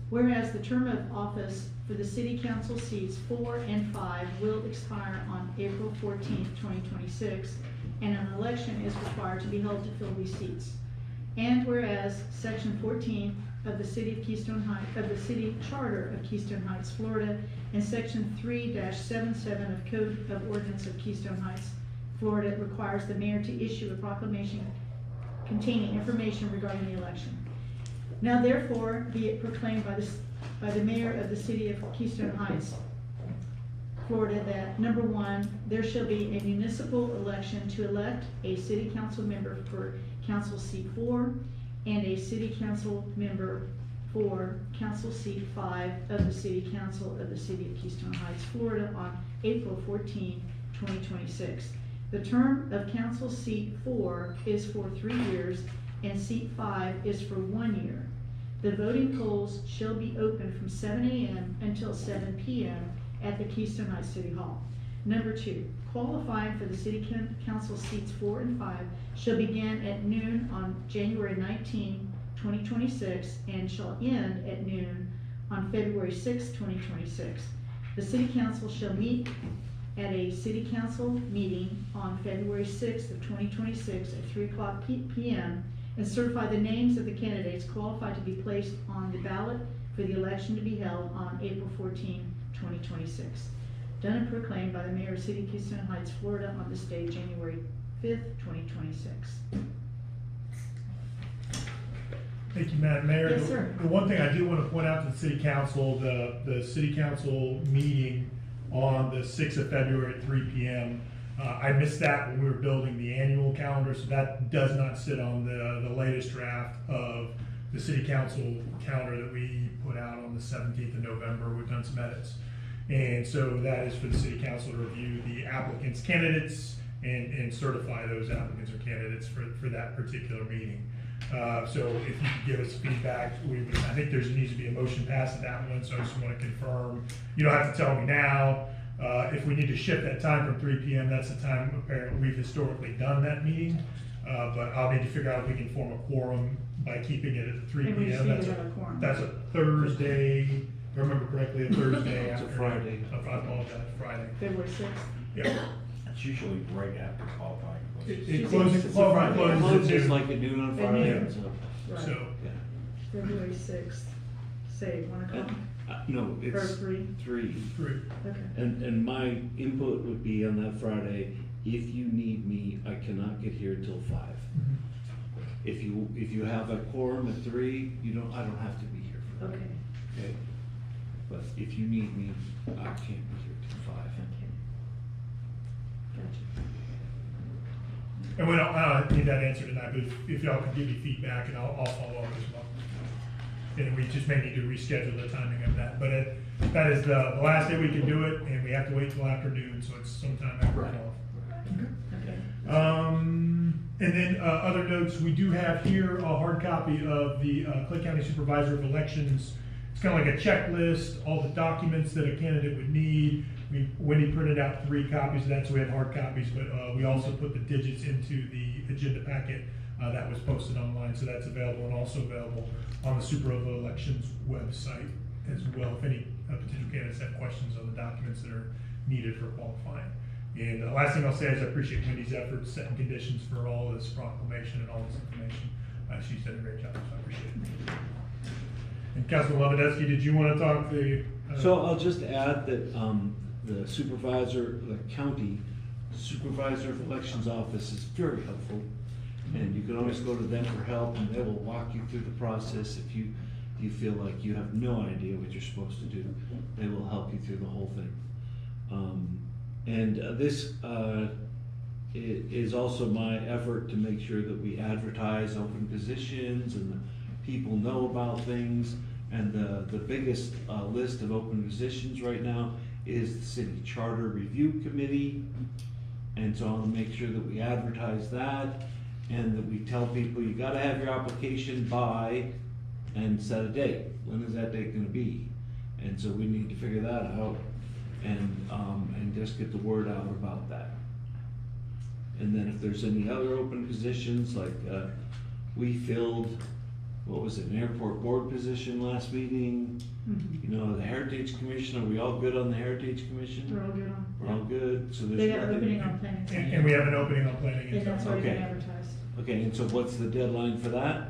Whereas the term of office for the City Council seats 4 and 5 will expire on April 14, 2026, and an election is required to be held to fill these seats. And whereas Section 14 of the City of Keystone Heights, of the City Charter of Keystone Heights, Florida, and Section 3-77 of Code of Ordinance of Keystone Heights, Florida, requires the mayor to issue a proclamation containing information regarding the election. Now therefore be it proclaimed by the mayor of the City of Keystone Heights, Florida, that number 1, there shall be a municipal election to elect a city council member for council seat 4 and a city council member for council seat 5 of the City Council of the City of Keystone Heights, Florida on April 14, 2026. The term of council seat 4 is for 3 years and seat 5 is for 1 year. The voting polls shall be open from 7 a.m. until 7 p.m. at the Keystone Heights City Hall. Number 2, qualifying for the City Council seats 4 and 5 shall begin at noon on January 19, 2026 and shall end at noon on February 6, 2026. The City Council shall meet at a City Council meeting on February 6th of 2026 at 3 o'clock p.m. and certify the names of the candidates qualified to be placed on the ballot for the election to be held on April 14, 2026. Done and proclaimed by the Mayor of City of Keystone Heights, Florida on this day, January 5th, 2026. Thank you, Madam Mayor. Yes, sir. The one thing I do want to point out to the City Council, the City Council meeting on the 6th of February at 3 p.m. I missed that when we were building the annual calendar, so that does not sit on the latest draft of the City Council calendar that we put out on the 17th of November. We've done some edits. And so that is for the City Council to review the applicants' candidates and certify those applicants or candidates for that particular meeting. So if you could give us feedback, I think there needs to be a motion passed at that one, so I just want to confirm. You don't have to tell me now. If we need to shift that time from 3 p.m., that's the time apparently we've historically done that meeting. But I'll need to figure out if we can form a quorum by keeping it at 3 p.m. That's a Thursday, if I remember correctly, a Thursday It's a after. Friday. I apologize, Friday. February 6th. Yeah. It's usually right after qualifying. It closes at Closes noon. like at noon on Friday. noon. So, Right. So, February 6th, say 1 o'clock? No, Or it's 3? 3. Okay. And my input would be on that Friday, if you need me, I cannot get here till 5. If you have a quorum at 3, I don't have to be here for that. Okay. Okay? But if you need me, I can't be here till 5. and we don't need that answer tonight, but if y'all could give me feedback, and I'll follow up as well. And we just may need to reschedule the timing of that. But that is the last day we can do it, and we have to wait till afternoon, so it's sometime after 12. And then other notes, we do have here a hard copy of the Clay County Supervisor of Elections. It's kind of like a checklist, all the documents that a candidate would need. Wendy printed out 3 copies of that, so we have hard copies, but we also put the digits into the agenda packet that was posted online, so that's available, and also available on the Super of Elections website as well, if any potential candidates have questions on the documents that are needed for qualifying. And the last thing I'll say is I appreciate Wendy's efforts setting conditions for all this proclamation and all this information. She's done a great job, so I appreciate it. And Councilman Lewandowski, did you want to talk to? So I'll just add that the county supervisor of elections office is very helpful. And you can always go to them for help, and they will walk you through the process. If you you feel like you have no idea what you're supposed to do, they will help you through the whole thing. This is also my effort to make sure that we advertise open positions and the people know about things. And the biggest list of open positions right now is the City Charter Review Committee. And so I want to make sure that we advertise that and that we tell people you gotta have your application by and set a date. When is that date gonna be? And so we need to figure that out and just get the word out about that. And then if there's any other open positions, like we filled, what was it, an airport board position last meeting? Mhm. You know, the Heritage Commission, are we all good on the Heritage Commission? We're all good on. We're all good, so there's They have an nothing- opening on planning. And we have an opening on planning. And that's already been Okay. advertised. Okay, and so what's the deadline for that?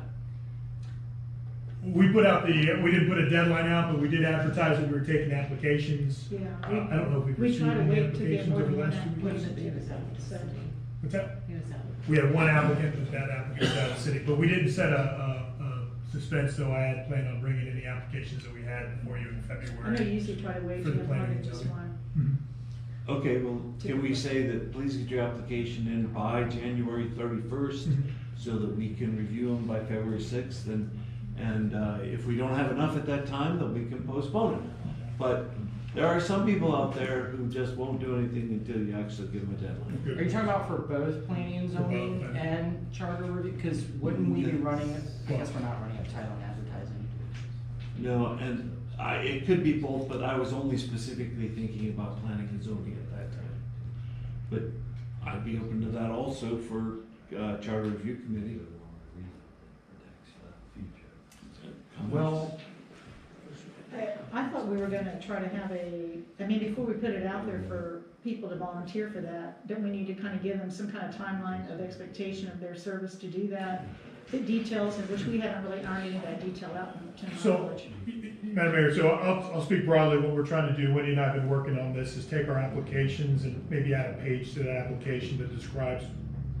We put out we didn't put a deadline out, but we did advertise that we were taking applications. Yeah. I don't know if we've We received try to any wait to get applications more over than the one last 2 weeks. application. So, What's that? he was out. We had one applicant, but that applicant's out of the city, but we didn't set a suspense, so I had planned on bringing in the applications that we had before you in February. I know you usually try to wait for to the get more planning than just zone. one. Okay, well, can we say that please get your application in by January 31st so that we can review them by February 6th? And if we don't have enough at that time, then we can postpone it. But there are some people out there who just won't do anything until you actually give them a deadline. Are you talking about for both planning and zoning For both, and charter review? Because wouldn't we be running, I guess we're not running a title on advertising. No, and it could be both, but I was only specifically thinking about planning and zoning at that time. But I'd be open to that also for Charter Review Committee. Well, I thought we were gonna try to have before we put it out there for people to volunteer for that, don't we need to kind of give them some kind of timeline of expectation of their service to do that? The details, in which we haven't really ironed any of that detail out to my So, knowledge. Madam Mayor, so I'll speak broadly. What we're trying to do, Wendy and I have been working on this, is take our applications and maybe add a page to that application that describes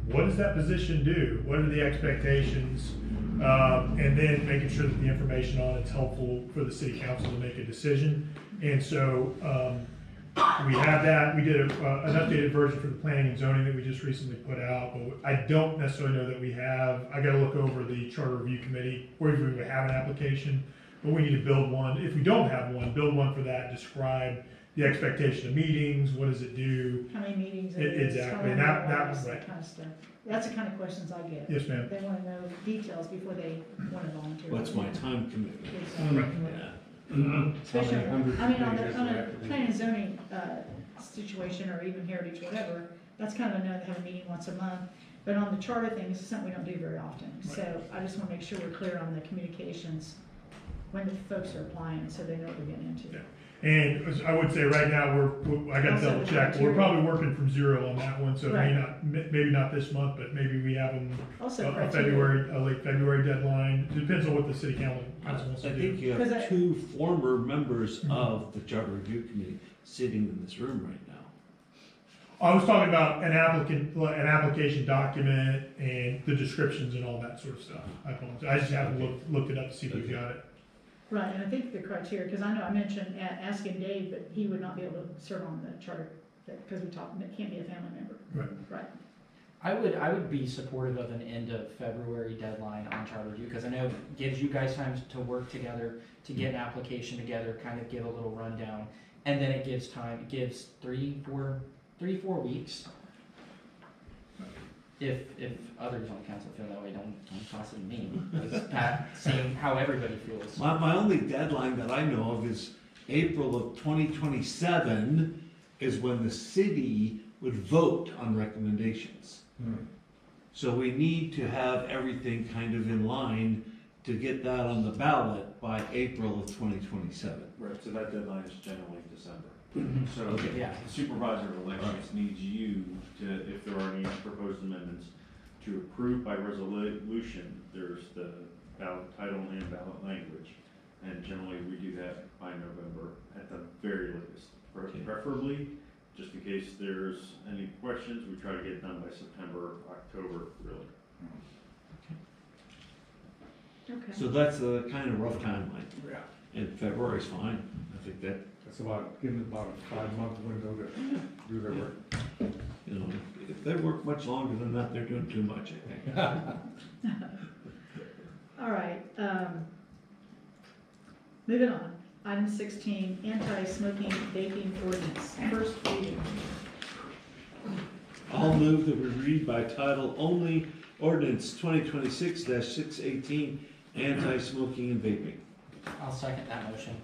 what does that position do? What are the expectations? And then making sure that the information on it's helpful for the city council to make a decision. And so, we have that. We did an updated version for the planning and zoning that we just recently put out, but I don't necessarily know that we have. I gotta look over the charter review committee, or if we would have an application, but we need to build one. If we don't have one, build one for that, describe the expectation of meetings, what does it do? How many meetings it is, how Exactly, long and it that lasts, was right. that kind of stuff. That's the kind of questions I get. Yes, ma'am. They wanna know details before they wanna volunteer. What's my time commitment? Exactly. Yeah. Especially, How many I mean, pages on do I a have to read? planning and zoning, situation, or even heritage, whatever, that's kind of a no, they have a meeting once a month. But on the charter thing, this is something we don't do very often, so I just wanna make sure we're clear on the communications when the folks are applying, so they know what they're getting into. And as I would say right now, I gotta Also double the check, we're criteria. probably working from zero on that one, so it may Right. not, maybe not this month, but maybe we have them Also a criteria. late February deadline. Depends on what the city council wants I to think do. you Because have I- two former members of the Charter Review Committee sitting in this room right now. I was talking about an application document and the descriptions and all that sort of stuff. I apologize. I just haven't looked it up to see if we've got it. Right, and I think the criteria, because I know I mentioned asking Dave, but he would not be able to serve on the charter, because we talked, it can't be a family member. Right. Right. I would be supportive of an end of February deadline on charter review, because I know it gives you guys time to work together, to get an application together, kind of give a little rundown, and then it gives time, it gives 3-4 weeks. If others on council feel that way, don't toss it at me. It's Pat seeing how everybody feels. My only deadline that I know of is April of 2027 is when the city would vote on recommendations. So we need to have everything kind of in line to get that on the ballot by April of 2027. Right, so that deadline is generally December. Mhm. So Okay. Yeah. the supervisor of elections needs you to, if there are any proposed amendments, to approve by resolution. There's the ballot title and ballot language. And generally, we do that by November at the very latest. Preferably, just in case there's any questions, we try to get it done by September, October, really. Okay. So that's a kind of rough timeline. Yeah. And February's fine. I think that, That's about, giving them about a 5-month window to do their work. you know, if they work much longer than that, they're doing too much, I think. All right, moving on. Item 16, anti-smoking vaping ordinance, first reading. I'll move that we read by title only ordinance 2026-618, anti-smoking and vaping. I'll second that motion.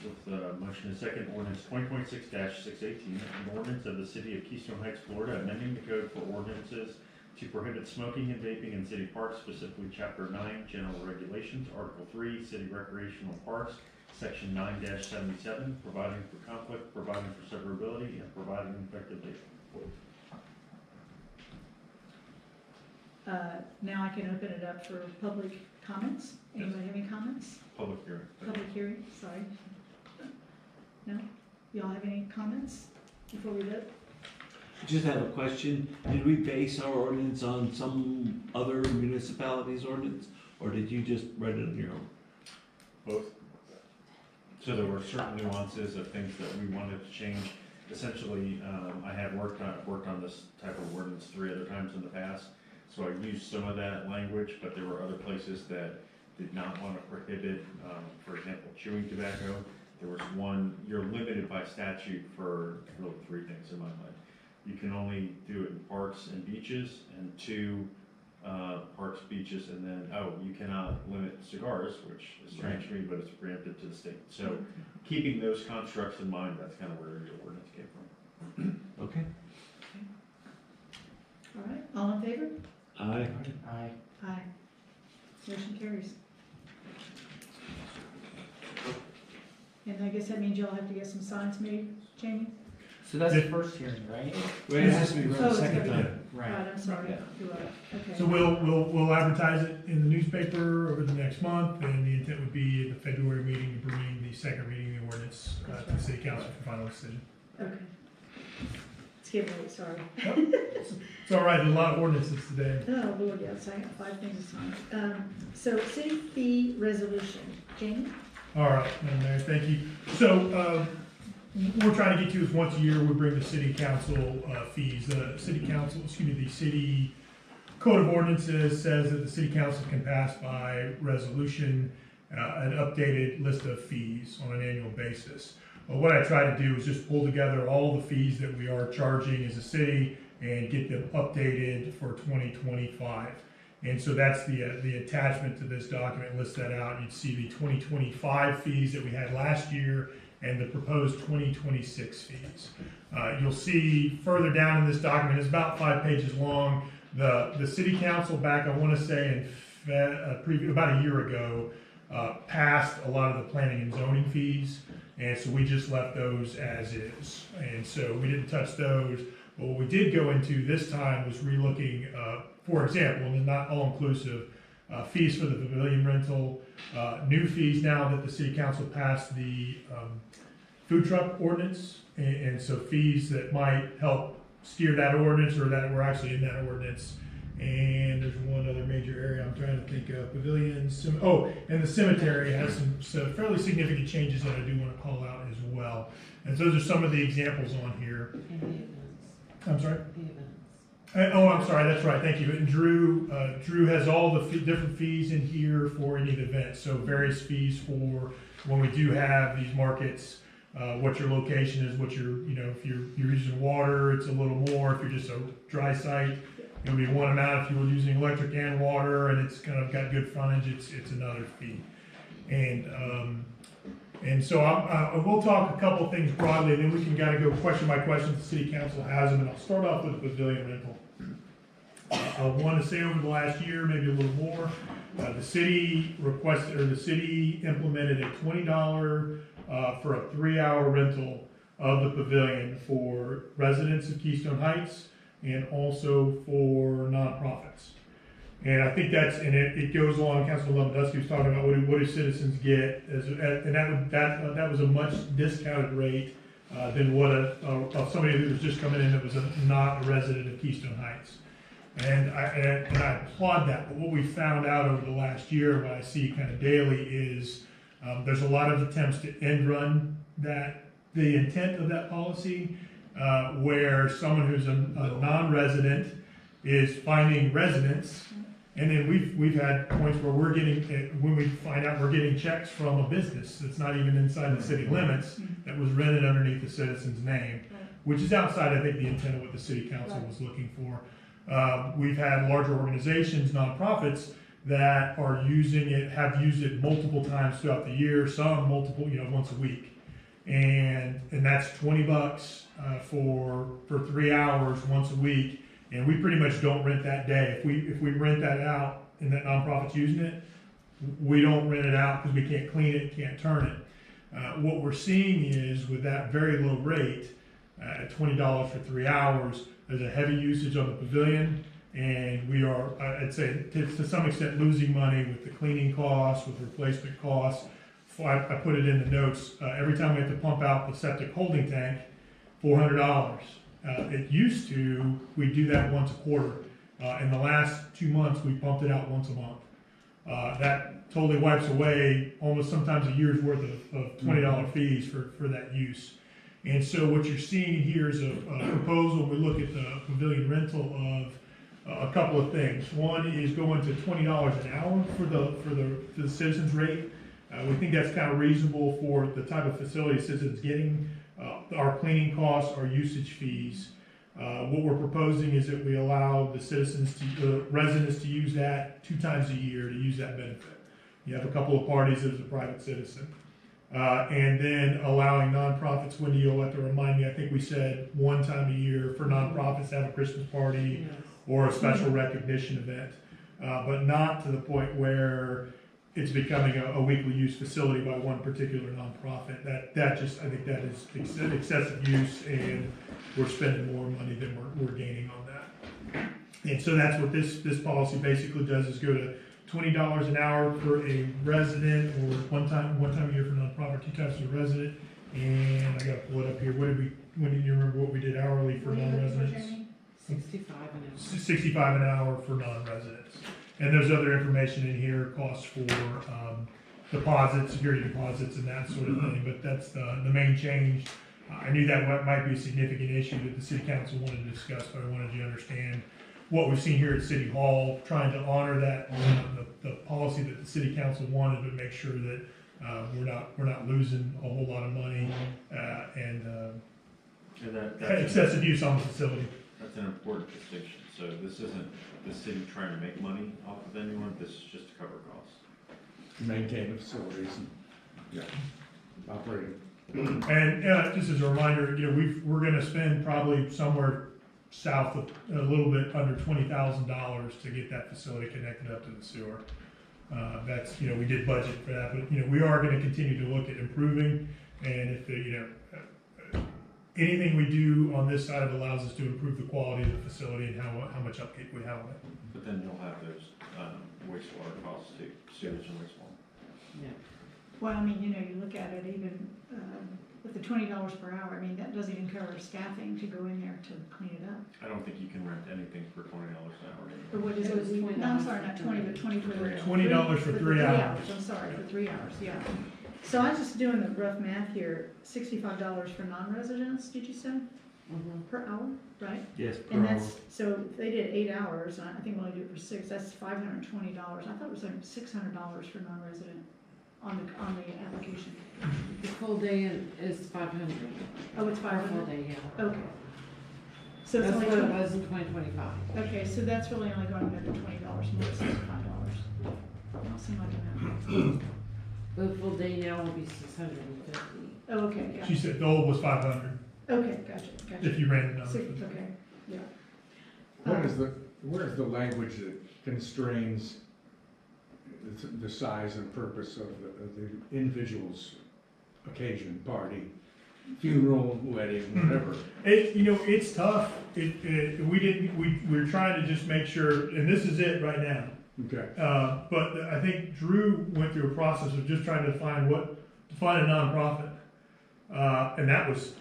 With motion and second, ordinance 2026-618, an ordinance of the city of Keystone Heights, Florida, amending the code for ordinances to prohibit smoking and vaping in city parks, specifically Chapter 9, General Regulations, Article 3, City Recreational Parks, Section 9-77, providing for conflict, providing for severability, and providing effective date. Now I can open it up for public comments. Anybody have any comments? Public hearing. Public hearing, sorry. No? Y'all have any comments before we vote? Just have a question. Did we base our ordinance on some other municipality's ordinance, or did you just write it on your own? Both. So there were certain nuances of things that we wanted to change. Essentially, I have worked on this type of ordinance 3 other times in the past, so I used some of that language, but there were other places that did not want to prohibit, for example, chewing tobacco. There was one, you're limited by statute for really 3 things in my mind. You can only do it in parks and beaches, and 2, parks, beaches, and then, you cannot limit cigars, which is strange to me, but it's preempted to the state. So keeping those constructs in mind, that's kind of where your ordinance came from. Okay. All right, all in favor? Aye. Aye. Aye. Motion carries. And I guess that means y'all have to get some signs made, Jamie? So that's the first hearing, right? Well, it has to be read Oh, a it's second gotta be- time. Right, I'm sorry. You're right. Okay. So we'll advertise it in the newspaper over the next month, and the intent would be at the February meeting to bring the second reading of the ordinance to the city council for final decision. Okay. It's getting late, sorry. It's all right, there's a lot of ordinances today. Oh, Lord, yes, I got 5 things to sign. So city fee resolution, Jamie? All right, Madam Mayor, thank you. So, we're trying to get to is once a year, we bring the city council fees. The city code of ordinances says that the city council can pass by resolution an updated list of fees on an annual basis. Well, what I try to do is just pull together all the fees that we are charging as a city and get them updated for 2025. And so that's the attachment to this document, lists that out. You'd see the 2025 fees that we had last year and the proposed 2026 fees. You'll see further down in this document, it's about 5 pages long. The city council back, I want to say about a year ago, passed a lot of the planning and zoning fees. And so we just left those as is. And so we didn't touch those. But what we did go into this time was relooking, for example, and not all inclusive, fees for the pavilion rental, new fees now that the city council passed the food truck ordinance, and so fees that might help steer that ordinance or that were actually in that ordinance. And there's one other major area I'm trying to think of, pavilions. And the cemetery has some fairly significant changes that I do want to call out as well. And those are some of the examples on here. I'm sorry? I'm sorry, that's right, thank you. And Drew has all the different fees in here for any of the events. So various fees for when we do have these markets, what your location is, if you're using water, it's a little more. If you're just a dry site, it'll be one amount. If you were using electric and water and it's kind of got good frontage, it's another fee. And so I will talk a couple things broadly, and then we can kind of go question by question if the city council has them. And I'll start off with the pavilion rental. I want to say over the last year, maybe a little more, the city implemented a $20 for a 3-hour rental of the pavilion for residents of Keystone Heights and also for nonprofits. And I think it goes along. Councilman Lewandowski was talking about what do citizens get, and that was a much discounted rate than what somebody who was just coming in that was not a resident of Keystone Heights. And I applaud that. But what we found out over the last year, what I see kind of daily, is there's a lot of attempts to end run the intent of that policy, where someone who's a non-resident is finding residents, and then we've had points where we're getting, when we find out we're getting checks from a business that's not even inside the city limits, that was rented underneath the citizen's name, which is outside, I think, the intent of what the city council was looking for. We've had larger organizations, nonprofits, that are have used it multiple times throughout the year, some multiple, once a week. And that's $20 for 3 hours once a week, and we pretty much don't rent that day. If we rent that out and that nonprofit's using it, we don't rent it out because we can't clean it, can't turn it. What we're seeing is, with that very low rate, at $20 for 3 hours, there's a heavy usage on the pavilion, and we are, I'd say, to some extent, losing money with the cleaning costs, with replacement costs. I put it in the notes, every time we have to pump out the septic holding tank, $400. It used to, we do that once a quarter. In the last 2 months, we pumped it out once a month. That totally wipes away almost sometimes a year's worth of $20 fees for that use. And so what you're seeing here is a proposal. We look at the pavilion rental of a couple of things. One is going to $20 an hour for the citizens rate. We think that's kind of reasonable for the type of facility citizens getting. Our cleaning costs, our usage fees. What we're proposing is that we allow the residents to use that 2 times a year, to use that benefit. You have a couple of parties as a private citizen. And then allowing nonprofits, Wendy, you'll have to remind me, I think we said 1 time a year for nonprofits to have a Christmas party or a special recognition event, but not to the point where it's becoming a weekly use facility by one particular nonprofit. I think that is excessive use, and we're spending more money than we're gaining on that. And so that's what this policy basically does, is go to $20 an hour for a resident, or one time a year for nonprofit, 2 times for a resident. And I gotta pull it up here. When do you remember what we did hourly for non-residents? 65 an hour. 65 an hour for non-residents. And there's other information in here, costs for deposits, security deposits, and that sort of thing. But that's the main change. I knew that might be a significant issue that the city council wanted to discuss, but I wanted you to understand what we've seen here at City Hall, trying to honor that the policy that the city council wanted, but make sure that we're not losing a whole lot of money and excessive use on the facility. That's an important distinction. So this isn't the city trying to make money off of anyone. This is just to cover costs. Maintain the facilities and operating. And just as a reminder, we're going to spend probably somewhere south of a little bit under $20,000 to get that facility connected up to the sewer. That's, we did budget for that, but we are going to continue to look at improving, and if anything we do on this side, it allows us to improve the quality of the facility and how much upkeep we have on it. But then you'll have those wastewater costs too, sewage and wastewater. Yeah. Well, I mean, you look at it even with the $20 per hour. I mean, that doesn't even cover staffing to go in there to clean it up. I don't think you can rent anything for $20 an hour. Or what is it? No, I'm sorry, not 20, but 20 for 3 hours. $20 for 3 hours. I'm sorry, for 3 hours. Yeah. So I was just doing the rough math here. $65 for non-residents. Did you say? Per hour, right? Yes, per and hour. that's so if they did 8 hours, and I think we only do it for 6. That's $520. I thought it was like $600 for non-resident on the application. The full day is 500. Oh, it's 500. Full day, yeah. Okay. So it's that's only what it 20 was in 2025. Okay, so that's really only going up to $20 more than $65. Don't seem like enough. The full day now will be 650. Oh, okay. Gotcha. She said the old was 500. Okay, gotcha. If you ran the numbers. Okay, yeah. Where is the language that constrains the size and purpose of the individual's occasion, party, funeral, wedding, whatever? It's tough. We're trying to just make sure, and this is it right now. Okay. But I think Drew went through a process of just trying to define a nonprofit, and that was,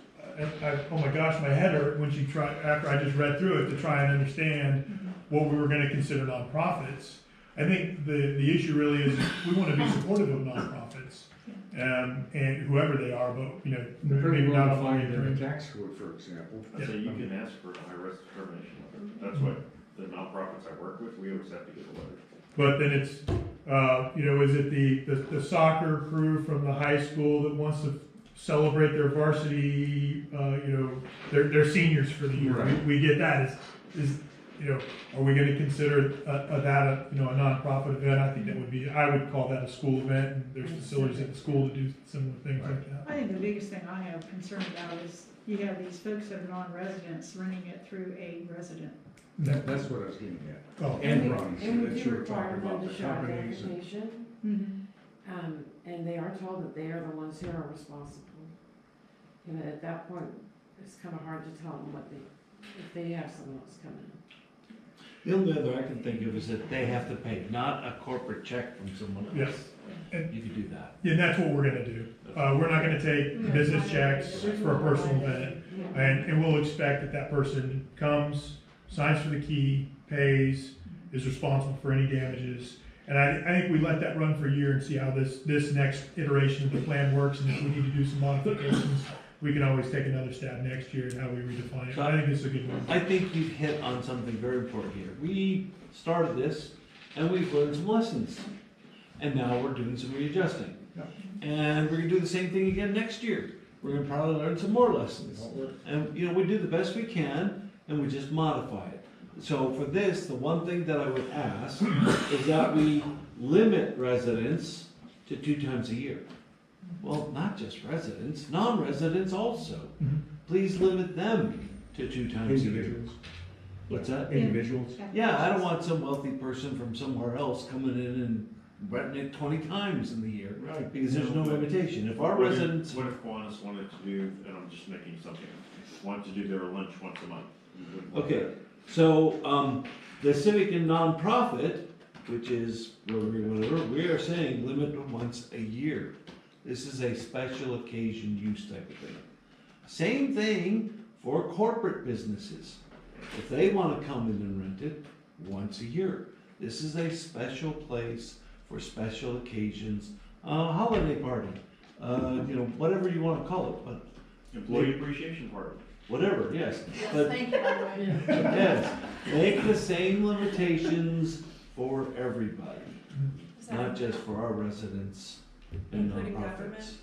oh my gosh, my head hurt when after I just read through it to try and understand what we were gonna consider nonprofits. I think the issue really is we wanna be supportive of nonprofits, and whoever they are, but, you know, They're maybe well not defined all. in the tax code, for example. I say you can ask for a high-risk determination letter. That's what the nonprofits I work with, we always have to get a letter. But then it's, you know, is it the soccer crew from the high school that wants to celebrate their varsity, you know, their seniors for the year? Right. We get that. Is you know, are we going to consider that you know, a nonprofit event? I think that would be. I would call that a school event, and there's facilities at the school to do similar things like that. I think the biggest thing I have concern about is you have these folks that are non-residents running it through a resident. That's what I was getting at. Oh. And runs, And we that do you were require talking about them the to show an companies. and- application, and they are told that they are the ones who are responsible. You know, at that point, it's kind of hard to tell them what if they have someone else come in. The only other I can think of is that they have to pay, not a corporate check from someone else. Yes. And you could do that. Yeah, and that's what we're gonna do. We're not gonna take business checks for a personal event, and we'll expect that person comes, signs for the key, pays, is responsible for any damages. And I think we let that run for a year and see how this next iteration of the plan works, and if we need to do some modifications, we can always take another stab next year at how we redefine it. I think this is a good move. I think you've hit on something very important here. We started this and we've learned some lessons. And now we're doing some readjusting. And we're gonna do the same thing again next year. We're gonna probably learn some more lessons. And, you know, we do the best we can and we just modify it. So for this, the one thing that I would ask is that we limit residents to 2 times a year. Well, not just residents, non-residents also. Please limit them to 2 times a year. Individuals. What's that? Individuals. Yeah, I don't want some wealthy person from somewhere else coming in and renting it 20 times in the year. Right. Because there's no limitation. If our residents. What if Kiwanis wanted to do, and I'm just making something, wanted to do their lunch once a month? You wouldn't want Okay, so, the civic and nonprofit, which is Rotary, whatever, we are saying limit to once a year. This is a special occasion use type of thing. Same thing for corporate businesses. If they want to come in and rent it, once a year. This is a special place for special occasions, holiday party, you know, whatever you want to call it, but. Employee appreciation party. Whatever, yes. Yes, But- thank you, by the way. Yes, make the same limitations for everybody, Is that not just for our residents and including government? nonprofits.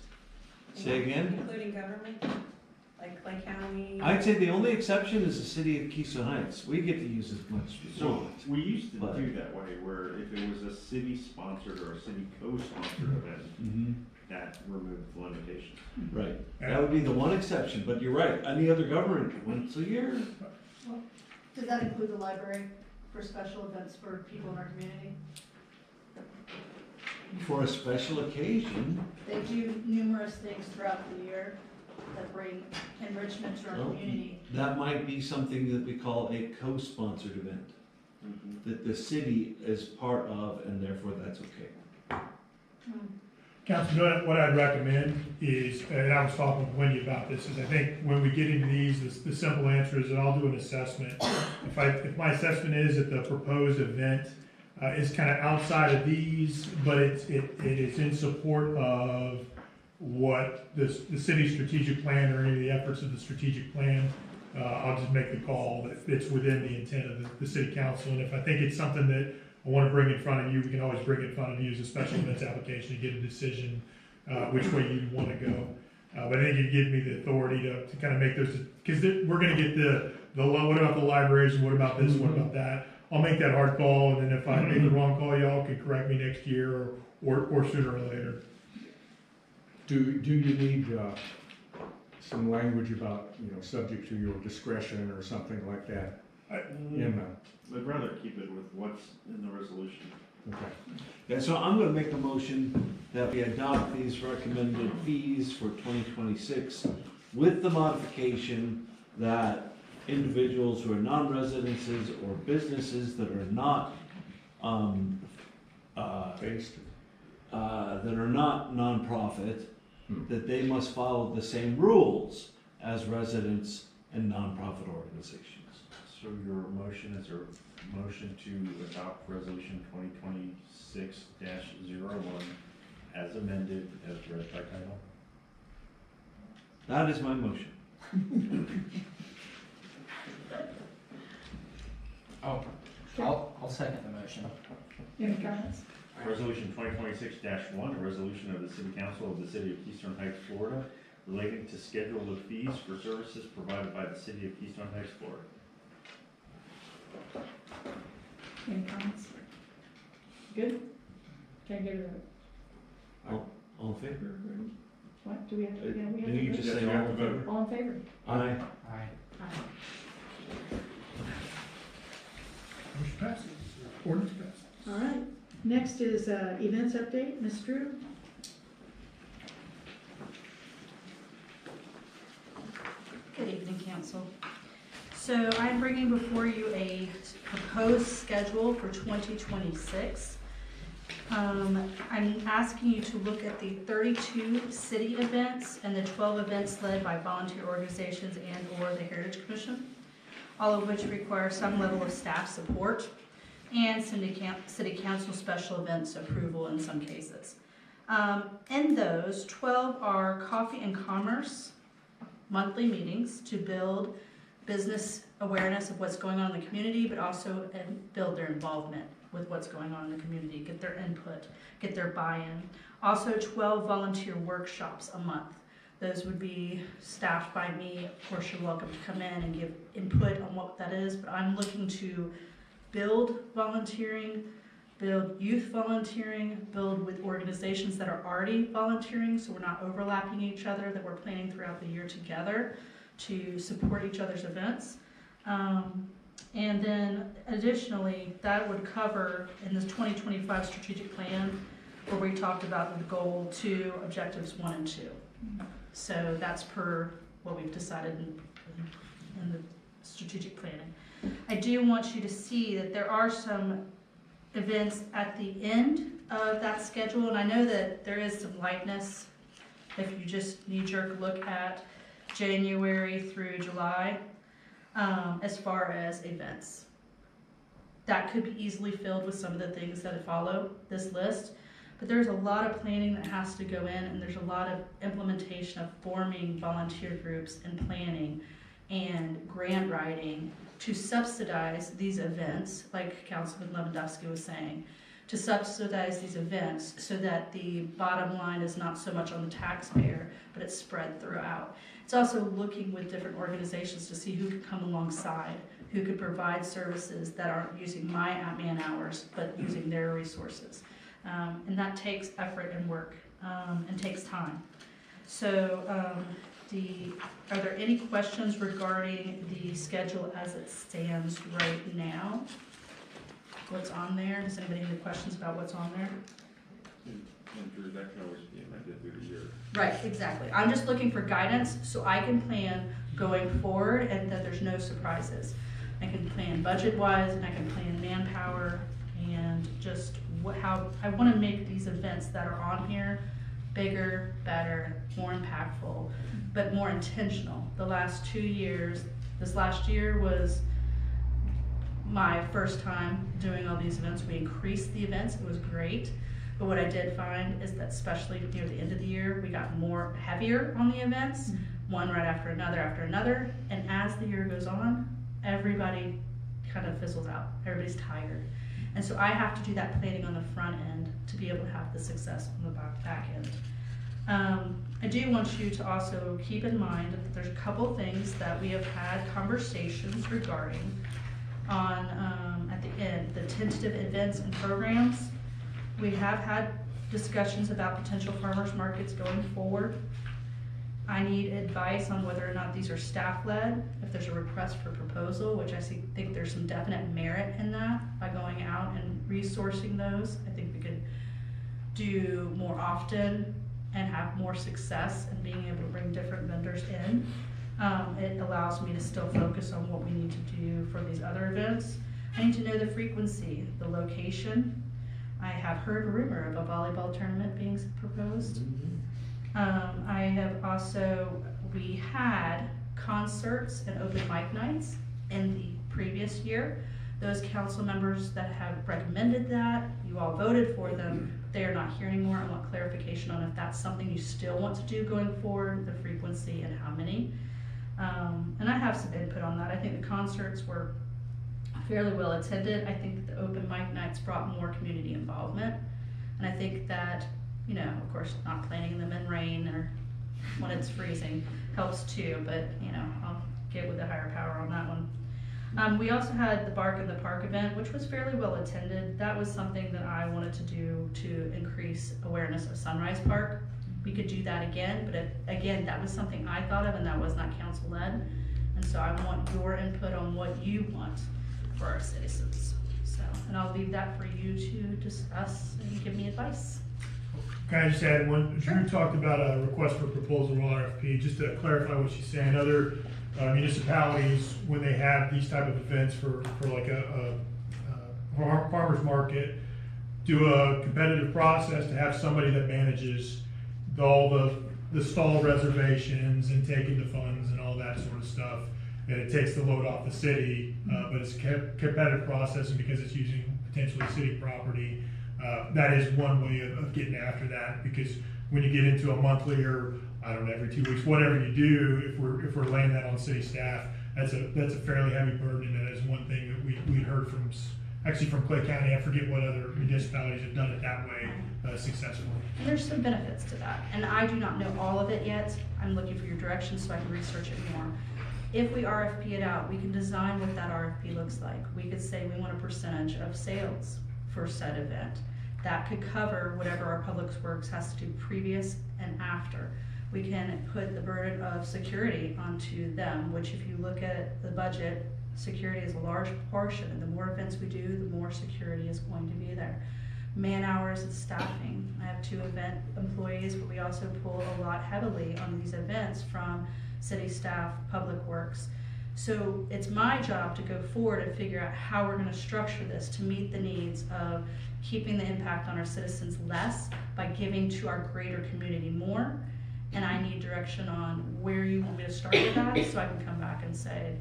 Say again? Including government, like Clay County? I'd say the only exception is the city of Keystone Heights. We get to use as much as we So want. we used to But- do that way, where if it was a city-sponsored or a city co-sponsored event, Mhm. that removed the limitations. Right, that would be the one exception, but you're right, any other government, once a year. Does that include the library for special events for people in our community? For a special occasion, They do numerous things throughout the year that bring enrichment to our Well, community. that might be something that we call a co-sponsored event, that the city is part of, and therefore that's okay. Councilman, what I'd recommend is, and I was talking with Wendy about this, is I think when we get into these, the simple answer is that I'll do an assessment. If my assessment is that the proposed event is kind of outside of these, but it is in support of what the city's strategic plan or any of the efforts of the strategic plan, I'll just make the call that it's within the intent of the city council. And if I think it's something that I want to bring in front of you, we can always bring it in front of you as a special events application to get a decision which way you want to go. But I think it gives me the authority to kind of make those, because we're going to get what about the libraries, and what about this, what about that? I'll make that hard call, and then if I make the wrong call, y'all can correct me next year or sooner or later. Do you need some language about, you know, subject to your discretion or something like that? I'd rather keep it with what's in the resolution. Okay. Yeah, so I'm gonna make a motion that we adopt these recommended fees for 2026 with the modification that individuals who are non-residences or businesses that are not, Based. that are not nonprofit, that they must follow the same rules as residents and nonprofit organizations. So your motion is a motion to adopt resolution 2026-01 as amended, as read by title? That is my motion. Oh, I'll second the motion. Any comments? Resolution 2026-1, a resolution of the City Council of the City of Keystone Heights, Florida, relating to schedule of fees for services provided by the City of Keystone Heights, Florida. Any comments? Good? Can I get a, All in favor? what, do we have to, yeah, we have to. Didn't you vote? just say all in favor? All in favor? Aye. Aye. Motion passes. Ordinance passes. All right, next is events update, Ms. Drew. Good evening, council. So I'm bringing before you a proposed schedule for 2026. I'm asking you to look at the 32 city events and the 12 events led by volunteer organizations and/or the Heritage Commission, all of which require some level of staff support and city council special events approval in some cases. In those, 12 are coffee and commerce monthly meetings to build business awareness of what's going on in the community, but also build their involvement with what's going on in the community, get their input, get their buy-in. Also 12 volunteer workshops a month. Those would be staffed by me. Of course, you're welcome to come in and give input on what that is, but I'm looking to build volunteering, build youth volunteering, build with organizations that are already volunteering, so we're not overlapping each other, that we're planning throughout the year together to support each other's events. And then additionally, that would cover in this 2025 strategic plan where we talked about the goal 2, objectives 1 and 2. So that's per what we've decided in the strategic planning. I do want you to see that there are some events at the end of that schedule, and I know that there is some lightness if you just knee-jerk look at January through July as far as events. That could be easily filled with some of the things that follow this list, but there's a lot of planning that has to go in, and there's a lot of implementation of forming volunteer groups and planning and grant writing to subsidize these events, like Councilman Lewandowski was saying, to subsidize these events so that the bottom line is not so much on the taxpayer, but it's spread throughout. It's also looking with different organizations to see who could come alongside, who could provide services that aren't using my man hours, but using their resources. And that takes effort and work and takes time. So are there any questions regarding the schedule as it stands right now? What's on there? Does anybody have any questions about what's on there? And Drew, that can always be amended through the year. Right, exactly. I'm just looking for guidance so I can plan going forward and that there's no surprises. I can plan budget-wise and I can plan manpower and just how I want to make these events that are on here bigger, better, more impactful, but more intentional. The last 2 years, this last year was my first time doing all these events. We increased the events, it was great. But what I did find is that especially near the end of the year, we got more heavier on the events, one right after another. And as the year goes on, everybody kind of fizzles out. Everybody's tired. And so I have to do that planning on the front end to be able to have the success on the back end. I do want you to also keep in mind that there's a couple things that we have had conversations regarding on at the end, the tentative events and programs. We have had discussions about potential farmers markets going forward. I need advice on whether or not these are staff-led, if there's a request for proposal, which I think there's some definite merit in that by going out and resourcing those. I think we could do more often and have more success in being able to bring different vendors in. It allows me to still focus on what we need to do for these other events. I need to know the frequency, the location. I have heard a rumor of a volleyball tournament being proposed. I have also, we had concerts and open mic nights in the previous year. Those council members that have recommended that, you all voted for them, they are not here anymore. I want clarification on if that's something you still want to do going forward, the frequency and how many. And I have some input on that. I think the concerts were fairly well attended. I think that the open mic nights brought more community involvement. And I think that, you know, of course, not planning them in rain or when it's freezing helps too, but, you know, I'll get with the higher power on that one. We also had the Bark in the Park event, which was fairly well attended. That was something that I wanted to do to increase awareness of Sunrise Park. We could do that again, but again, that was something I thought of and that was not council led. And so I want your input on what you want for our citizens. So, and I'll leave that for you to discuss and give me advice. Can I just add one? Drew talked about a request for proposal RFP. Just to clarify what she's saying, other municipalities, when they have these type of events for like a farmer's market, do a competitive process to have somebody that manages all the stall reservations and taking the funds and all that sort of stuff. And it takes the load off the city, but it's a competitive process, and because it's using potentially city property, that is one way of getting after that. Because when you get into a monthly or I don't know, every 2 weeks, whatever you do, if we're laying that on city staff, that's a fairly heavy burden, and that is one thing that we heard from Clay County. I forget what other municipalities have done it that way successfully. And there's some benefits to that, and I do not know all of it yet. I'm looking for your direction so I can research it more. If we RFP it out, we can design what that RFP looks like. We could say we want a percentage of sales for said event. That could cover whatever our Public Works has to do previous and after. We can put the burden of security onto them, which if you look at the budget, security is a large portion, and the more events we do, the more security is going to be there. Man hours and staffing. I have 2 event employees, but we also pull a lot heavily on these events from city staff, Public Works. So it's my job to go forward and figure out how we're gonna structure this to meet the needs of keeping the impact on our citizens less by giving to our greater community more. And I need direction on where you want me to start with that, so I can come back and say,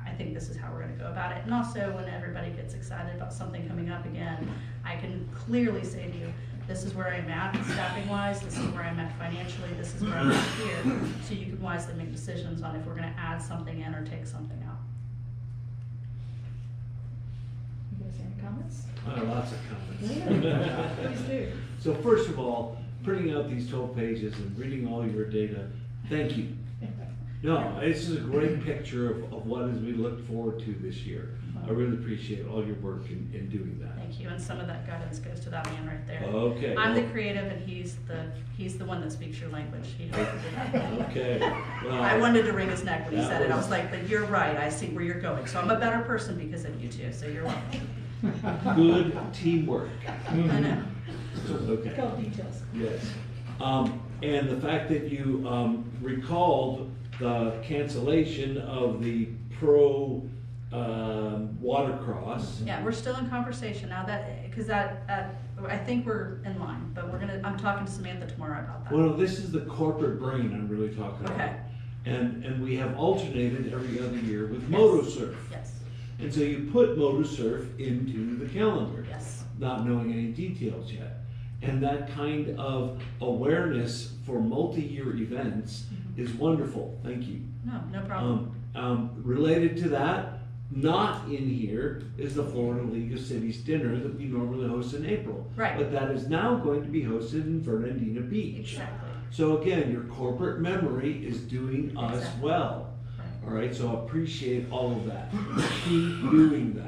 I think this is how we're gonna go about it. And also, when everybody gets excited about something coming up again, I can clearly say to you, this is where I'm at staffing wise, this is where I'm at financially, this is where I'm at here, so you can wisely make decisions on if we're gonna add something in or take something out. You guys have any comments? Lots of comments. Please do. So first of all, printing out these 12 pages and reading all your data, thank you. No, this is a great picture of what as we look forward to this year. I really appreciate all your work in doing that. Thank you, and some of that guidance goes to that man right there. Okay. I'm the creative, and he's the one that speaks your language. He helps with that. Okay. Well, I wanted to wring his neck when he that said it. I was- was like, but you're right, I see where you're going. So I'm a better person because of you two, so you're welcome. Good teamwork. I know. Okay. Call details. Yes. And the fact that you recalled the cancellation of the pro watercross. Yeah, we're still in conversation now because I think we're in line, but I'm talking to Samantha tomorrow about that. Well, this is the corporate brain I'm really talking about. Okay. And we have alternated every other year with MotoSurf. Yes. And so you put MotoSurf into the calendar. Yes. Not knowing any details yet. And that kind of awareness for multi-year events is wonderful. Thank you. No problem. Related to that, not in here is the Florida League of Cities dinner that we normally host in April. Right. But that is now going to be hosted in Fernandina Beach. Exactly. So again, your corporate memory is doing us Exactly. well. Right. All right, so appreciate all of that. Keep doing that.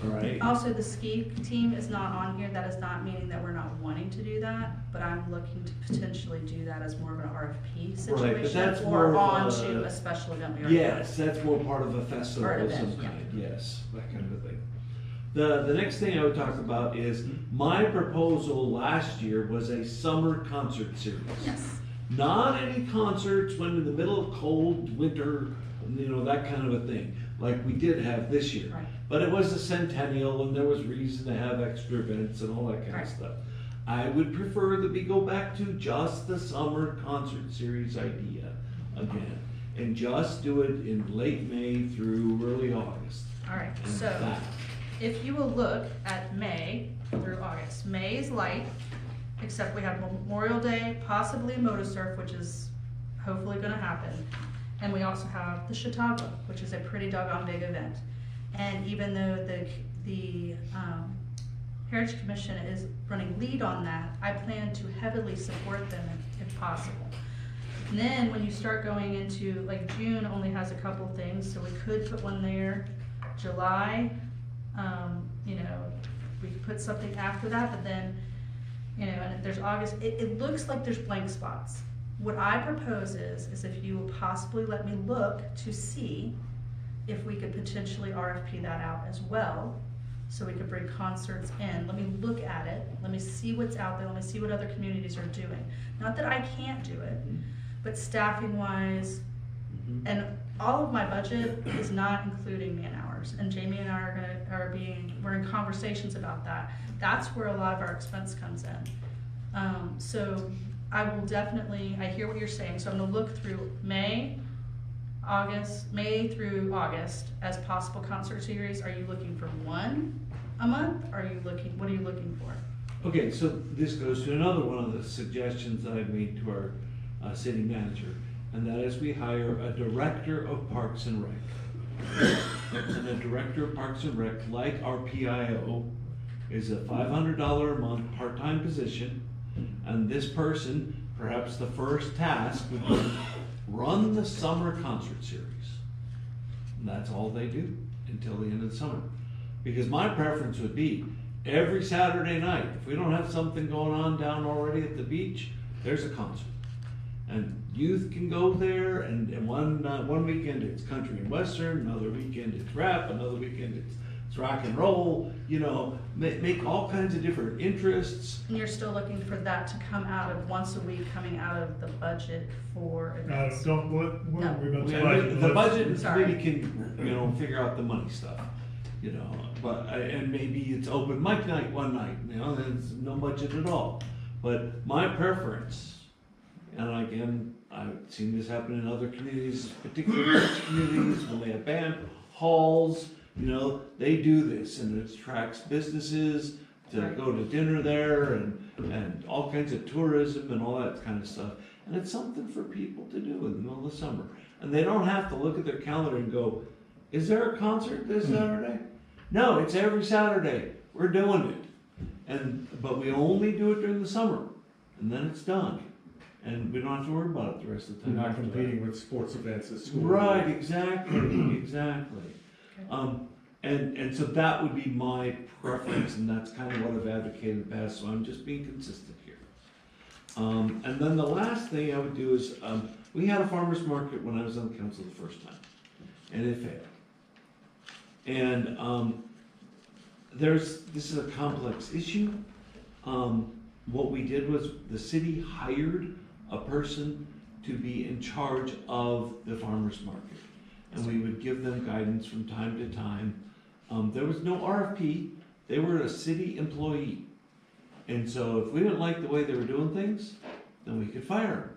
All right. Also, the ski team is not on here. That is not meaning that we're not wanting to do that, but I'm looking to potentially do that as more of an RFP situation. Right, but that's or more of on a- to a special event. We already Yes, that's more part of a festival Or an of some event, yeah. kind, yes, that kind of a thing. The next thing I would talk about is my proposal last year was a summer concert series. Yes. Not any concerts when in the middle of cold winter, that kind of a thing, like we did have this year. Right. But it was a centennial and there was reason to have extra events and all that kind Right. of stuff. I would prefer that we go back to just the summer concert series idea again. and just do it in late May through early August. All right, And so that. if you will look at May through August, May is light, except we have Memorial Day, possibly Motor Surf, which is hopefully gonna happen. And we also have the Chautauqua, which is a pretty doggone big event. And even though the Heritage Commission is running lead on that, I plan to heavily support them if possible. And then when you start going into, like June only has a couple things, so we could put one there. July, you know, we could put something after that, but then, you know, and if there's August, it looks like there's blank spots. What I propose is if you will possibly let me look to see if we could potentially RFP that out as well, so we could bring concerts in. Let me look at it, let me see what's out there, let me see what other communities are doing. Not that I can't do it, but staffing wise, and all of my budget is not including man hours. And Jamie and I we're in conversations about that. That's where a lot of our expense comes in. So I will definitely, I hear what you're saying, so I'm gonna look through May through August as possible concert series. Are you looking for one a month? What are you looking for? Okay, so this goes to another one of the suggestions that I've made to our city manager, and that is we hire a director of Parks and Rec. And a director of Parks and Rec, like our PIO, is a $500 a month part-time position, and this person, perhaps the first task would be run the summer concert series. And that's all they do until the end of the summer. Because my preference would be every Saturday night, if we don't have something going on down already at the beach, there's a concert. And youth can go there, and one weekend it's country and western, another weekend it's rap, another weekend it's rock and roll, you know, make all kinds of different interests. And you're still looking for that to come out of once a week, coming out of the budget for events? The budget committee can, you know, figure out the money stuff, you know, but, and maybe it's open mic night one night, you know, there's no budget at all. But my preference, and again, I've seen this happen in other communities, particularly rich communities, when they have band halls, you know, they do this, and it attracts businesses to go to dinner there, and all kinds of tourism and all that kind of stuff. And it's something for people to do in the middle of the summer. And they don't have to look at their calendar and go, is there a concert this Saturday? No, it's every Saturday. We're doing it. But we only do it during the summer, and then it's done. And we don't have to worry about it the rest of the time. You're not competing with sports events at school. Right, exactly, exactly. And so that would be my preference, and that's kind of what I've advocated in the past, so I'm just being consistent here. And then the last thing I would do is, we had a farmer's market when I was on the council the first time, and it failed. And this is a complex issue. What we did was the city hired a person to be in charge of the farmer's market. And we would give them guidance from time to time. There was no RFP, they were a city employee. And so if we didn't like the way they were doing things, then we could fire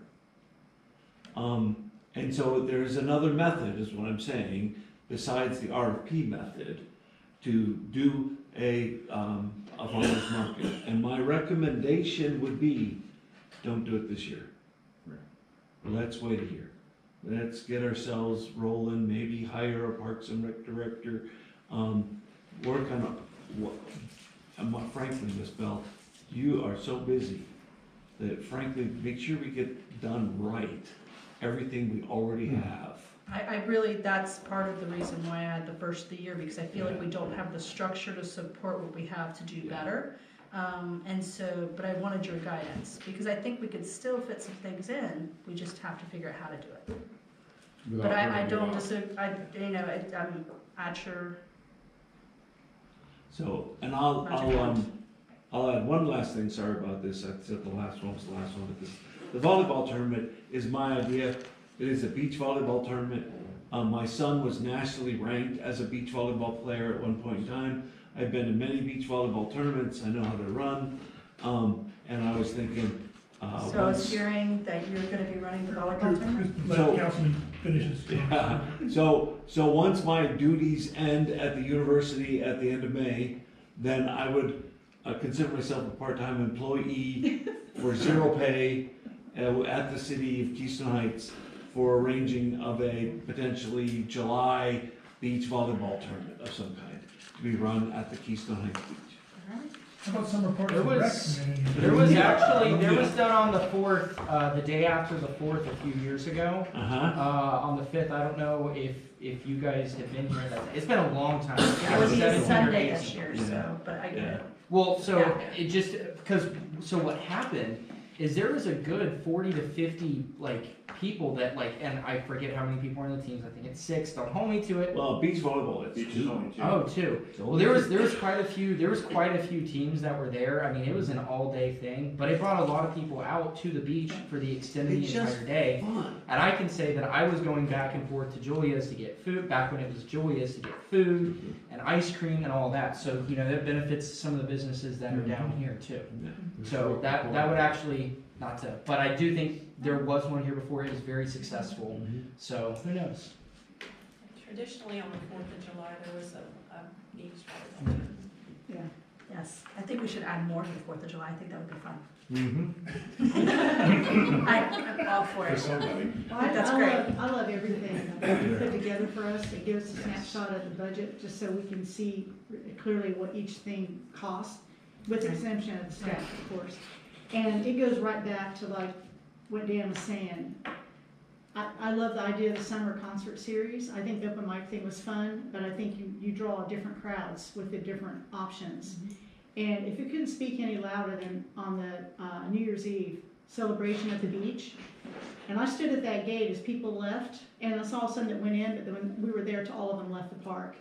them. And so there's another method, is what I'm saying, besides the RFP method, to do a farmer's market. And my recommendation would be, don't do it this year. Let's wait a year. Let's get ourselves rolling, maybe hire a Parks and Rec director, work on frankly, Ms. Bell, you are so busy that frankly, make sure we get done right, everything we already have. I really, that's part of the reason why I had the first of the year, because I feel like we don't have the structure to support what we have to do better. And so, but I wanted your guidance, because I think we could still fit some things in, we just have to figure out how to do it. But I don't disagree, I'm not sure. So, and I'll add one last thing, sorry about this, I said the last one was the last one, but this, the volleyball tournament is my idea. It is a beach volleyball tournament. My son was nationally ranked as a beach volleyball player at one point in time. I've been to many beach volleyball tournaments, I know how to run, and I was thinking, So I was hearing that you're gonna be running the volleyball tournament? Let Councilman finishes. Yeah. So once my duties end at the university at the end of May, then I would consider myself a part-time employee for zero pay at the city of Keystone Heights for arranging of a potentially July beach volleyball tournament of some kind to be run at the Keystone Heights Beach. How about summer parks There and rec was, community? there was actually, there was done on the 4th, the day after the 4th a few years ago. On the 5th, I don't know if you guys have been here, it's been a long time. It was 17 or Sunday 18. this year, so, but I get it. Well, so Yeah. it just, so what happened is there was a good 40 to 50, like, people that, like, and I forget how many people are in the teams, I think it's 6, don't hold me to it. Well, beach volleyball, it's 2. Oh, 2. Well, there was quite a few teams that were there. I mean, it was an all-day thing, but it brought a lot of people out to the beach for the extended It's entire just day. fun. And I can say that I was going back and forth to Julia's to get food, back when it was Julia's to get food and ice cream and all that. So, you know, that benefits some of the businesses that are down here too. So that would actually, not to, but I do think there was one here before, it was very successful. So, who knows? Traditionally, on the 4th of July, there was a beach volleyball. Yeah, yes. I think we should add more to the 4th of July. I think that would be fun. Mm-hmm. I'm all for it. For somebody. Well, That's great. I love everything that you put together for us. It gives us a snapshot of the budget, just so we can see clearly what each thing costs, with the exemption of the staff, of course. And it goes right back to like what Dan was saying. I love the idea of the summer concert series. I think the open mic thing was fun, but I think you draw different crowds with the different options. And if you couldn't speak any louder than on the New Year's Eve celebration at the beach, and I stood at that gate as people left, and I saw some that went in, but then when we were there, all of them left the park.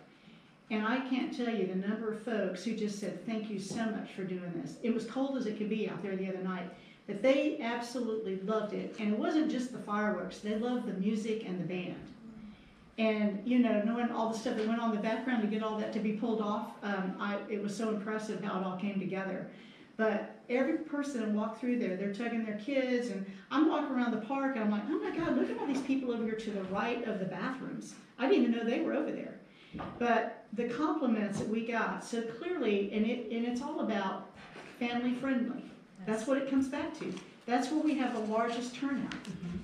And I can't tell you the number of folks who just said, thank you so much for doing this. It was cold as it could be out there the other night, but they absolutely loved it. And it wasn't just the fireworks, they loved the music and the band. And, you know, knowing all the stuff that went on in the background to get all that to be pulled off, it was so impressive how it all came together. But every person that walked through there, they're tugging their kids, and I'm walking around the park, and I'm like, oh my God, look at all these people over here to the right of the bathrooms. I didn't even know they were over there. But the compliments that we got, so clearly, and it's all about family friendly. That's what it comes back to. That's where we have the largest turnout.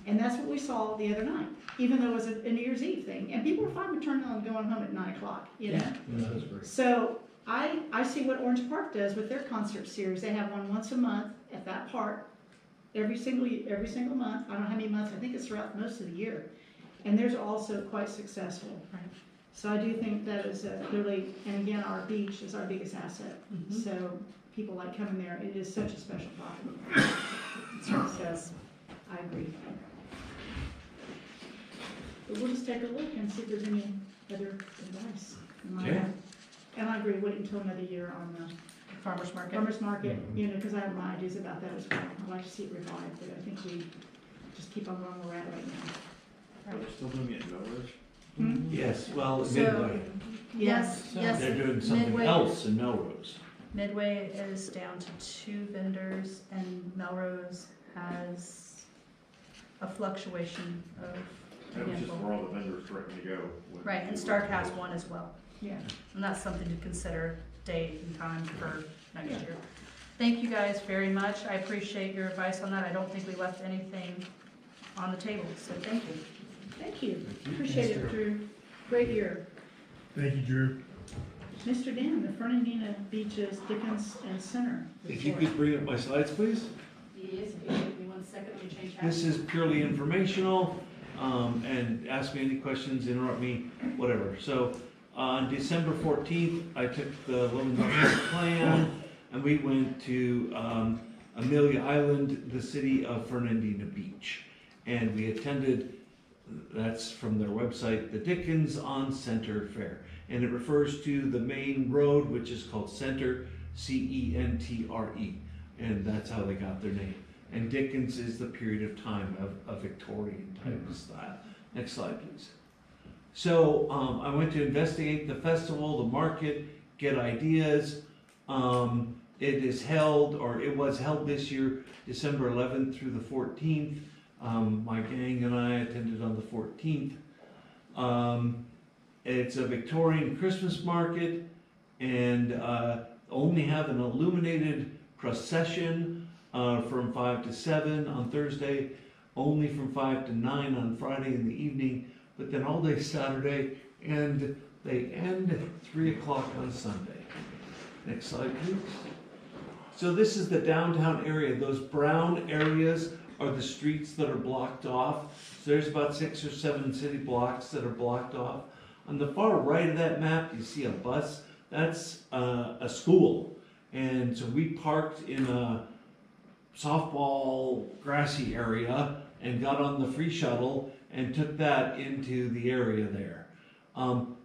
And that's what we saw the other night, even though it was a New Year's Eve thing. And people were fine with turning on and going home at 9 o'clock, you know? So I see what Orange Park does with their concert series. They have one once a month at that park, every single month. I don't know how many months, I think it's throughout most of the year. And they're also quite successful. So I do think that is clearly, and again, our beach is our biggest asset. So people like coming there. It is such a special property. So I agree. But we'll just take a look and see if there's any other advice. Yeah. And I agree, wait until another year on the Farmers market. farmer's market, you know, because I have my ideas about that as well. I'd like to see it revived, but I think we just keep on going where we're at right now. Are they still doing it in Melrose? Yes, well, So- Midway. Yes, yes. They're doing something Midway else in Melrose. Midway is down to 2 vendors, and Melrose has a fluctuation of a That was just handful. where all the vendors threatened to go. when Right, and people Stark were has closed. one as well. Yeah. And that's something to consider date and time for next Yeah. year. Thank you guys very much. I appreciate your advice on that. I don't think we left anything on the table, so thank you. Thank you. Appreciate it, Drew. Great year. Thank you, Drew. Mr. Dan, the Fernandina Beaches Dickens and Center. If you could bring up my slides, please. Yes, if you give me 1 second, let me change that. This is purely informational, and ask me any questions, interrupt me, whatever. So, on December 14th, I took the Logan Northwest plan, and we went to Amelia Island, the city of Fernandina Beach. And we attended, that's from their website, the Dickens on Center Fair. And it refers to the main road, which is called Center, C-E-N-T-R-E. And that's how they got their name. And Dickens is the period of time of a Victorian type of style. Next slide, please. So I went to investigate the festival, the market, get ideas. It is held, or it was held this year, December 11th through the 14th. My gang and I attended on the 14th. It's a Victorian Christmas market, and only have an illuminated procession from 5 to 7 on Thursday, only from 5 to 9 on Friday in the evening, but then all day Saturday, and they end at 3 o'clock on Sunday. Next slide, please. So this is the downtown area. Those brown areas are the streets that are blocked off. So there's about 6 or 7 city blocks that are blocked off. On the far right of that map, you see a bus. That's a school. And so we parked in a softball grassy area and got on the free shuttle and took that into the area there.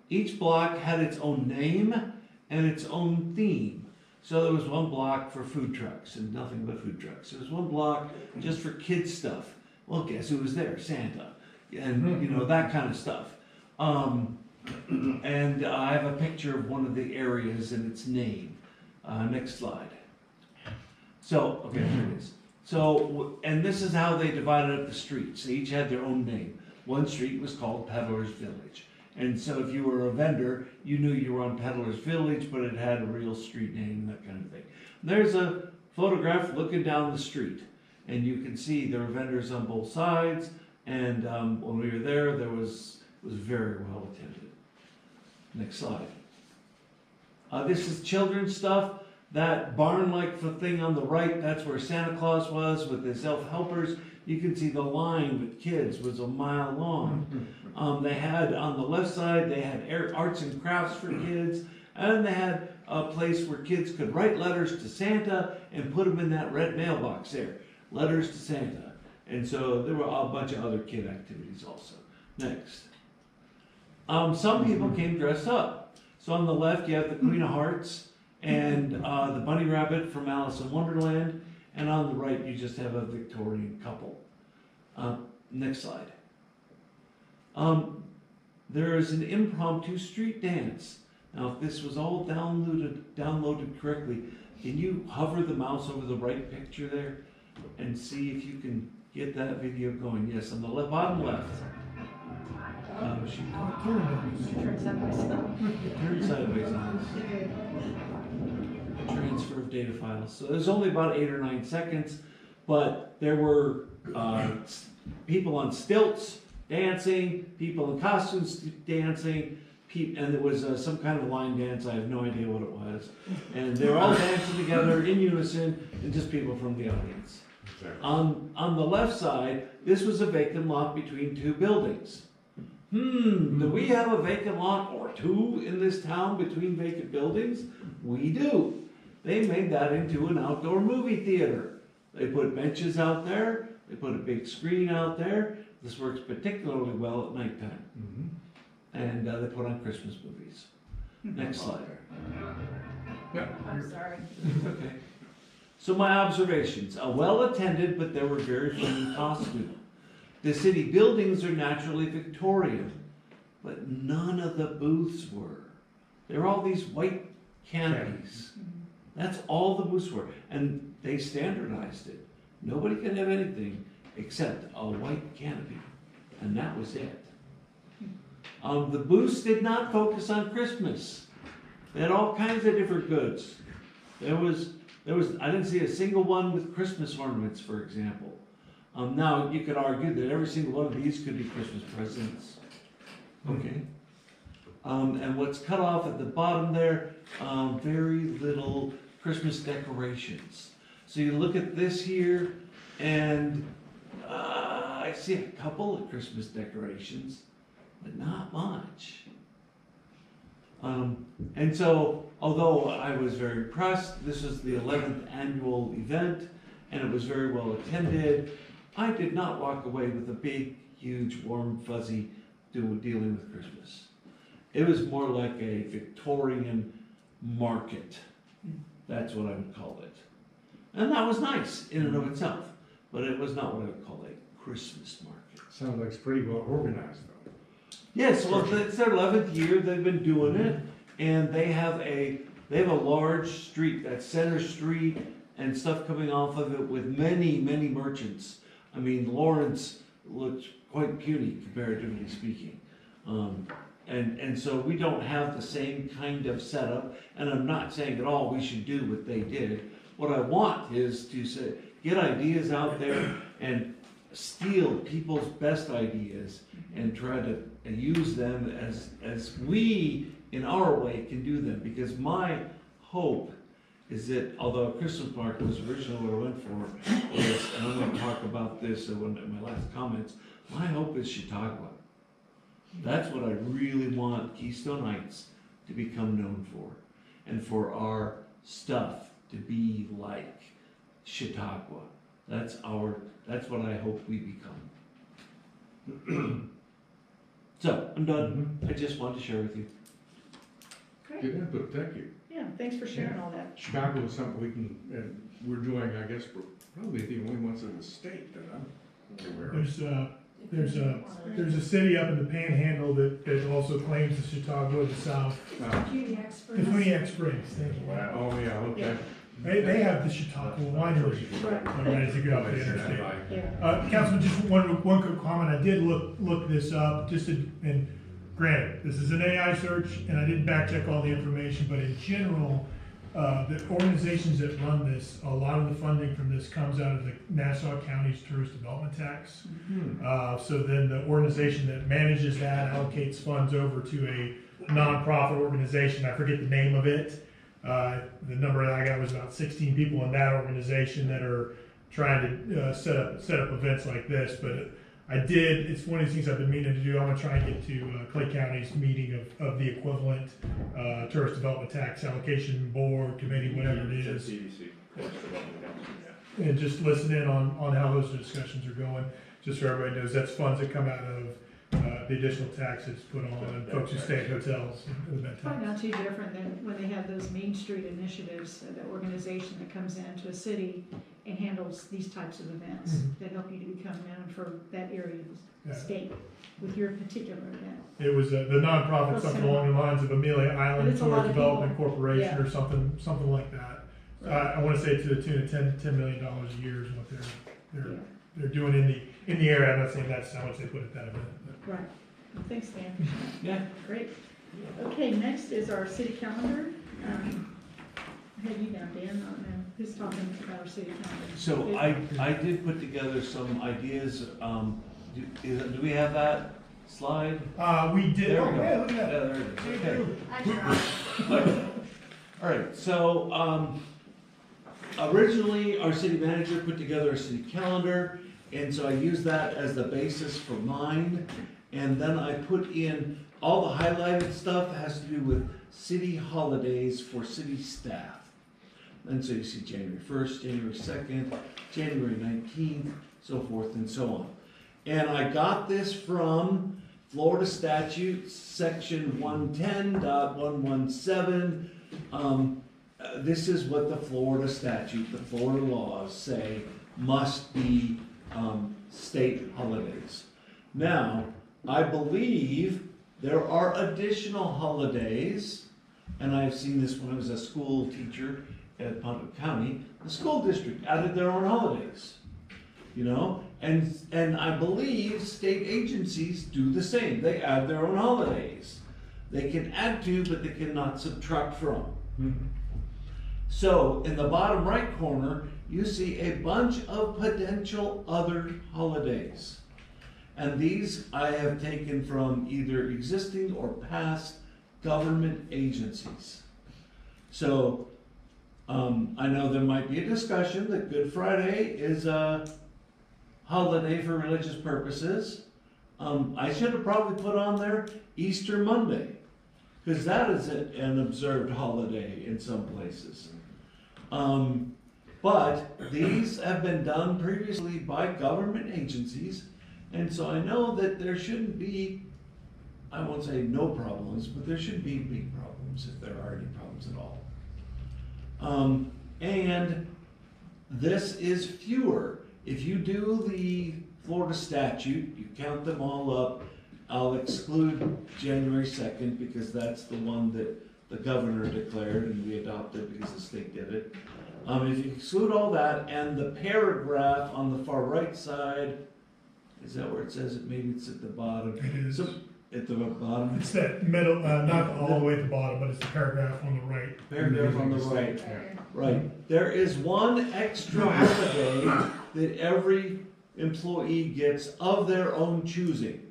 Each block had its own name and its own theme. So there was one block for food trucks and nothing but food trucks. There was one block just for kids stuff. Well, guess who was there? Santa. And, you know, that kind of stuff. And I have a picture of one of the areas and its name. Next slide. So, okay, here it is. So, and this is how they divided up the streets. They each had their own name. One street was called Peddler's Village. And so if you were a vendor, you knew you were on Peddler's Village, but it had a real street name, that kind of thing. There's a photograph looking down the street, and you can see there were vendors on both sides, and when we were there, it was very well attended. Next slide. This is children's stuff. That barn-like thing on the right, that's where Santa Claus was with his elf helpers. You can see the line with kids was a mile long. They had, on the left side, they had arts and crafts for kids, and they had a place where kids could write letters to Santa and put them in that red mailbox there. Letters to Santa. And so there were a bunch of other kid activities also. Next. Some people came dressed up. So on the left, you have the Queen of Hearts and the Bunny Rabbit from Alice in Wonderland. And on the right, you just have a Victorian couple. Next slide. There is an impromptu street dance. Now, if this was all downloaded correctly, can you hover the mouse over the right picture there and see if you can get that video going? Yes, on the bottom left. Turn sideways. Turn sideways on this. Transfer of data files. So there's only about 8 or 9 seconds, but there were people on stilts dancing, people in costumes dancing, and there was some kind of line dance. I have no idea what it was. And they were all dancing together in unison, and just people from the audience. On the left side, this was a vacant lot between 2 buildings. Do we have a vacant lot or 2 in this town between vacant buildings? We do. They made that into an outdoor movie theater. They put benches out there. They put a big screen out there. This works particularly well at nighttime. And they put on Christmas movies. Next slide. I'm sorry. Okay. So my observations. Well attended, but there were very few in costume. The city buildings are naturally Victorian, but none of the booths were. There were all these white canopies. That's all the booths were. And they standardized it. Nobody can have anything except a white canopy. And that was it. The booths did not focus on Christmas. They had all kinds of different goods. I didn't see a single one with Christmas ornaments, for example. Now, you could argue that every single one of these could be Christmas presents. Okay. And what's cut off at the bottom there, very little Christmas decorations. So you look at this here, and I see a couple of Christmas decorations, but not much. And so, although I was very impressed, this was the 11th annual event, and it was very well attended, I did not walk away with a big, huge, warm, fuzzy dealing with Christmas. It was more like a Victorian market. That's what I would call it. And that was nice in and of itself, but it was not what I would call a Christmas market. Sounds like it's pretty well organized, though. Yes, well, it's their 11th year they've been doing it, and they have a large street, that Center Street, and stuff coming off of it with many, many merchants. I mean, Lawrence looks quite puny comparatively speaking. And so we don't have the same kind of setup, and I'm not saying at all we should do what they did. What I want is to say, get ideas out there and steal people's best ideas and try to use them as we, in our way, can do them. Because my hope is that, although Christmas market was originally what I went for, is, and I'm going to talk about this in one of my last comments, my hope is Chautauqua. That's what I really want Keystone Heights to become known for, and for our stuff to be like Chautauqua. That's what I hope we become. So, I'm done. I just wanted to share with you. Great. Good input, thank you. Yeah, thanks for sharing all that. Chicago is something we can, and we're doing, I guess, we're probably the only ones in the state that I'm aware of. There's a city up in the Panhandle that also claims the Chautauqua of the South. Puniac Springs. The Puniac Springs, thank you. Wow. Oh, yeah, okay. They have the Chautauqua winery ready to go up the interstate. Yeah. Councilman, just one quick comment. I did look this up, and granted, this is an AI search, and I didn't back check all the information, but in general, the organizations that run this, a lot of the funding from this comes out of the Nassau County's tourist development tax. So then the organization that manages that allocates funds over to a nonprofit organization. I forget the name of it. The number that I got was about 16 people in that organization that are trying to set up events like this. But it's one of these things I've been meaning to do. I'm gonna try and get to Clay County's meeting of the equivalent tourist development tax allocation board, committee, whatever it is. And just listen in on how those discussions are going, just so everybody knows that's funds that come out of the additional taxes put on folks who stay at hotels and event tax. Probably not too different than when they have those Main Street initiatives, the organization that comes into a city and handles these types of events that help you to become known for that area of the state with your particular event. It was the nonprofit, something along the lines of Amelia Island Tourist Development Corporation or something like that. I want to say to the tune of $10 million a year is what they're doing in the area. I'm not saying that's how much they put at that event. Right. Well, thanks, Dan, for sharing. Yeah. Great. Okay, next is our city calendar. I had you down, Dan. I don't know who's talking about our city calendar. So I did put together some ideas. Do we have that slide? We did. There we go. Yeah, look at that. Yeah, there it is. Okay. All right. So originally, our city manager put together a city calendar, and so I used that as the basis for mine. And then I put in all the highlighted stuff that has to do with city holidays for city staff. And so you see January 1st, January 2nd, January 19th, so forth and so on. And I got this from Florida Statute, section 110.117. This is what the Florida statute, the Florida laws say must be state holidays. Now, I believe there are additional holidays, and I've seen this when I was a school teacher at Pontchartrain County. The school district added their own holidays, and I believe state agencies do the same. They add their own holidays. They can add to, but they cannot subtract from. So in the bottom right corner, you see a bunch of potential other holidays. And these I have taken from either existing or past government agencies. So I know there might be a discussion that Good Friday is a holiday for religious purposes. I should have probably put on there Easter Monday, because that is an observed holiday in some places. But these have been done previously by government agencies, and so I know that there shouldn't be, I won't say no problems, but there shouldn't be big problems if there are any problems at all. And this is fewer. If you do the Florida statute, you count them all up. I'll exclude January 2nd because that's the one that the governor declared and we adopted because the state did it. If you exclude all that and the paragraph on the far right side, is that where it says it? Maybe it's at the bottom. It is. So, at the bottom? It's that middle, not all the way at the bottom, but it's the paragraph on the right. Paragraph on the right. Right. There is one extra holiday that every employee gets of their own choosing.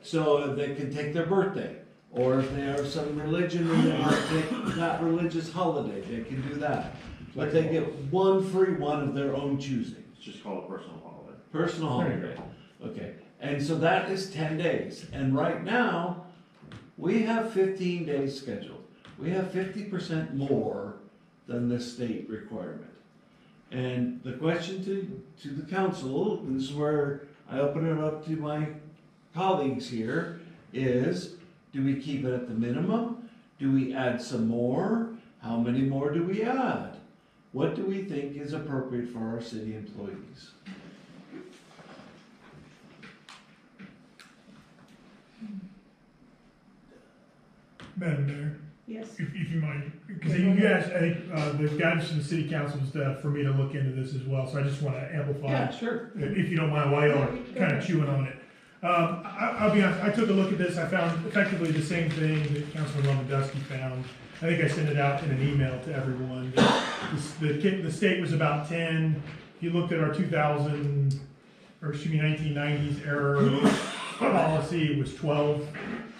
So they can take their birthday, or if they have some religion and they want to take that religious holiday, they can do that. But they get one free one of their own choosing. It's just called a personal holiday. Personal holiday. Okay. And so that is 10 days. And right now, we have 15 days scheduled. We have 50% more than the state requirement. And the question to the council, and this is where I open it up to my colleagues here, is do we keep it at the minimum? Do we add some more? How many more do we add? What do we think is appropriate for our city employees? Madam Mayor, Yes. if you mind, because you asked, I think, the guidance from the city council and stuff for me to look into this as well, so I just want to amplify. Yeah, sure. If you don't mind, while y'all are kind of chewing on it. I'll be honest, I took a look at this, I found effectively the same thing that Councilman Romandusky found. I think I sent it out in an email to everyone. The state was about 10. If you looked at our 1990s era policy, it was 12.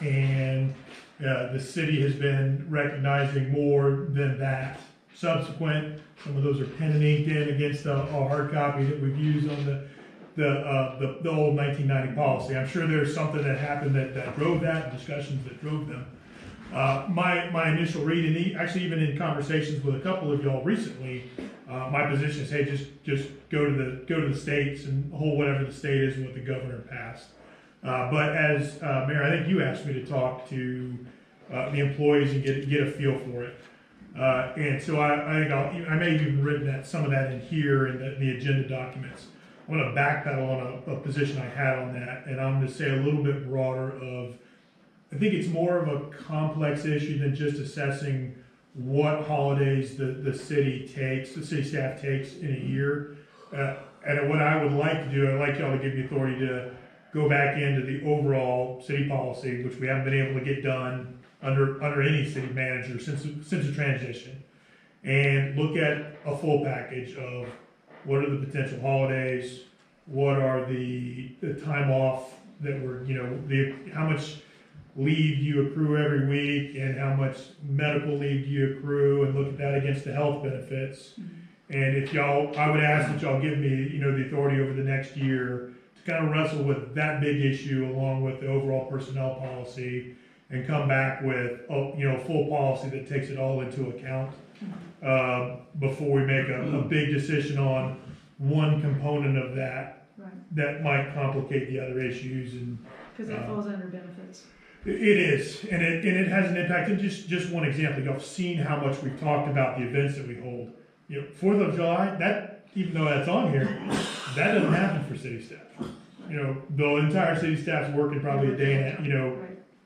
And the city has been recognizing more than that. Subsequent, some of those are pen and inked in against a hard copy that we've used on the old 1990 policy. I'm sure there's something that happened that drove that, discussions that drove them. My initial read, and actually even in conversations with a couple of y'all recently, my position is, hey, just go to the states and hold whatever the state is and what the governor passed. But as Mayor, I think you asked me to talk to the employees and get a feel for it. And so I think I may have even written some of that in here in the agenda documents. I want to backpedal on a position I had on that, and I'm going to say a little bit broader of, I think it's more of a complex issue than just assessing what holidays the city staff takes in a year. And what I would like to do, I'd like y'all to give me authority to go back into the overall city policy, which we haven't been able to get done under any city manager since the transition, and look at a full package of what are the potential holidays, what are the time off that we're, how much leave do you accrue every week, and how much medical leave do you accrue, and look at that against the health benefits. And if y'all, I would ask that y'all give me, the authority over the next year to kind of wrestle with that big issue along with the overall personnel policy, and come back with, a full policy that takes it all into account before we make a big decision on one component of that that might complicate the other issues. And Because that falls under benefits. It is, and it has an impact. And just one example, y'all have seen how much we've talked about the events that we hold. 4th of July, that, even though that's on here, that doesn't happen for city staff. The entire city staff's working probably a day and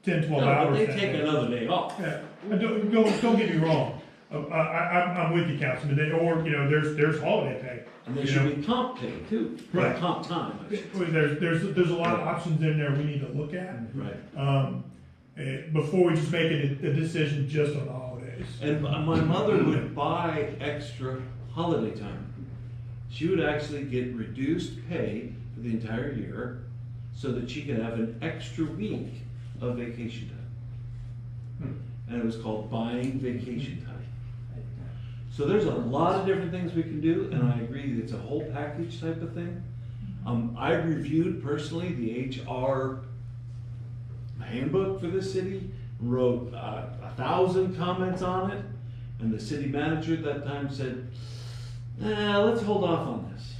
10, 12 hours. But they take another day off. Yeah, don't get me wrong. I'm with you, Councilman. There's holiday pay. And there should be comp pay too. Right. Comp time. There's a lot of options in there we need to look at. Right. Before we just make a decision just on the holidays. And my mother would buy extra holiday time. She would actually get reduced pay for the entire year so that she could have an extra week of vacation time. And it was called buying vacation time. So there's a lot of different things we can do, and I agree it's a whole package type of thing. I reviewed personally the HR handbook for the city, wrote 1,000 comments on it, and the city manager at that time said, let's hold off on this.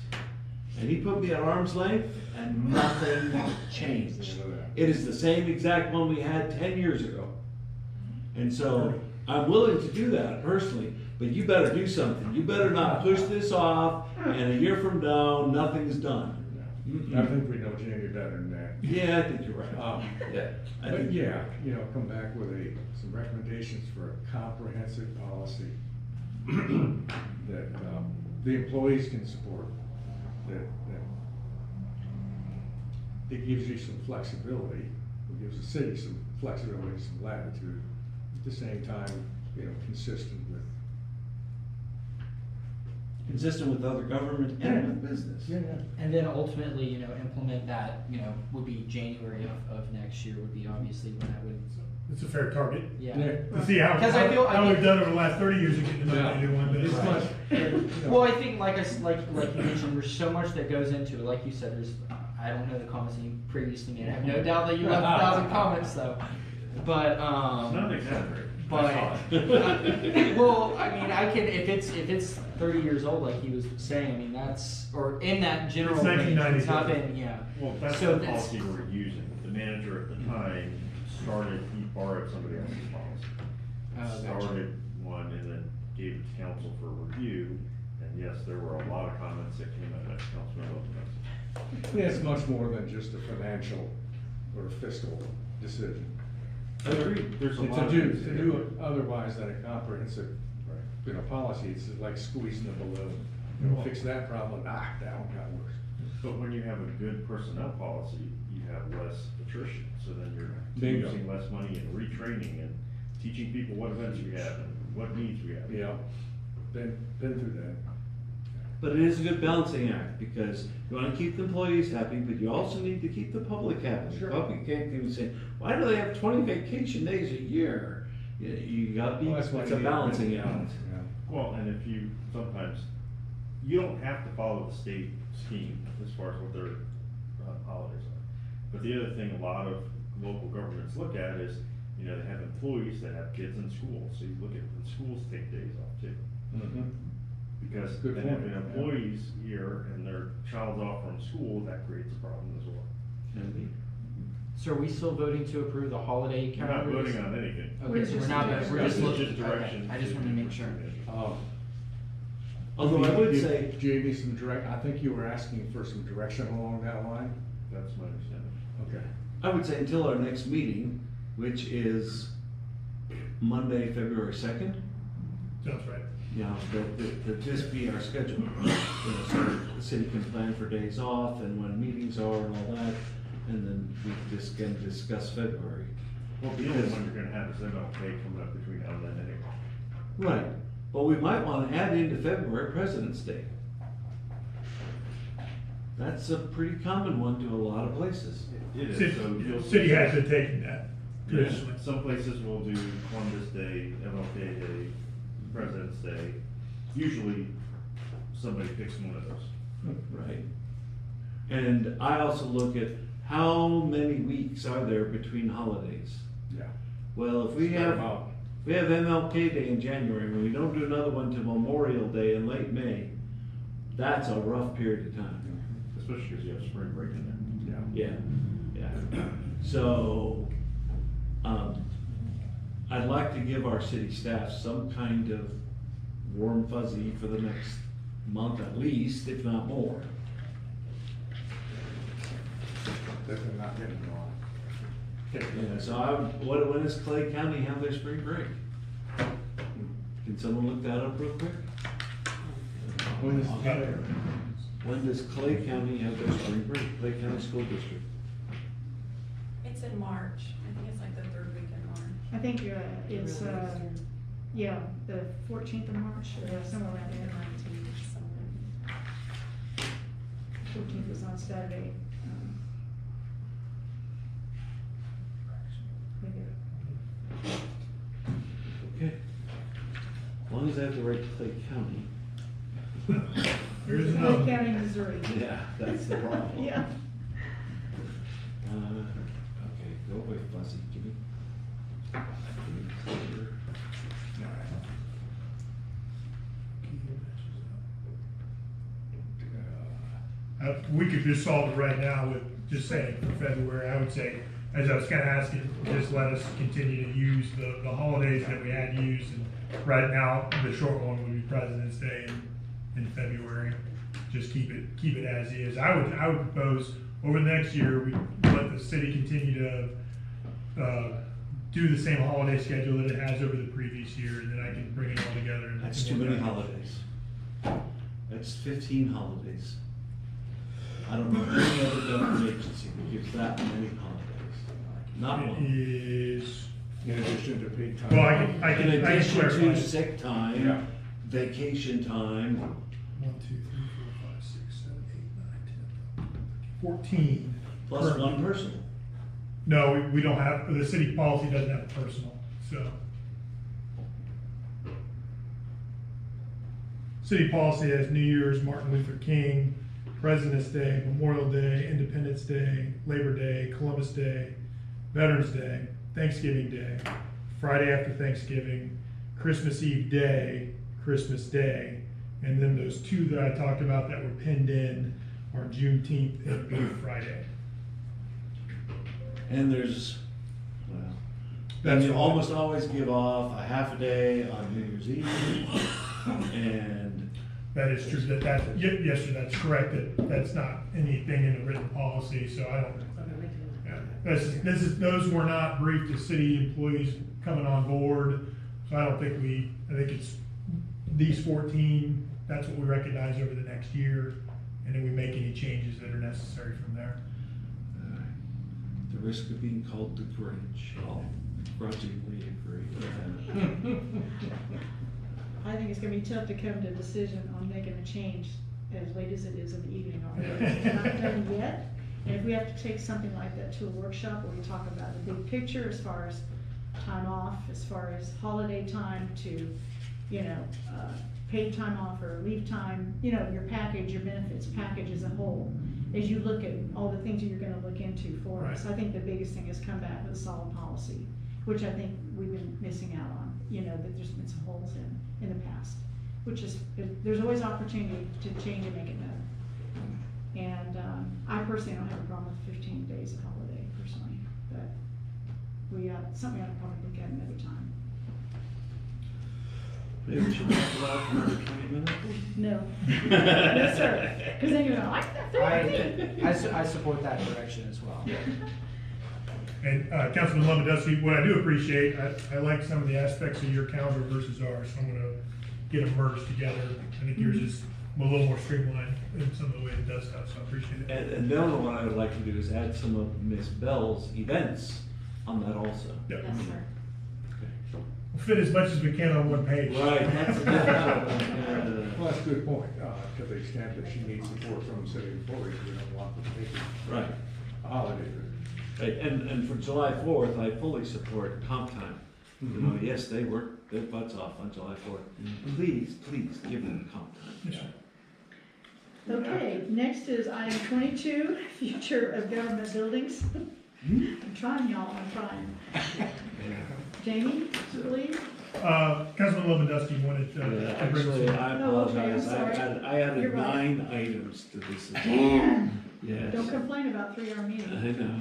And he put me at arm's length, and nothing changed. It is the same exact one we had 10 years ago. And so I'm willing to do that personally, but you better do something. You better not push this off, and a year from now, nothing's done. I think we know Jamie better than that. Yeah, I think you're right. Come back with some recommendations for a comprehensive policy that the employees can support, that it gives you some flexibility, it gives the city some flexibility, some latitude, at the same time, you know, consistent with. Consistent with other government and with business. Yeah, yeah. And then ultimately, you know, implement that, you know, would be January of next year would be obviously when I would. It's a fair target. Yeah. To see how we've done over the last 30 years of getting to know the new one. But it's much. Well, I think like you mentioned, there's so much that goes into it. Like you said, I don't know the comments that you previously made. I have no doubt that you left 1,000 comments though. But Not exaggerated. But well, I mean, if it's 30 years old, like he was saying, I mean that's or in that general It's 1990s. It's not been, yeah. Well, that's so the policy we're using. The manager at the time he borrowed somebody else's policy. Started one and then gave it to council for review. And yes, there were a lot of comments that came out of Councilman Wilkins. Yeah, it's much more than just a financial or fiscal decision. I agree. There's a lot of to things to do do. otherwise than a comprehensive, you know, policy. It's like squeezing a balloon. You know, fix that problem, that one got worse. But when you have a good personnel policy, you have less attrition. So then you're Bingo. using less money in retraining and teaching people what events we have and what needs we have. Yeah, been through that. But it is a good balancing act, because you wanna keep the employees happy, but you also need to keep the public happy. Sure. The public can't even say, why do they have 20 vacation days a year? You gotta be, Well, that's why it's you a need balancing to- act. Yeah. Well, and if you, sometimes, you don't have to follow the state scheme as far as what their holidays are. But the other thing a lot of local governments look at is, you know, they have employees that have kids in school, so you look at when schools take days off too. Mm-hmm. Because Good then if point, an yeah. employee's here and their child's off from school, that creates a problem as well. So are we still voting to approve the holiday You're not calendar? voting on anything. Okay, so we're not, we're just looking. direction. Okay, I just wanted to make sure. Although I would Give say, Jamie some direct, I think you were asking for some direction along that line. That's my understanding. Okay. I would say until our next meeting, which is Monday, February 2nd. Sounds right. Yeah, that just be our schedule. You know, so the city can plan for days off and when meetings are and all that, and then we just can discuss February. Well, the only one you're gonna have is MLK coming up between now and then anyway. Right, but we might wanna add into February President's Day. That's a pretty common one to a lot of places. It is, so you'll. City has been taking that. Yeah, traditionally. some places will do Columbus Day, MLK Day, President's Day. Usually, somebody picks one of those. Right. And I also look at how many weeks are there between holidays? Yeah. Well, if we Spread have, them out. we have MLK Day in January, and we don't do another one till Memorial Day in late May, that's a rough period of time. Especially because you have spring break in there. Yeah. Yeah. So, I'd like to give our city staff some kind of warm fuzzy for the next month at least, if not more. Definitely not getting on. Yeah, so when does Clay County have their spring break? Can someone look that up real quick? When does Clay County have their spring break? Clay County School District? It's in March. I think it's like the third week in March. I think it's, yeah, the 14th of March, or somewhere around there. 14th is on Saturday. Okay. As long as I have the right to Clay County. Here's Clay another. County, Missouri. Yeah, that's the problem. Yeah. Okay, go away, fuzzy, give me. Clear. We could just solve it right now with just saying for February. I would say, as I was kind of asking, just let us continue to use the holidays that we had used. And right now, the short one would be President's Day in February. Just keep it as is. I would propose over the next year we let the city continue to do the same holiday schedule that it has over the previous year, and then I can bring it all together. And That's too many holidays. That's 15 holidays. I don't know any other government agency that gives that many holidays. Not one. Is, In addition to paid time. well, I can In addition clarify. to sick Yeah. time, vacation time, 1, 2, 3, 4, 5, 6, 7, 8, 9, 10, 11, 14. plus Currently. one person. No, we don't have, the city policy doesn't have a personal, so. City policy has New Year's, Martin Luther King, President's Day, Memorial Day, Independence Day, Labor Day, Columbus Day, Veterans Day, Thanksgiving Day, Friday after Thanksgiving, Christmas Eve Day, Christmas Day, and then those two that I talked about that were pinned in are Juneteenth and Good Friday. And there's, well, That's you all. almost always give off a half a day on New Year's Eve. And That is true, yes, sir, that's correct, that's not anything in the written policy, so I don't. Yeah. Those were not briefed to city employees coming on board, so I don't think I think it's these 14, that's what we recognize over the next year, and then we make any changes that are necessary from there. the risk of being called the Grinch, I'll grudgingly agree with that. I think it's gonna be tough to come to a decision on making a change as late as it is in the evening already. It's not done yet, and if we have to take something like that to a workshop where we talk about the big picture as far as time off, as far as holiday time to, paid time off or leave time, your package, your benefits package as a whole, as you look at all the things that you're gonna look into for us. I think the biggest thing is come back with a solid policy, which I think we've been missing out on, that there's been some holes in the past, which is, there's always opportunity to change and make it better. And, I personally don't have a problem with 15 days of holiday personally, but something we ought to probably look at another time. Maybe we should talk about it for another 20 minutes? No. No, sir, because then you're gonna like that. I support that direction as well. And Councilman Lewandowski, what I do appreciate, I like some of the aspects of your calendar versus ours, so I'm gonna get them merged together. I think yours is a little more streamlined in some of the way it does stuff, so I appreciate it. And then what I would like to do is add some of Miss Bell's events on that also. Yep. Yes, sir. We'll fit as much as we can on one page. Right, that's a good Well, that's a good point, to the extent that she needs support from city employees, we don't want them taking Right. a holiday. Right, and for July 4th, I fully support comp time. You know, yes, they work their butts off on July 4th. Please give them comp time. Okay, next is item 22, future of government buildings. I'm trying, y'all, I'm trying. Jamie, I believe? Councilman Lewandowski wanted to bring Actually, some. I Oh, okay, I'm apologize, sorry. I added You're right. 9 items to this. Man, Yes. don't complain about 3-hour I meetings. know.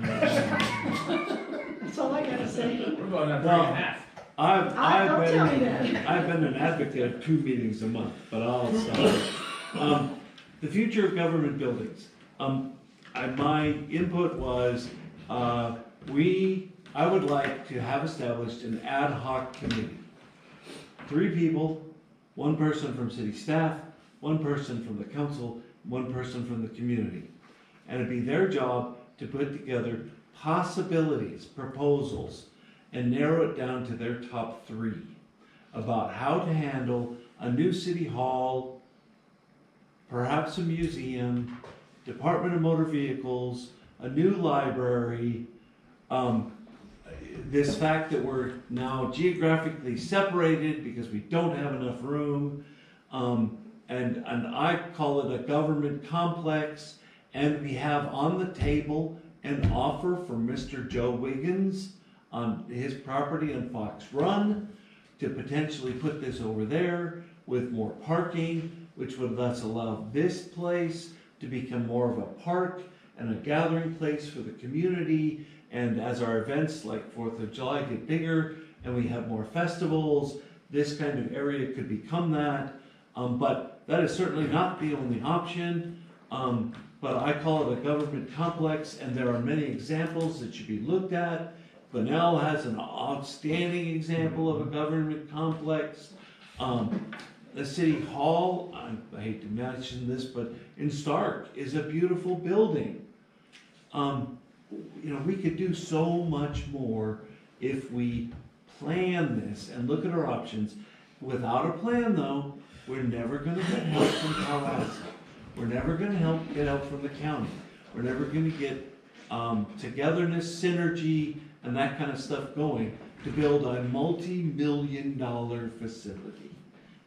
That's all I gotta say. We're going on 3.5. I've Don't tell me been, that. I've been an advocate of 2 meetings a month, but I'll stop. The future of government buildings. My input was, I would like to have established an ad hoc committee. 3 people, 1 person from city staff, 1 person from the council, 1 person from the community. And it'd be their job to put together possibilities, proposals, and narrow it down to their top 3 about how to handle a new city hall, perhaps a museum, Department of Motor Vehicles, a new library, this fact that we're now geographically separated because we don't have enough room, and I call it a government complex, and we have on the table an offer from Mr. Joe Wiggins on his property on Fox Run to potentially put this over there with more parking, which would thus allow this place to become more of a park and a gathering place for the community. And as our events like 4th of July get bigger and we have more festivals, this kind of area could become that. But that is certainly not the only option. But I call it a government complex, and there are many examples that should be looked at. Bunnell has an outstanding example of a government complex. the city hall, I hate to mention this, but in Stark is a beautiful building. You know, we could do so much more if we plan this and look at our options. Without a plan though, we're never gonna get help from Tallahassee. We're never gonna get help from the county. We're never gonna get togetherness, synergy, and that kind of stuff going to build a multi-million-dollar facility.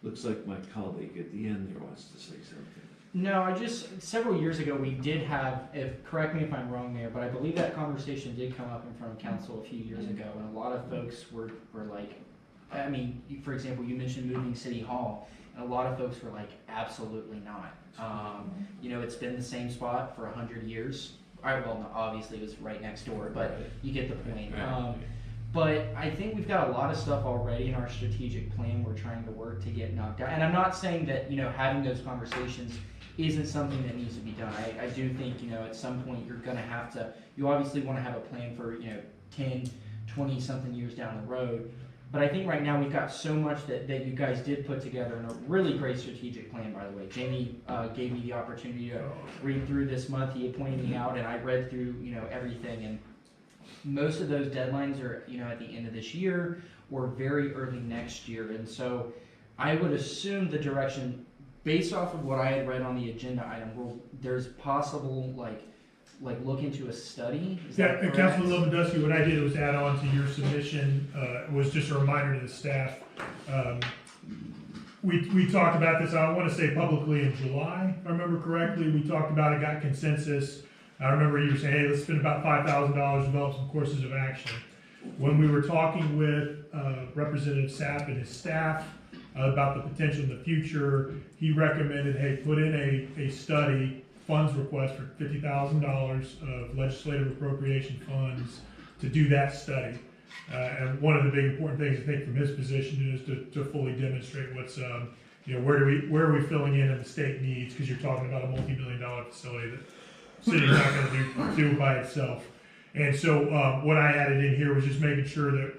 Looks like my colleague at the end there wants to say something. No, several years ago, we did have, correct me if I'm wrong, Mayor, but I believe that conversation did come up in front of council a few years ago, and a lot of folks were like, I mean, for example, you mentioned moving City Hall, and a lot of folks were like, absolutely not. You know, it's been the same spot for 100 years. All right, well, obviously it was right next door, but you get the point. But I think we've got a lot of stuff already in our strategic plan we're trying to work to get knocked out. And I'm not saying that, you know, having those conversations isn't something that needs to be done. I do think, you know, at some point you're going to have to, you obviously want to have a plan for, you know, 10, 20 something years down the road. But I think right now we've got so much that you guys did put together in a really great strategic plan, by the way. Jamie gave me the opportunity to read through this month. He appointed me out and I read through, you know, everything. And most of those deadlines are, you know, at the end of this year or very early next year. And so I would assume the direction, based off of what I had read on the agenda item, there's possible, like look into a study? Yeah, and Councilman Lewandowski, what I did was add on to your submission, was just a reminder to the staff. We talked about this, I want to say publicly in July, if I remember correctly. We talked about it, got consensus. I remember you were saying, hey, let's spend about $5,000, develop some courses of action. When we were talking with Representative Sapp and his staff about the potential in the future, he recommended, hey, put in a study, funds request for $50,000 of legislative appropriation funds to do that study. And one of the big important things I think from his position is to fully demonstrate what's, you know, where are we filling in the state needs, because you're talking about a multi-million-dollar facility that the city's not going to do by itself. And so what I added in here was just making sure that,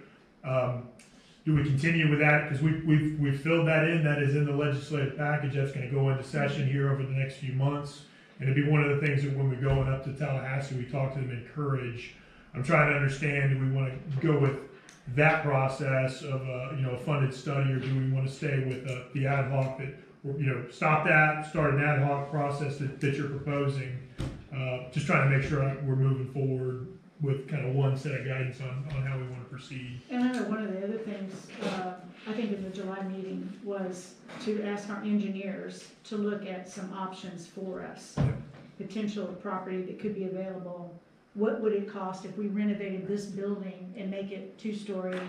do we continue with that? Because we've filled that in. That is in the legislative package. That's going to go into session here over the next few months. And it'd be one of the things that when we're going up to Tallahassee, we talk to them, encourage. I'm trying to understand, do we want to go with that process of you know, a funded study, or do we want to stay with the ad hoc that, you know, stop that, start an ad hoc process that you're proposing? Just trying to make sure we're moving forward with kind of one set of guidance on how we want to proceed. And I know one of the other things, I think in the July meeting, was to ask our engineers to look at some options for us. Potential property that could be available. What would it cost if we renovated this building and make it 2-story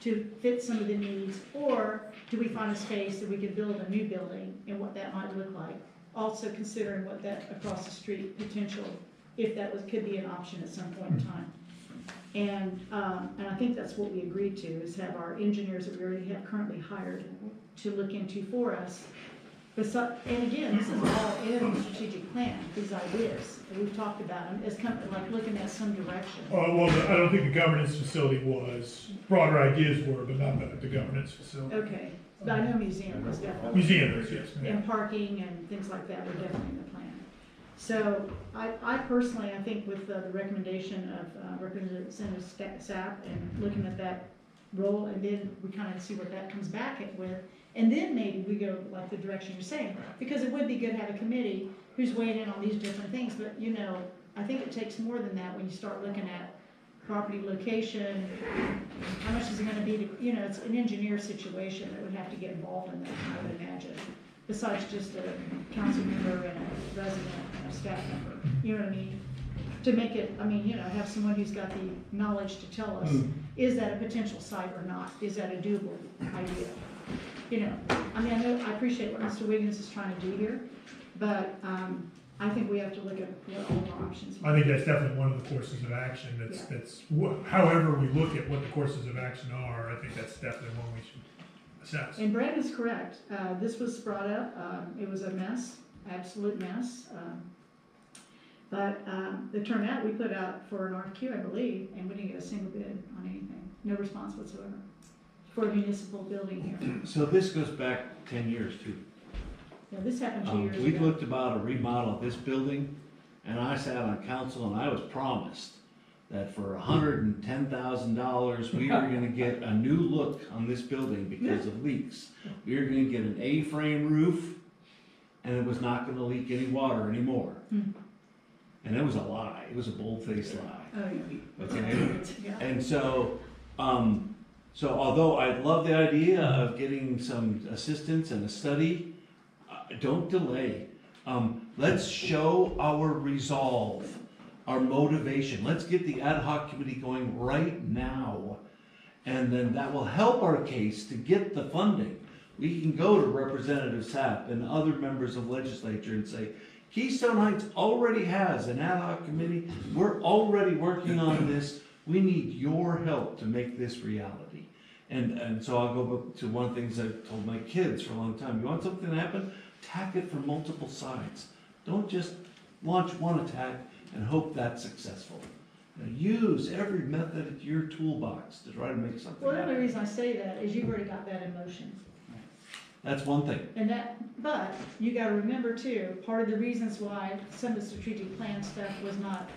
to fit some of the needs? Or do we find a space that we could build a new building and what that might look like? Also considering what that across the street potential, if that could be an option at some point in time. And I think that's what we agreed to, is have our engineers that we already have currently hired to look into for us. And again, this is all in the strategic plan, these ideas that we've talked about, and it's kind of like looking at some direction. Well, I don't think the governance facility was. Broader ideas were, but not the governance facility. Okay, but I know museum was definitely. Museum is, yes. And parking and things like that were definitely in the plan. So I personally, I think with the recommendation of Representative Sapp and looking at that role, and then we kind of see what that comes back with, and then maybe we go like the direction you're saying, because it would be good to have a committee who's weighing in on these different things. But you know, I think it takes more than that when you start looking at property location. How much is it going to be to, you know, it's an engineer situation that would have to get involved in that, I would imagine, besides just a council member and a resident and a staff member. You know what I mean? To make it, I mean, you know, have someone who's got the knowledge to tell us, is that a potential site or not? Is that a doable idea? You know, I mean, I appreciate what Mr. Wiggins is trying to do here, but I think we have to look at what all our options are. I think that's definitely one of the courses of action. However we look at what the courses of action are, I think that's definitely one we should assess. And Brandon's correct. This was brought up. It was a mess, absolute mess. But the turnout, we put out for an RFQ, I believe, and we didn't get a single bid on anything. No response whatsoever. for a municipal building here. So this goes back 10 years too. Yeah, this happened 2 years ago. We looked about a remodel of this building, and I sat on council and I was promised that for $110,000, we were gonna get a new look on this building because of leaks. We were gonna get an A-frame roof, and it was not gonna leak any water anymore. And it was a lie, it was a bold-faced lie. Oh, yeah. Okay? Yeah. And so, so although I love the idea of getting some assistance and a study, don't delay. Let's show our resolve, our motivation. Let's get the ad hoc committee going right now. And then that will help our case to get the funding. We can go to Representative Sapp and other members of legislature and say, Keystone Heights already has an ad hoc committee. We're already working on this. We need your help to make this reality. And so I'll go back to one of the things I've told my kids for a long time. You want something to happen? Attack it from multiple sides. Don't just launch one attack and hope that's successful. Now, use every method at your toolbox to try to make something Well, the happen. only reason I say that is you've already got that in motion. That's one thing. And but you gotta remember too, part of the reasons why some of the strategic plan stuff was not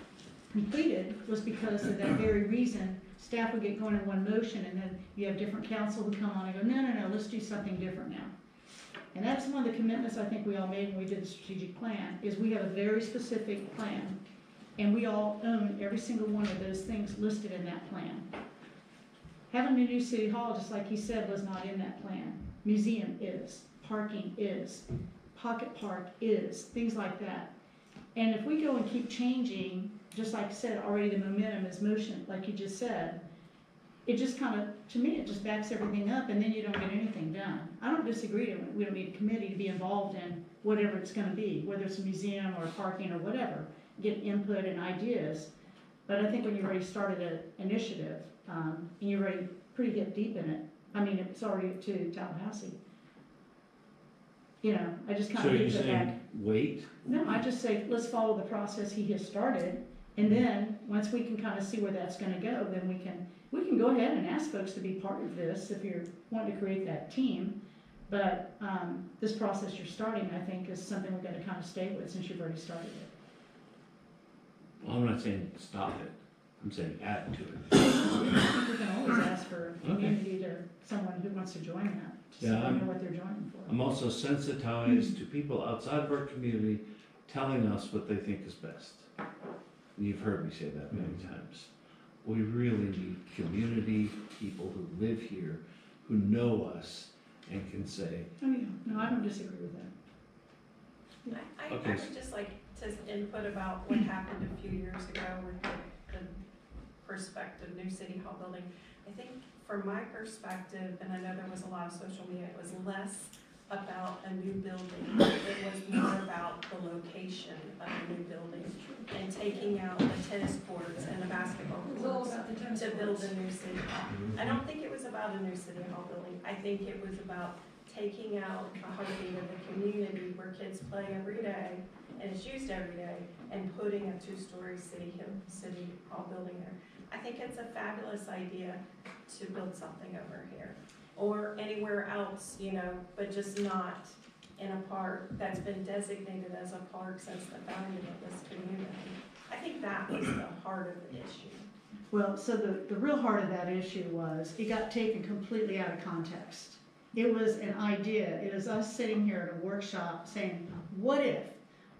completed was because of that very reason. Staff would get going in one motion, and then you have different council who come on and go, no, let's do something different now. And that's one of the commitments I think we all made when we did the strategic plan, is we have a very specific plan, and we all own every single one of those things listed in that plan. Having a new city hall, just like he said, was not in that plan. Museum is, parking is, pocket park is, things like that. And if we go and keep changing, just like I said, already the momentum is motion, like you just said, it just kind of, to me, it just backs everything up, and then you don't get anything done. I don't disagree, we don't need a committee to be involved in whatever it's gonna be, whether it's a museum or parking or whatever, get input and ideas. But I think when you've already started an initiative, and you're already pretty hip deep in it, I mean, it's already to Tallahassee. You know, I just kind So of you're leave it back. saying wait? No, I just say, let's follow the process he has started, and then, once we can kind of see where that's gonna go, then we can go ahead and ask folks to be part of this, if you're wanting to create that team. But, this process you're starting, I think, is something we're gonna kind of stay with, since you've already started it. Well, I'm not saying stop it. I'm saying add to it. I think we can always ask for a community or someone who wants to join that, to Yeah, so they know what they're joining for. I'm also sensitized to people outside of our community telling us what they think is best. And you've heard me say that many times. We really need community people who live here, who know us, and can say, Oh, yeah, no, I don't disagree with that. I Okay. would just like to input about what happened a few years ago with the prospective new city hall building. I think from my perspective, and I know there was a lot of social media, it was less about a new building. It was more about the location of a new building and taking out the tennis courts and the basketball courts to build a new city hall. I don't think it was about a new city hall building. I think it was about taking out the heartbeat of the community where kids play every day and it's used every day, and putting a two-story city hall building there. I think it's a fabulous idea to build something over here or anywhere else, you know, but just not in a park that's been designated as a park since the founding of this community. I think that was the heart of the issue. Well, so the real heart of that issue was, it got taken completely out of context. It was an idea, it was us sitting here at a workshop saying, what if?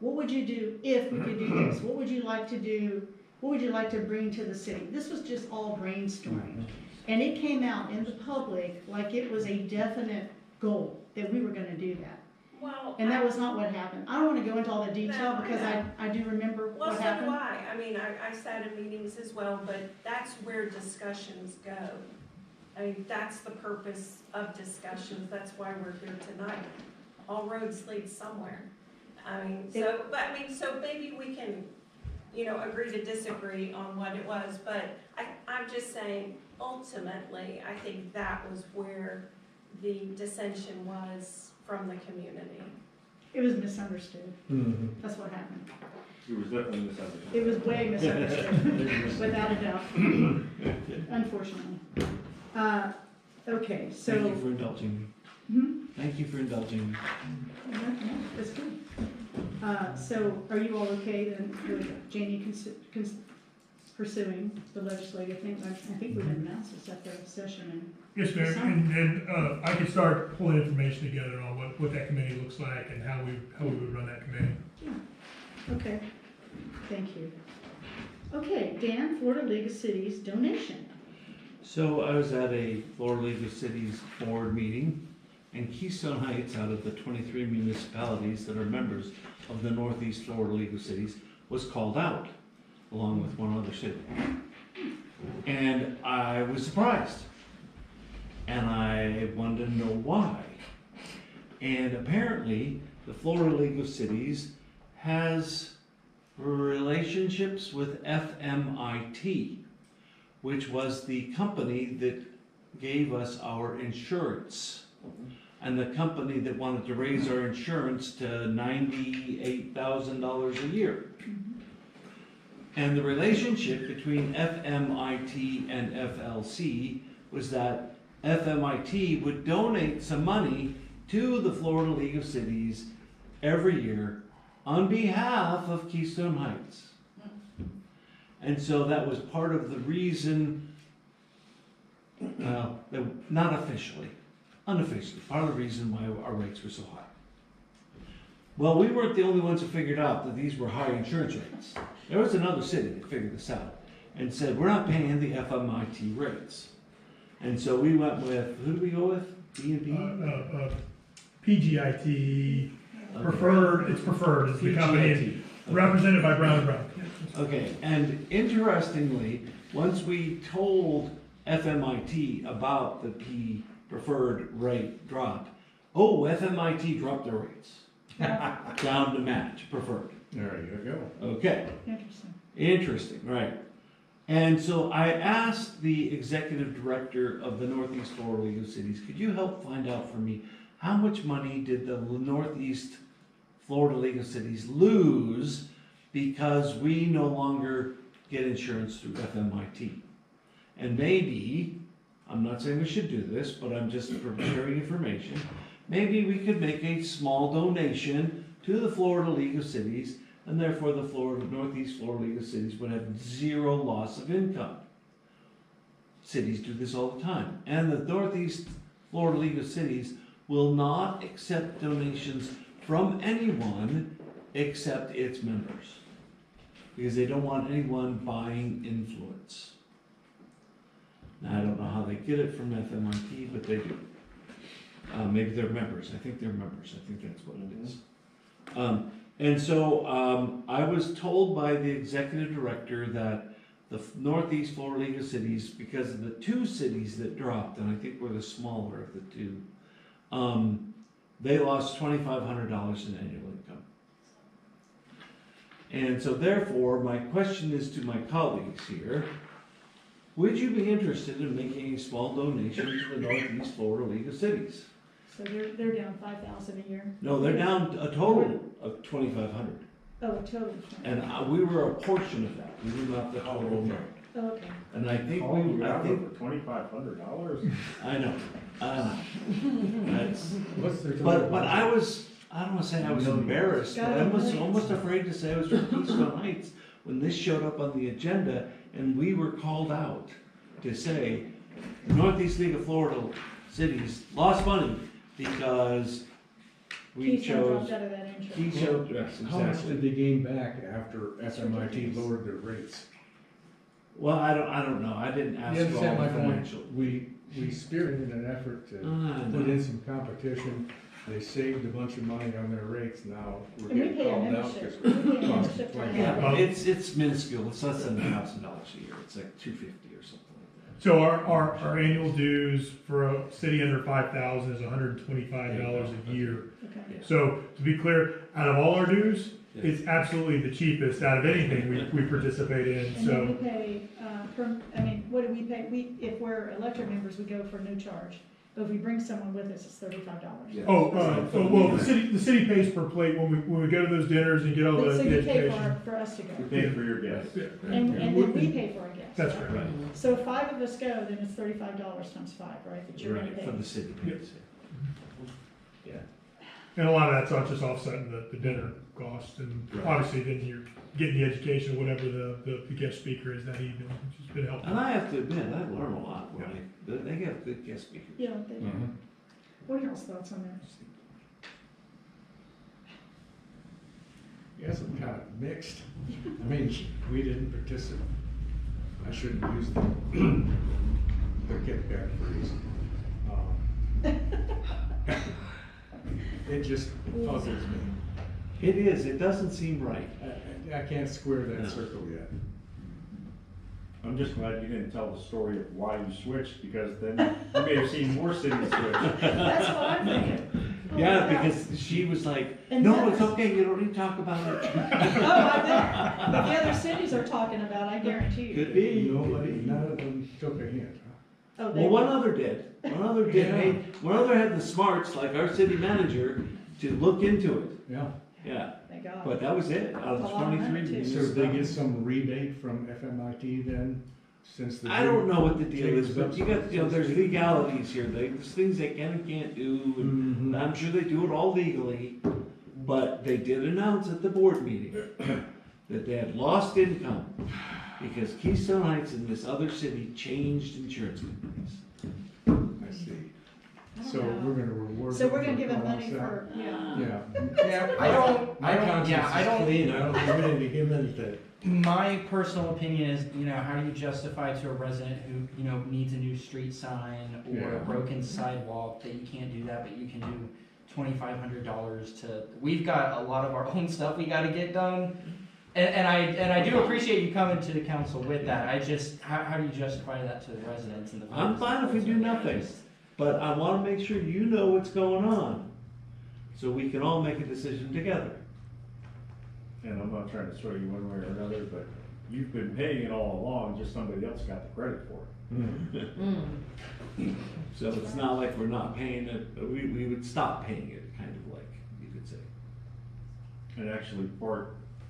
What would you do if we could do this? What would you like to do? What would you like to bring to the city? This was just all brainstorming. And it came out in the public like it was a definite goal that we were gonna do that. Well, and that was not what happened. I don't wanna go into all the detail because I do remember well, what so happened. do I. I mean, I sat in meetings as well, but that's where discussions go. I mean, that's the purpose of discussions. That's why we're here tonight. All roads lead somewhere. I mean, so maybe we can, you know, agree to disagree on what it was, but I'm just saying, ultimately, I think that was where the dissension was from the community. It was misunderstood. That's what happened. It was definitely misunderstood. It was way misunderstood, without a doubt, unfortunately. Okay, so. Thank you for indulging me. Hmm? Thank you for indulging me. No, that's good. So are you all okay then with Janie pursuing the legislative thing? I think we've announced this at the session. Yes, ma'am, and I can start pulling information together on what that committee looks like and how we would run that committee. Yeah, okay, thank you. Okay, Dan, Florida League of Cities donation. So I was at a Florida League of Cities board meeting, and Keystone Heights, out of the 23 municipalities that are members of the Northeast Florida League of Cities, was called out, along with one other city. And I was surprised. And I wanted to know why. And apparently, the Florida League of Cities has relationships with FMIT, which was the company that gave us our insurance. And the company that wanted to raise our insurance to $98,000 a year. And the relationship between FMIT and FLC was that FMIT would donate some money to the Florida League of Cities every year on behalf of Keystone Heights. And so that was part of the reason, not officially, unofficially, part of the reason why our rates were so high. Well, we weren't the only ones who figured out that these were high insurance rates. There was another city that figured this out and said, we're not paying the FMIT rates. And so we went with, who did we go with? B&B? PGIT, preferred, it's preferred, it's the company, PGIT. represented by Brown & Brown. Okay, and interestingly, once we told FMIT about the P preferred rate drop, FMIT dropped their rates down to match preferred. There you go. Okay. Interesting. Interesting, right. And so I asked the executive director of the Northeast Florida League of Cities, could you help find out for me how much money did the Northeast Florida League of Cities lose because we no longer get insurance through FMIT? And maybe, I'm not saying we should do this, but I'm just sharing information, maybe we could make a small donation to the Florida League of Cities, and therefore the Northeast Florida League of Cities would have zero loss of income. Cities do this all the time. And the Northeast Florida League of Cities will not accept donations from anyone except its members, because they don't want anyone buying influence. Now, I don't know how they get it from FMIT, but they do. Maybe they're members. I think they're members. I think that's what it is. And so I was told by the executive director that the Northeast Florida League of Cities, because of the two cities that dropped, and I think we're the smaller of the two, they lost $2,500 in annual income. And so therefore, my question is to my colleagues here, would you be interested in making a small donation to the Northeast Florida League of Cities? So they're down 5,000 a year? No, they're down a total of 2,500. Oh, a total. And we were a portion of that. We were not the total amount. Oh, okay. And I think For $2,500. I know. What's their But I don't want to say I was embarrassed, but I was almost afraid to say I was from Keystone Heights when this showed up on the agenda and we were called out to say the Northeast League of Florida Cities lost money because we chose. Yes, How much exactly. did they gain back after FMIT lowered their rates? Well, I don't know. I didn't ask You for all understand the my point? financial. We spirited an effort to put in some competition. They saved a bunch of money on their rates. Now we're And we getting pay a called out membership. because We we're pay a costing membership for $2,500. It's minuscule. It's less than $1,000 a year. It's like $250 or something. So our annual dues for a city under 5,000 is $125 a year. Okay. So to be clear, out of all our dues, it's absolutely the cheapest out of anything we participate in. And So then we pay, what do we pay? If we're electric members, we go for no charge. But if we bring someone with us, it's $35. Well, the city pays per plate when we go to those dinners and get all the So you pay education. for us to go. We pay for your guests. And then we pay for our guests. That's right. So if 5 of us go, then it's $35 times 5, right? That you're gonna Right, pay. for the city pays. Yeah. And a lot of that's not just offsetting the dinner cost, and Right. obviously then you're getting the education, whatever the guest speaker is that evening, which has been helpful. And I have to admit, I learn a lot when they have good guest speakers. Yeah, they do. What are y'all's thoughts on that? Yes, I'm kind of mixed. I mean, we didn't participate. I shouldn't use the kickback phrase. It just puzzles me. It is, it doesn't seem right. I can't square that circle yet. I'm just glad you didn't tell the story of why you switched, because then you may have seen more cities switch. That's what I'm thinking. Oh Yeah, my gosh. because she was like, And no, that it's was- okay, you don't need to talk about it. Oh, I bet. But the other cities are talking about, I guarantee you. Could be. None of them took a hint. Oh, they Well, one will. other did. One other did. Yeah. Hey, one other had the smarts, like our city manager, to look into it. Yeah. Yeah. Thank God. But that was it, out of That's a lot of money, 23 too. So municipalities. they get some rebate from FMIT then, since the. I don't know what the deal is, changes but up you got, you know, there's substantially? legalities here, there's things they can and can't do, and I'm sure they do it all legally. But they did announce at the board meeting that they had lost income because Keystone Heights and this other city changed insurance companies. I see. I don't So know. we're gonna reward. So we're them gonna give them for money calling us for, out? yeah. Yeah. I don't, conscience yeah, I is don't. clean, I don't think we need to give them anything. My personal opinion is, how do you justify to a resident who, needs a new street sign or Yeah. a broken sidewalk that you can't do that, but you can do $2,500 to, we've got a lot of our own stuff we gotta get done. And I do appreciate you coming to the council with that. I just, how do you justify that to the residents and the? I'm fine if we do nothing, but I wanna make sure you know what's going on, so we can all make a decision together. And I'm not trying to sway you one way or another, but you've been paying it all along, just somebody else got the credit for it. So it's not like we're not paying it, but we would stop paying it, kind of like, you could say. And actually,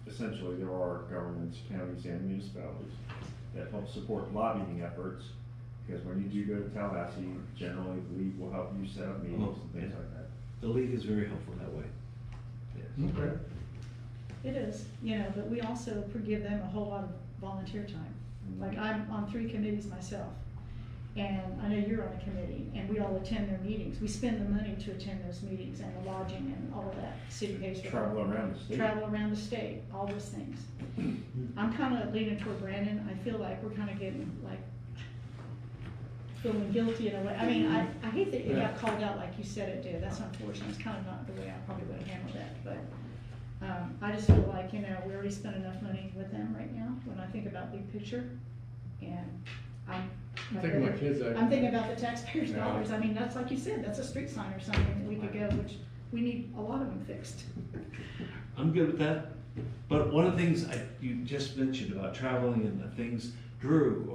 essentially, there are governments, counties and municipalities that help support lobbying efforts, because when you do go to Tallahassee, generally the league will help you set up meetings and things like that. The league is very helpful that way. Yes. Okay. It is, but we also give them a whole lot of volunteer time. Like, I'm on 3 committees myself, and I know you're on a committee, and we all attend their meetings. We spend the money to attend those meetings and the lodging and all of that. City pays for Travel around the state. Travel around the state, all those things. I'm kind of leaning toward Brandon. I feel like we're kind of getting, like, feeling guilty in a way. I mean, I hate that it got called out like you said it did. That's unfortunate. It's kind of not the way I probably would have handled that, but I just feel like, we already spent enough money with them right now when I think about big picture. And I'm Thinking about kids, I'm thinking about the taxpayers' Yeah. dollars. I mean, that's like you said, that's a street sign or something that we could go, which we need a lot of them fixed. I'm good with that, but one of the things you just mentioned about traveling and the things, Drew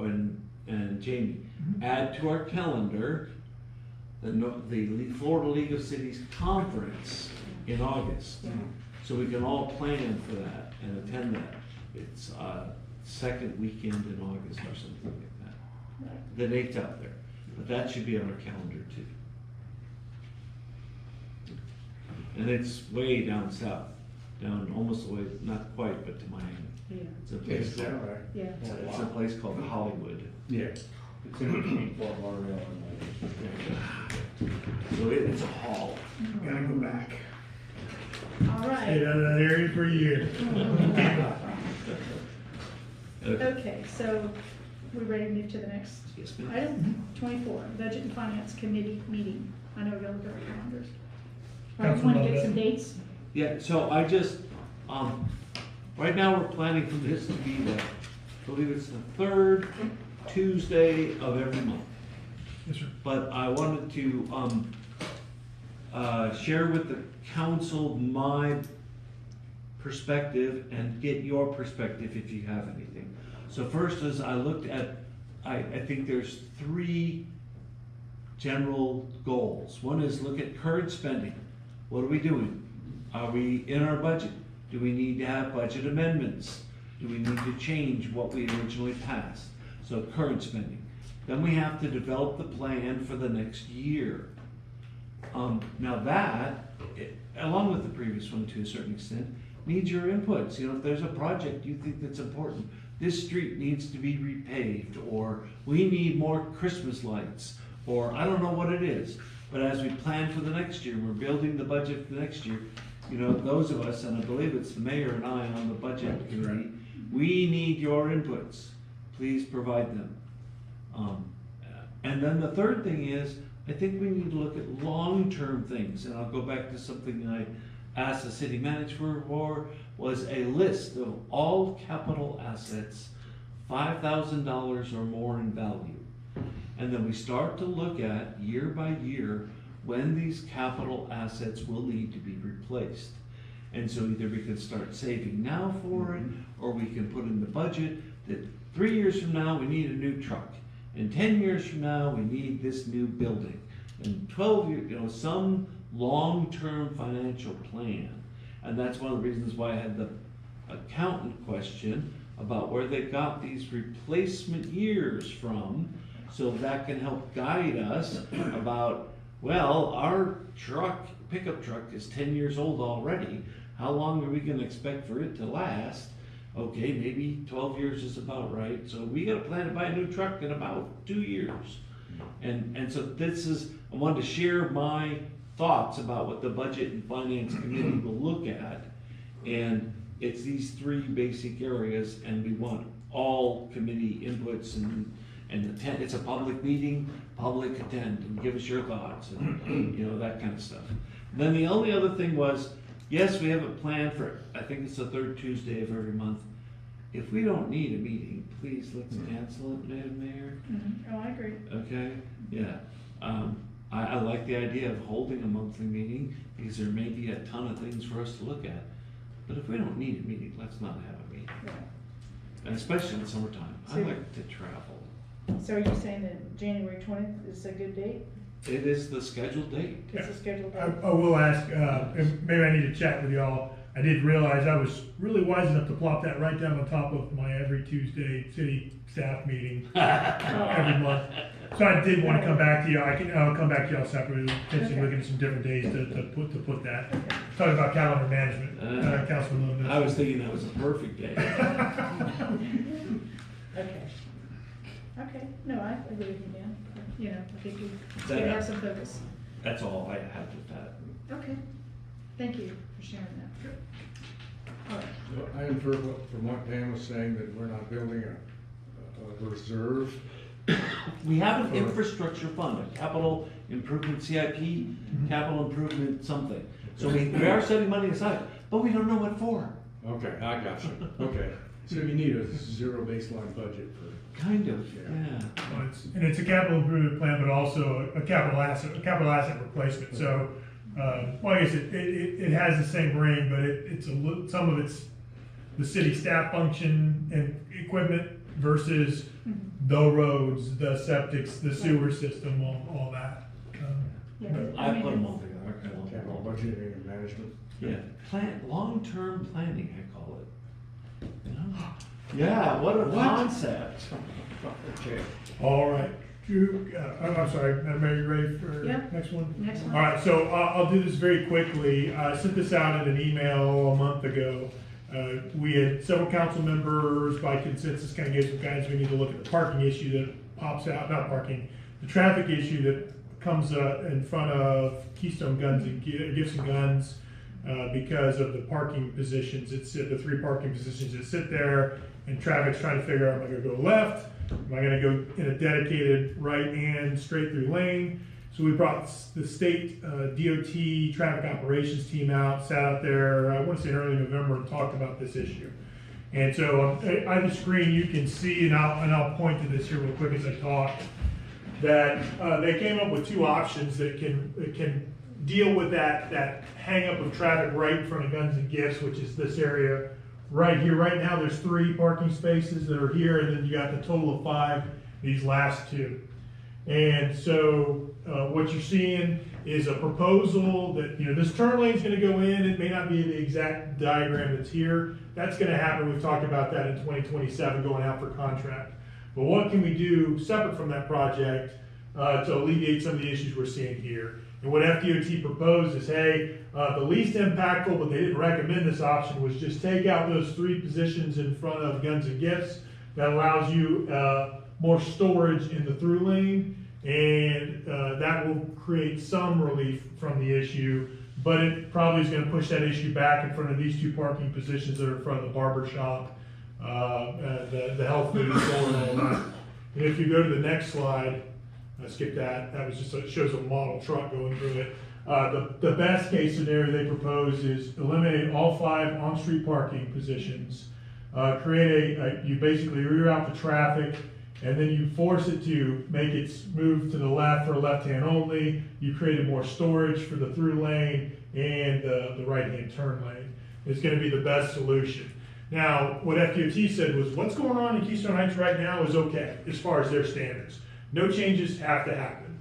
and Jamie, add to our calendar the Florida League of Cities Conference in August. So we can all plan for that and attend that. It's second weekend in August or something like that. The date's out there, but that should be on our calendar too. And it's way down south, down almost the way, not quite, but to Miami. Yeah. It's a place Is that called, right? Yeah. it's a place called Hollywood. Yeah. It's in between Fort Lauderdale and So it's a hall. Gotta go back. All right. Stayed out of that area for a year. Okay, so we're ready to move to the next Yes, ma'am. item, 24, Budget and Finance Committee meeting. I know y'all look at our calendars. I Councilman want to get Lovett. some dates. Yeah, so I just, right now we're planning for this to be I believe it's the 3rd Tuesday of every month. Yes, sir. But I wanted to, share with the council my perspective and get your perspective if you have anything. So first, as I looked at, I think there's 3 general goals. One is look at current spending. What are we doing? Are we in our budget? Do we need to have budget amendments? Do we need to change what we originally passed? So current spending. Then we have to develop the plan for the next year. Now that, along with the previous one to a certain extent, needs your inputs. You know, if there's a project you think that's important, this street needs to be repaved, or we need more Christmas lights, or I don't know what it is. But as we plan for the next year, we're building the budget for the next year. You know, those of us, and I believe it's the mayor and I on the budget committee, we need your inputs. Please provide them. And then the third thing is, I think we need to look at long-term things, and I'll go back to something I asked the city manager for, was a list of all capital assets, $5,000 or more in value. And then we start to look at, year by year, when these capital assets will need to be replaced. And so either we can start saving now for it, or we can put in the budget that 3 years from now, we need a new truck. And 10 years from now, we need this new building. And 12 years, you know, some long-term financial plan. And that's one of the reasons why I had the accountant question about where they got these replacement years from, so that can help guide us about, well, our truck, pickup truck is 10 years old already. How long are we gonna expect for it to last? Okay, maybe 12 years is about right. So we got to plan to buy a new truck in about 2 years. And so this is, I wanted to share my thoughts about what the Budget and Finance Committee will look at. And it's these three basic areas, and we want all committee inputs and attend. It's a public meeting, public attend and give us your thoughts and you know, that kind of stuff. Then the only other thing was, yes, we have a plan for, I think it's the third Tuesday of every month. If we don't need a meeting, please let's cancel it, Madam Mayor. Oh, I agree. Okay, yeah. I like the idea of holding a monthly meeting because there may be a ton of things for us to look at. But if we don't need a meeting, let's not have a meeting. Right. And especially in the summertime. I So- like to travel. So are you saying that January 20th is a good date? It is the scheduled date. It's a scheduled date? I will ask, and maybe I need to chat with y'all. I did realize I was really wise enough to plop that right down on top of my every Tuesday city staff meeting every month. So I did want to come back to you. I'll come back to y'all separately, potentially looking at some different days to put that. Talking about calendar management, Councilman Lewin. I was thinking that was a perfect day. Okay. Okay, no, I agree with you, Dan. You know, I think you That- gotta have some focus. That's all I have with that. Okay, thank you for sharing that. All right. So I infer from what Dan was saying, that we're not building a reserve. We have an For- infrastructure fund, a capital improvement CIP, capital improvement something. So we are setting money aside, but we don't know what for. Okay, I got you. Okay, so you need a zero baseline budget for. Kind of, yeah. Well, it's a capital improvement plan, but also a capital asset replacement. So, well, I guess it has the same ring, but it's some of it's the city staff function and equipment versus the roads, the septics, the sewer system, all that. I put them all together. Capital budgeting and management. Yeah, long-term planning, I call it. You know? Yeah, what a concept. Okay. All right. Drew, I'm sorry, Madam Mayor, you ready for Yeah. next one? Next one. All right, so I'll do this very quickly. I sent this out in an email a month ago. We had several council members by consensus kind of gave some guidance. We need to look at the parking issue that pops out, not parking, the traffic issue that comes in front of Keystone Guns and Gibson Guns because of the parking positions that sit, the 3 parking positions that sit there, and traffic's trying to figure out, am I gonna go left? Am I gonna go in a dedicated right and straight through lane? So we brought the state DOT traffic operations team out, sat out there, I want to say in early November, and talked about this issue. And so on the screen, you can see, and I'll point to this here real quick as I talk, that they came up with 2 options that can deal with that hang up of traffic right in front of Guns and Gifts, which is this area right here. Right now, there's 3 parking spaces that are here, and then you got the total of 5, these last 2. And so what you're seeing is a proposal that, this turn lane's gonna go in, it may not be the exact diagram that's here. That's gonna happen, we've talked about that in 2027, going out for contract. But what can we do separate from that project to alleviate some of the issues we're seeing here? And what FDOT proposed is, hey, the least impactful, but they didn't recommend this option, was just take out those 3 positions in front of Guns and Gifts. That allows you more storage in the through lane, and that will create some relief from the issue, but it probably is going to push that issue back in front of these 2 parking positions that are in front of the barber shop, the health food store and all that. And if you go to the next slide, skip that, that was just, it shows a model truck going through it. The best case scenario they propose is eliminate all 5 on-street parking positions, create you basically reroute the traffic, and then you force it to make it move to the left for left-hand only. You created more storage for the through lane and the right-hand turn lane. It's going to be the best solution. Now, what FDOT said was, what's going on in Keystone Heights right now is okay as far as their standards. No changes have to happen.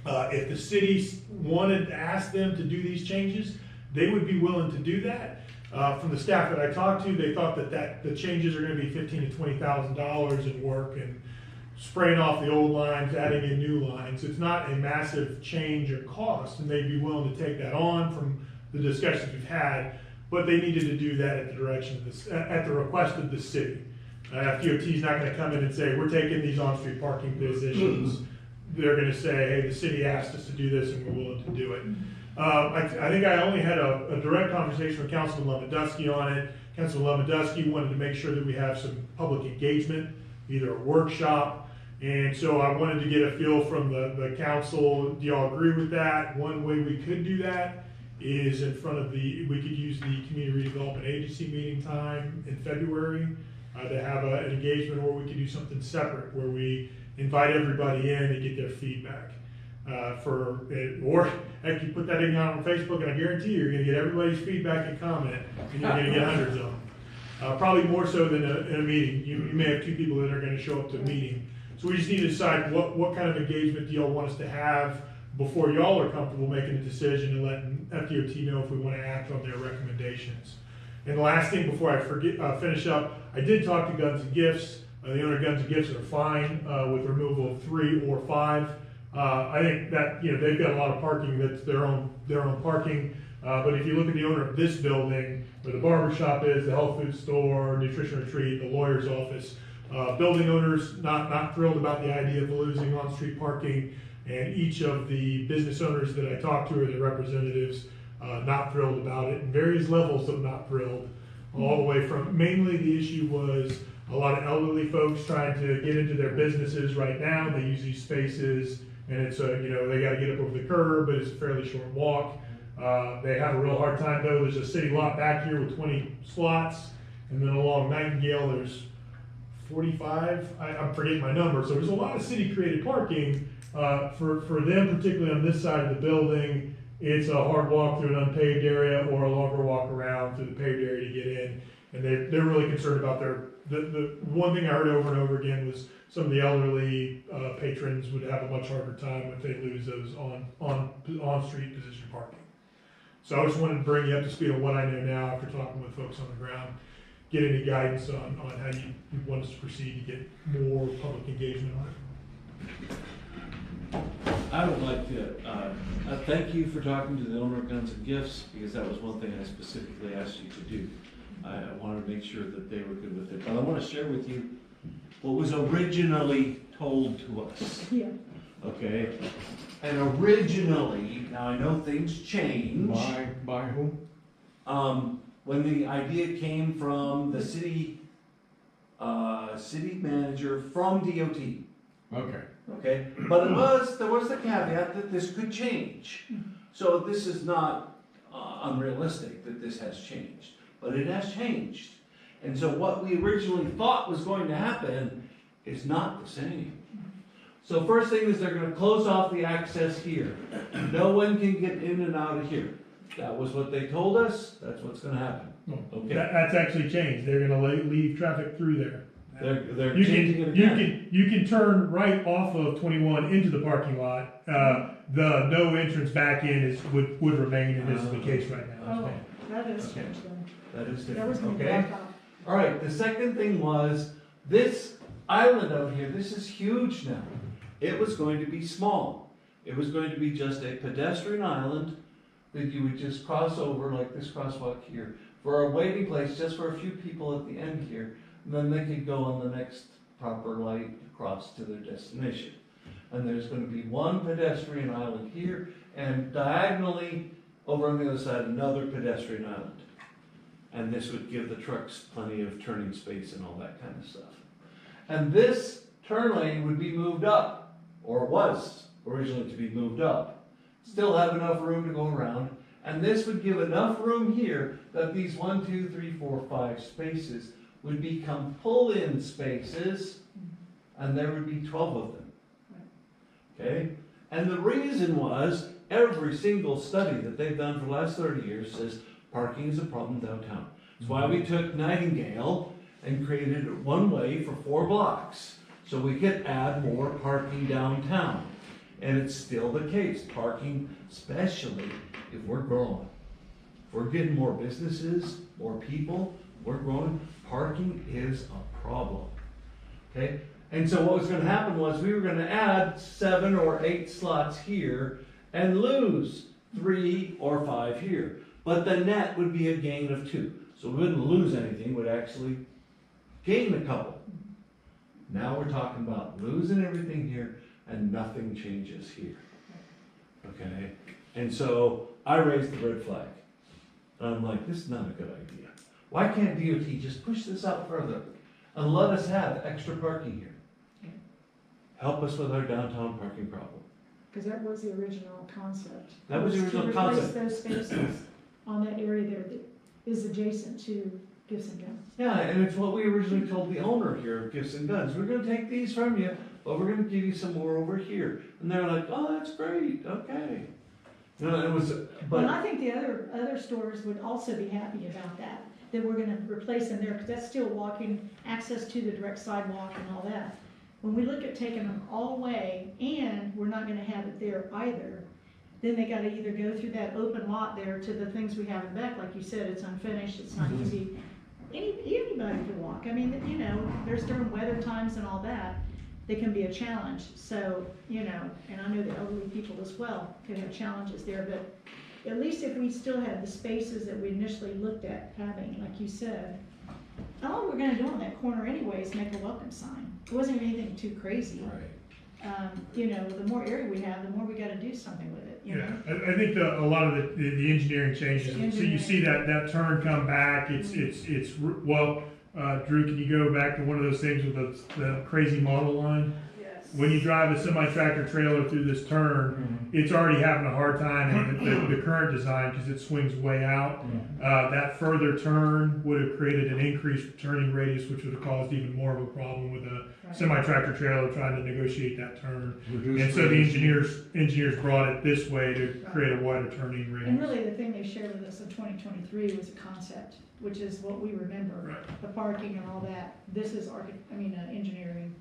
If the city wanted to ask them to do these changes, they would be willing to do that. From the staff that I talked to, they thought that the changes are going to be $15,000 to $20,000 in work and spraying off the old lines, adding in new lines. It's not a massive change or cost, and they'd be willing to take that on from the discussions we've had. But they needed to do that at the direction of this, at the request of the city. FDOT is not going to come in and say, we're taking these on-street parking positions. They're going to say, hey, the city asked us to do this and we're willing to do it. I think I only had a direct conversation with Councilman Lewandowski on it. Councilman Lewandowski wanted to make sure that we have some public engagement, either a workshop. And so I wanted to get a feel from the council. Do y'all agree with that? One way we could do that is in front of we could use the Community Redevelopment Agency meeting time in February to have an engagement, or we could do something separate where we invite everybody in and get their feedback. Or heck, you put that in on Facebook, and I guarantee you're going to get everybody's feedback and comment, and you're going to get hundreds of them. Probably more so than in a meeting. You may have 2 people that are going to show up to a meeting. So we just need to decide what kind of engagement do y'all want us to have before y'all are comfortable making a decision and letting FDOT know if we want to act on their recommendations. And the last thing before I finish up, I did talk to Guns and Gifts. The owner of Guns and Gifts are fine with removal of 3 or 5. I think that they've got a lot of parking that's their own parking. But if you look at the owner of this building, where the barber shop is, the health food store, nutrition retreat, the lawyer's office, building owners not thrilled about the idea of losing on-street parking, and each of the business owners that I talked to or their representatives not thrilled about it, and various levels of not thrilled, all the way from mainly the issue was a lot of elderly folks trying to get into their businesses right now. They use these spaces, and it's they got to get up over the curb, but it's a fairly short walk. They have a real hard time though. There's a city lot back here with 20 slots, and then along Nightingale there's 45. I'm forgetting my number. So there's a lot of city created parking for them, particularly on this side of the building. It's a hard walk through an unpaved area or a longer walk around through the paved area to get in. And they're really concerned about the one thing I heard over and over again was some of the elderly patrons would have a much harder time if they lose those on-street position parking. So I just wanted to bring you up to speed on what I know now after talking with folks on the ground. Get any guidance on how you want us to proceed to get more public engagement on it. I would like to thank you for talking to the owner of Guns and Gifts, because that was one thing I specifically asked you to do. I wanted to make sure that they were good with it. But I want to share with you what was originally told to us. Yeah. Okay? And originally, now I know things change. By whom? When the idea came from the city manager from DOT. Okay. Okay, but there was the caveat that this could change. So this is not unrealistic that this has changed, but it has changed. And so what we originally thought was going to happen is not the same. So first thing is they're going to close off the access here. No one can get in and out of here. That was what they told us. That's what's going to happen. Okay. That's actually changed. They're going to leave traffic through there. They're You changing it again. you can turn right off of 21 into the parking lot. The no entrance back in would remain, and this is the case right now. Okay. That is Okay. strange then. That is That was different, gonna okay? block off. All right, the second thing was, this island out here, this is huge now. It was going to be small. It was going to be just a pedestrian island that you would just cross over like this crosswalk here for a waiting place just for a few people at the end here. And then they could go on the next proper light across to their destination. And there's going to be one pedestrian island here, and diagonally over on the other side, another pedestrian island. And this would give the trucks plenty of turning space and all that kind of stuff. And this turn lane would be moved up, or was originally to be moved up. Still have enough room to go around, and this would give enough room here that these 1, 2, 3, 4, 5 spaces would become pull-in spaces, and there would be 12 of them. Okay? And the reason was, every single study that they've done for the last 30 years says parking is a problem downtown. That's why we took Nightingale and created one way for 4 blocks, so we could add more parking downtown. And it's still the case, parking, especially if we're growing. If we're getting more businesses, more people, we're growing, parking is a problem. Okay? And so what was going to happen was we were going to add 7 or 8 slots here and lose 3 or 5 here. But the net would be a gain of 2. So we wouldn't lose anything, we'd actually gain a couple. Now we're talking about losing everything here and nothing changes here. Okay? And so I raised the red flag. And I'm like, this is not a good idea. Why can't DOT just push this out further and let us have extra parking here? Help us with our downtown parking problem. Because that was the original concept. That was the original concept. To replace those spaces on that area there that is adjacent to Gibson Guns. Yeah, and it's what we originally told the owner here of Gibson Guns. We're gonna take these from you, but we're gonna give you some more over here. And they're like, oh, that's great, okay. You know, it was, Well, but, I think the other stores would also be happy about that we're gonna replace them there, because that's still walking, access to the direct sidewalk and all that. When we look at taking them all away, and we're not gonna have it there either, then they gotta either go through that open lot there to the things we have in back, like you said, it's unfinished, it's not easy. Anybody can walk, I mean, you know, there's during weather times and all that, they can be a challenge, so, you know, and I know the elderly people as well can have challenges there, but at least if we still had the spaces that we initially looked at having, like you said, all we're gonna do on that corner anyway is make a welcome sign. It wasn't anything too crazy. right. You know, the more area we have, the more we gotta do something with it, you know? Yeah, I think a lot of the engineering changes, so you see that turn come back, well, Drew, can you go back to one of those things with the crazy model line? Yes. When you drive a semi-tractor trailer through this turn, it's already having a hard time in the current design because it swings way out. That further turn would have created an increased turning radius, which would have caused even more of a problem with a semi-tractor trailer trying to negotiate that turn. And so the engineers brought it this way to create a wider turning radius. And really, the thing they shared with us in 2023 was a concept, which is what we remember, the parking and all that. This is engineering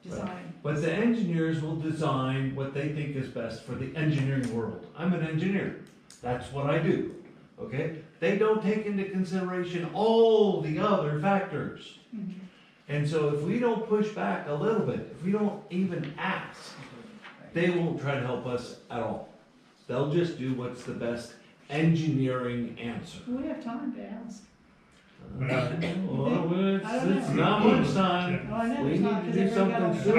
design. But the engineers will design what they think is best for the engineering world. I'm an engineer. That's what I do. Okay? They don't take into consideration all the other factors. Mhm. And so if we don't push back a little bit, if we don't even ask, they won't try to help us at all. They'll just do what's the best engineering answer. We have time to ask. Well, it's not much time. Oh, I know, We it's need not, to 'cause do everybody got all something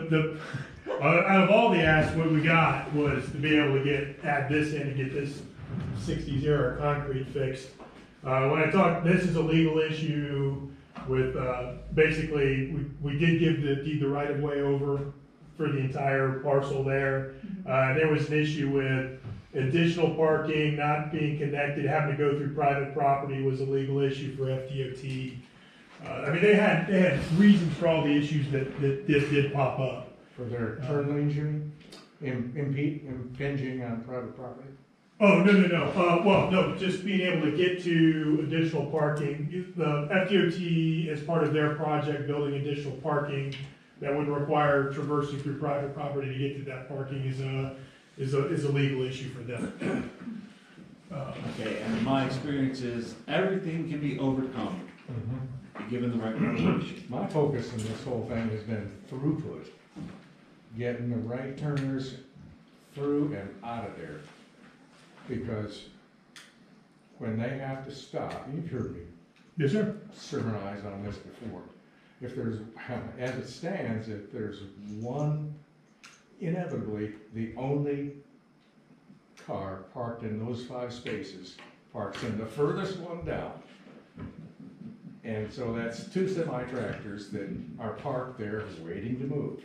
the- sooner. Out of all the asks, what we got was to be able to add this in and get this 60-0 concrete fixed. When I talked, this is a legal issue with, basically, we did give the deed the right of way over for the entire parcel there. There was an issue with additional parking not being connected, having to go through private property was a legal issue for FDOT. They had reasons for all the issues that did pop up. For their turn lanes, you mean? Impinging on private property? Oh, no. Well, no, just being able to get to additional parking. The FDOT, as part of their project, building additional parking that would require traversing through private property to get to that parking is a legal issue for them. Okay, and my experience is everything can be overcome, given the right motivation. My focus in this whole thing has been throughput, getting the right turners through and out of there. Because when they have to stop, you've heard me Yes, sir. sermonize on this before. If there's, as it stands, if there's one, inevitably, the only car parked in those 5 spaces parks in the furthest one down. And so that's 2 semi-tractors that are parked there waiting to move.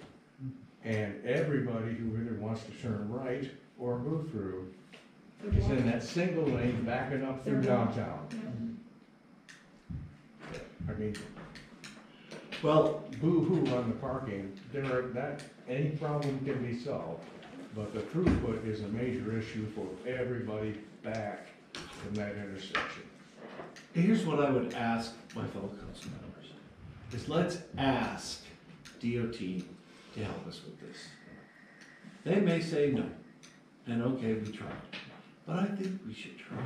And everybody who either wants to turn right or move through is in that single lane backing up through downtown. I mean, well, boo-hoo on the parking, any problem can be solved, but the throughput is a major issue for everybody back from that intersection. Here's what I would ask my fellow council members, is let's ask DOT to help us with this. They may say no, and okay, we tried, but I think we should try.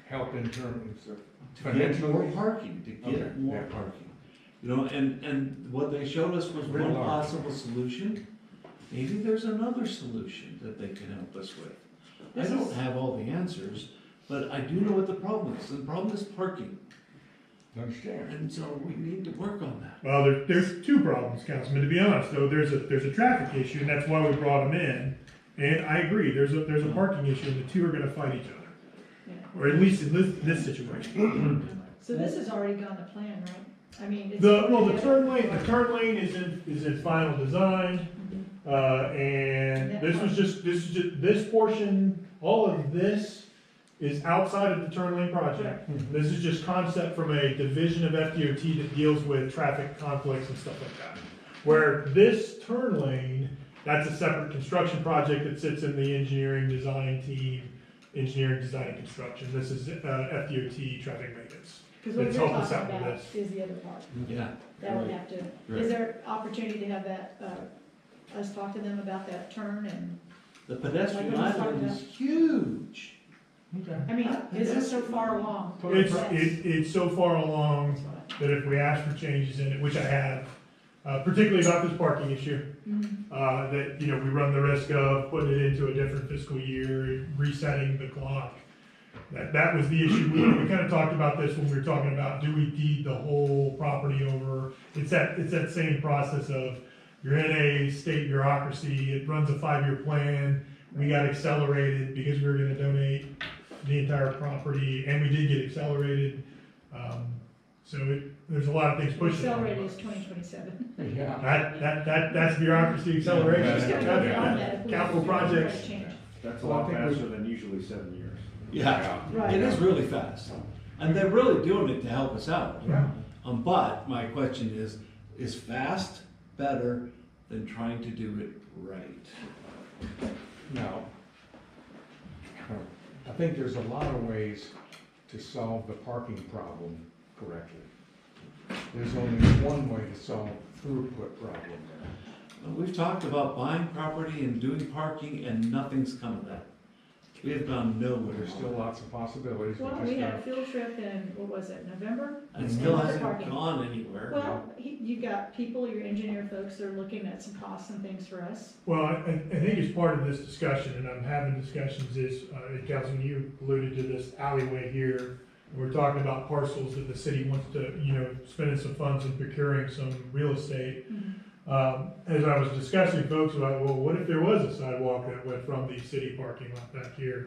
Help in terms of To get more financially? parking, to get Okay, more yeah. parking. You know, and what they showed us was Writ one large. possible solution. Maybe there's another solution that they can help us with. I don't have all the answers, but I do know what the problem is. The problem is parking. Understand. And so we need to work on that. Well, there's 2 problems, Councilman. To be honest, though, there's a traffic issue, and that's why we brought them in. And I agree, there's a parking issue, and the 2 are going to fight each other, or at least in this situation. So this has already gone to plan, right? I mean, it's. The turn lane is in final design, and this portion, all of this is outside of the turn lane project. This is just concept from a division of FDOT that deals with traffic conflicts and stuff like that. Where this turn lane, that's a separate construction project that sits in the engineering design team, engineering, design, and construction. This is FDOT traffic maintenance. Because what It's you're helped us talking out with about is the other part. Yeah. That would right. have to, Right. is there opportunity to have that, us talk to them about that turn and, The pedestrian Like what we island talked is huge. I mean, is it so far along? It's so far along that if we ask for changes in it, which I have, particularly about this parking issue, that, we run the risk of putting it into a different fiscal year, resetting the clock. That was the issue. We kind of talked about this when we were talking about, do we deed the whole property over? It's that same process of, you're in a state bureaucracy, it runs a 5-year plan, we got accelerated because we were gonna donate the entire property, and we did get accelerated. There's a lot of things pushing. Accelerated is 2027. Yeah. That's bureaucracy acceleration. Just gotta go beyond that if we- Capital if we projects. change. That's a Well, I lot think we- faster than usually 7 years. Yeah, Right. it is really fast. And they're really doing it to help us out. Yeah. But my question is fast better than trying to do it right? Now, I think there's a lot of ways to solve the parking problem correctly. There's only one way to solve the throughput problem. We've talked about buying property and doing parking, and nothing's come of that. We have gone nowhere. There's still lots of possibilities. Well, we had a field trip in, what was it, November? It still Another hasn't parking. gone anywhere. Well, you got people, your engineer folks are looking at some costs and things for us. Well, I think as part of this discussion, and I'm having discussions, is, Councilman, you alluded to this alleyway here. We're talking about parcels that the city wants to, spending some funds and procuring some real estate. As I was discussing, folks, about, well, what if there was a sidewalk that went from the city parking lot back here,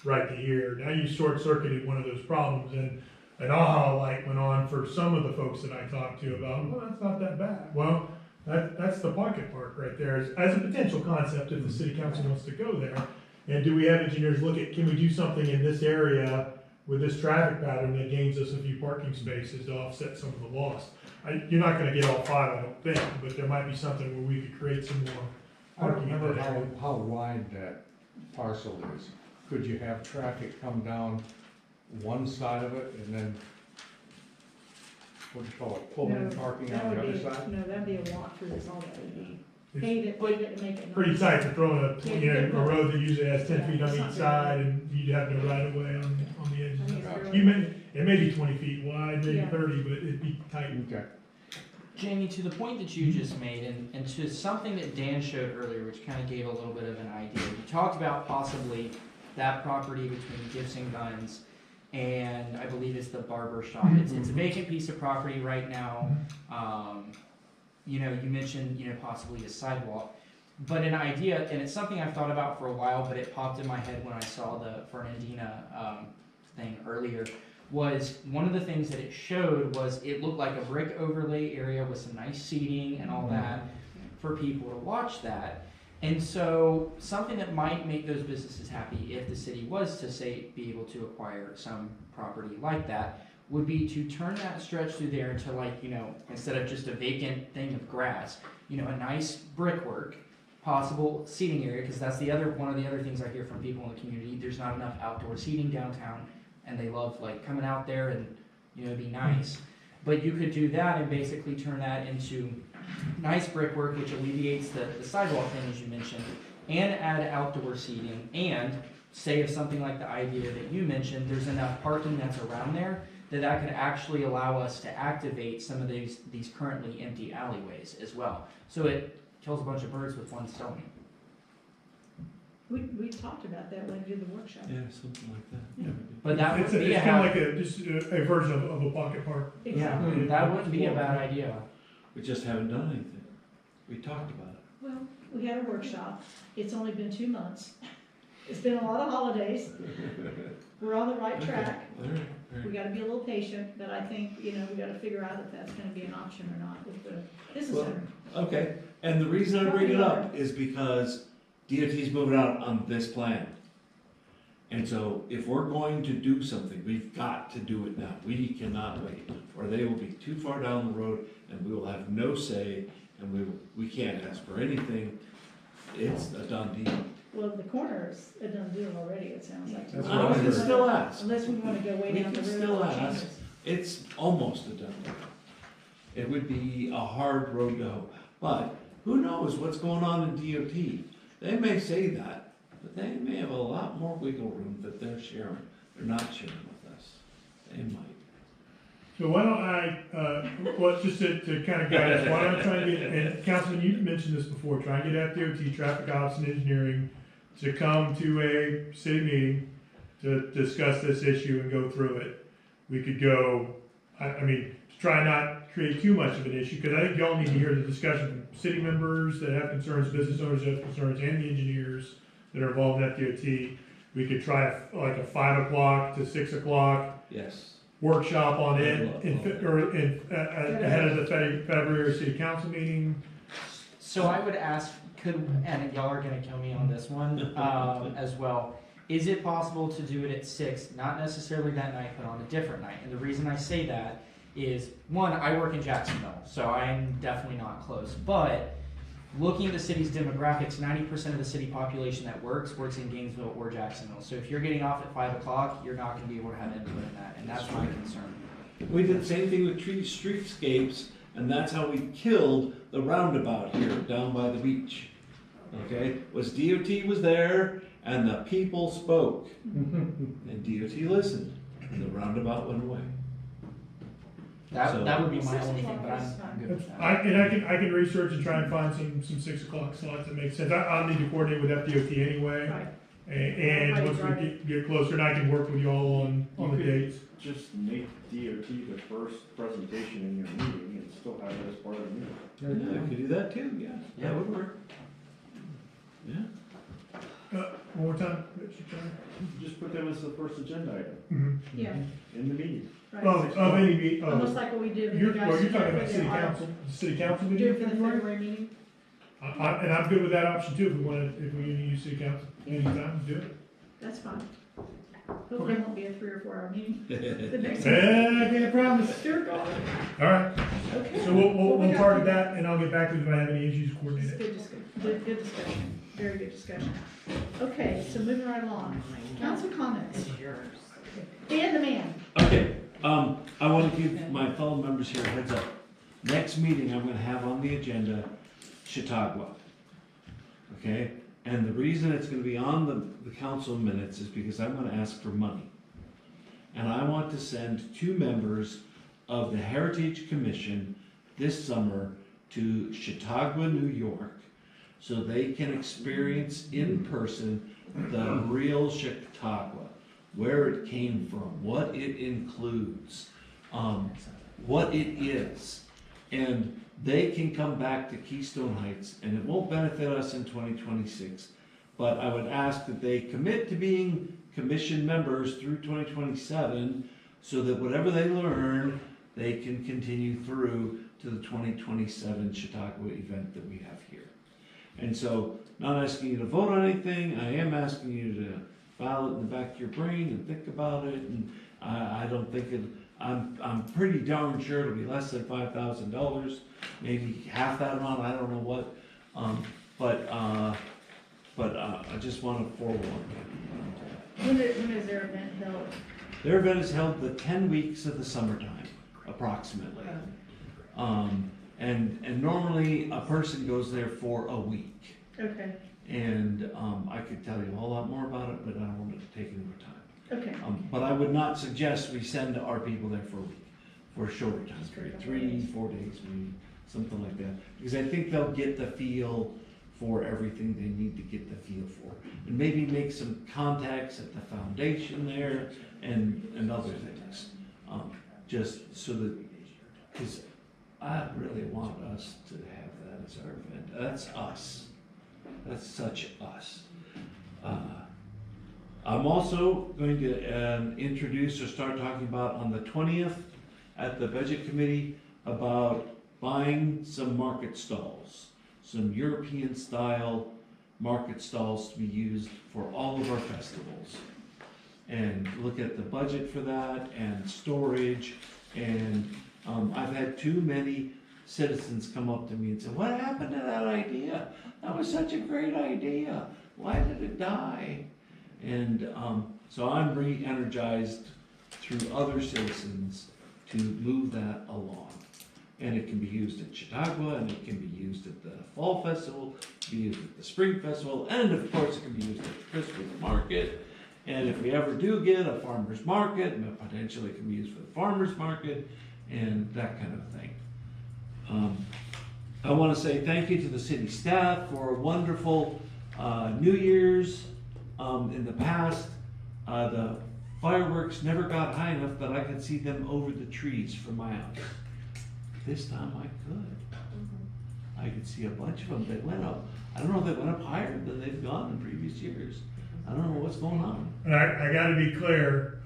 right to here? Now you short-circuited one of those problems, and an aha light went on for some of the folks that I talked to about, well, that's not that bad. Well, that's the pocket park right there, as a potential concept if the city council wants to go there. And do we have engineers look at, can we do something in this area with this traffic pattern that gains us a few parking spaces to offset some of the loss? You're not gonna get all 5, I don't think, but there might be something where we could create some more I don't parking. remember how wide that parcel is. could you have traffic come down one side of it and then, what do you call it, pull in parking on the other side? No, that'd be a walkthrough, that's all that would be. Pave it and make it. Pretty tight to throw a, Yeah, a road that usually has 10 feet on it's each not side, and you'd have no right of way on the edges. I think it's You may, it may be 20 feet wide, maybe Yeah. 30, but it'd be tight. Okay. Jamie, to the point that you just made, and to something that Dan showed earlier, which kind of gave a little bit of an idea. You talked about possibly that property between Gibson Guns and I believe it's the barber shop. It's a vacant piece of property right now. You know, you mentioned, you know, possibly a sidewalk. But an idea, and it's something I've thought about for a while, but it popped in my head when I saw the Fernandina thing earlier, was one of the things that it showed was it looked like a brick overlay area with some nice seating and all that for people to watch that. And so something that might make those businesses happy if the city was to say be able to acquire some property like that would be to turn that stretch through there into, like, you know, instead of just a vacant thing of grass, you know, a nice brickwork, possible seating area, because that's the other one of the other things I hear from people in the community. There's not enough outdoor seating downtown, and they love like coming out there and, you know, it'd be nice. But you could do that and basically turn that into nice brickwork, which alleviates the sidewalk thing, as you mentioned, and add outdoor seating. And say if something like the idea that you mentioned, there's enough parking that's around there that could actually allow us to activate some of these currently empty alleyways as well. So it kills a bunch of birds with one stone. We talked about that when we did the workshop. Yeah, something like that. Yeah. But that It's would be kind of like just a version of a pocket park. Yeah, that wouldn't be a bad idea. We just haven't done anything. We talked about it. Well, we had a workshop. It's only been 2 months. It's been a lot of holidays. We're on the right track. All right, all right. We gotta be a little patient, but I think, you know, we gotta figure out if that's gonna be an option or not with the business Well, center. okay, and the reason I bring it up is because DOT's moving out on this plan. And so if we're going to do something, we've got to do it now. We cannot wait, or they will be too far down the road and we will have no say, and we can't ask for anything. It's a done deal. Well, the corner's a done deal already, it sounds like. That's what I heard. We can still ask. Unless we wanna go way We down the can road. still and change ask. it. It's almost a done deal. It would be a hard road to hoe, but who knows what's going on in DOT? They may say that, but they may have a lot more wiggle room that they're sharing. They're not sharing with us. They might. So why don't I, well, just to kind of guide us, why don't I try and get, and Councilman, you mentioned this before, try and get FDOT, Traffic Ops and Engineering, to come to a city meeting to discuss this issue and go through it. We could go, I mean, to try not create too much of an issue, because I think y'all need to hear the discussion from city members that have concerns, business owners that have concerns, and the engineers that are involved in FDOT. We could try like a 5 o'clock to 6 o'clock. Yes. Workshop on it ahead of the February City Council meeting. So I would ask, and y'all are gonna kill me on this one, as well. Is it possible to do it at 6, not necessarily that night, but on a different night? And the reason I say that is, one, I work in Jacksonville, so I'm definitely not close. But looking at the city's demographics, 90% of the city population that works in Gainesville or Jacksonville. So if you're getting off at 5 o'clock, you're not gonna be able to have input in that, and that's my concern. We did the same thing with streetscapes, and that's how we killed the roundabout here down by the beach. Okay, was DOT was there and the people spoke, and DOT listened, and the roundabout went away. That would be my only thing, but I'm good with that. I can research and try and find some 6 o'clock slots that make sense. I'll need to coordinate with FDOT anyway. Right. And once we get closer, and I can work with y'all on the dates. Just make DOT the first presentation in your meeting and still have it as part of the meeting. Yeah, I could do that too, yeah, that would work. Yeah. One more time, Rich, you try? Just put them as the first agenda item Mm-hmm. Yeah. in the meeting. Right. Of any meeting. Almost like what we did with You're you guys. talking about for the city audit. council, city council Do meeting? it for the February meeting. And I'm good with that option too, if we use city council anytime, do it. That's fine. Hopefully it won't be a 3 or 4 hour meeting. The next I can't promise. Dear God. All right. Okay. So Well, we we'll got target to- that, and I'll get back to you if I have any issues It's coordinating it. good discussion, very good discussion. Okay, so moving right along. Council comments. Dan the man. Okay, I want to give my fellow members here a heads up. Next meeting, I'm gonna have on the agenda Chautauqua. Okay, and the reason it's gonna be on the council minutes is because I'm gonna ask for money. And I want to send 2 members of the Heritage Commission this summer to Chautauqua, New York, so they can experience in person the real Chautauqua, where it came from, what it includes, what it is. And they can come back to Keystone Heights, and it won't benefit us in 2026, but I would ask that they commit to being commission members through 2027, so that whatever they learn, they can continue through to the 2027 Chautauqua event that we have here. And so, not asking you to vote on anything, I am asking you to file it in the back of your brain and think about it, and I don't think it, I'm pretty darn sure it'll be less than $5,000, maybe half that amount, I don't know what, but I just want to forewarn you. When is their event held? Their event is held the 10 weeks of the summertime, approximately. And normally a person goes there for a week. Okay. And I could tell you a whole lot more about it, but I don't want to take any more time. Okay. But I would not suggest we send our people there for a week, for a shorter time period, 3-4 days, maybe, something like that. Because I think they'll get the feel for everything they need to get the feel for. And maybe make some contacts at the foundation there and other things. Just so that, because I really want us to have that as our event. That's us. That's such us. I'm also going to introduce or start talking about on the 20th at the Budget Committee about buying some market stalls, some European style market stalls to be used for all of our festivals. And look at the budget for that and storage. And I've had too many citizens come up to me and say, what happened to that idea? That was such a great idea. Why did it die? And so I'm re-energized through other citizens to move that along. And it can be used at Chautauqua, and it can be used at the Fall Festival, it can be used at the Spring Festival, and of course it can be used at the Christmas Market. And if we ever do get a farmer's market, potentially it can be used for the farmer's market, and that kind of thing. I want to say thank you to the city staff for a wonderful New Year's. In the past, the fireworks never got high enough that I could see them over the trees from my house. This time I could. I could see a bunch of them. They went up. I don't know if they went up higher than they've gone in previous years. I don't know what's going on. And I got to be clear,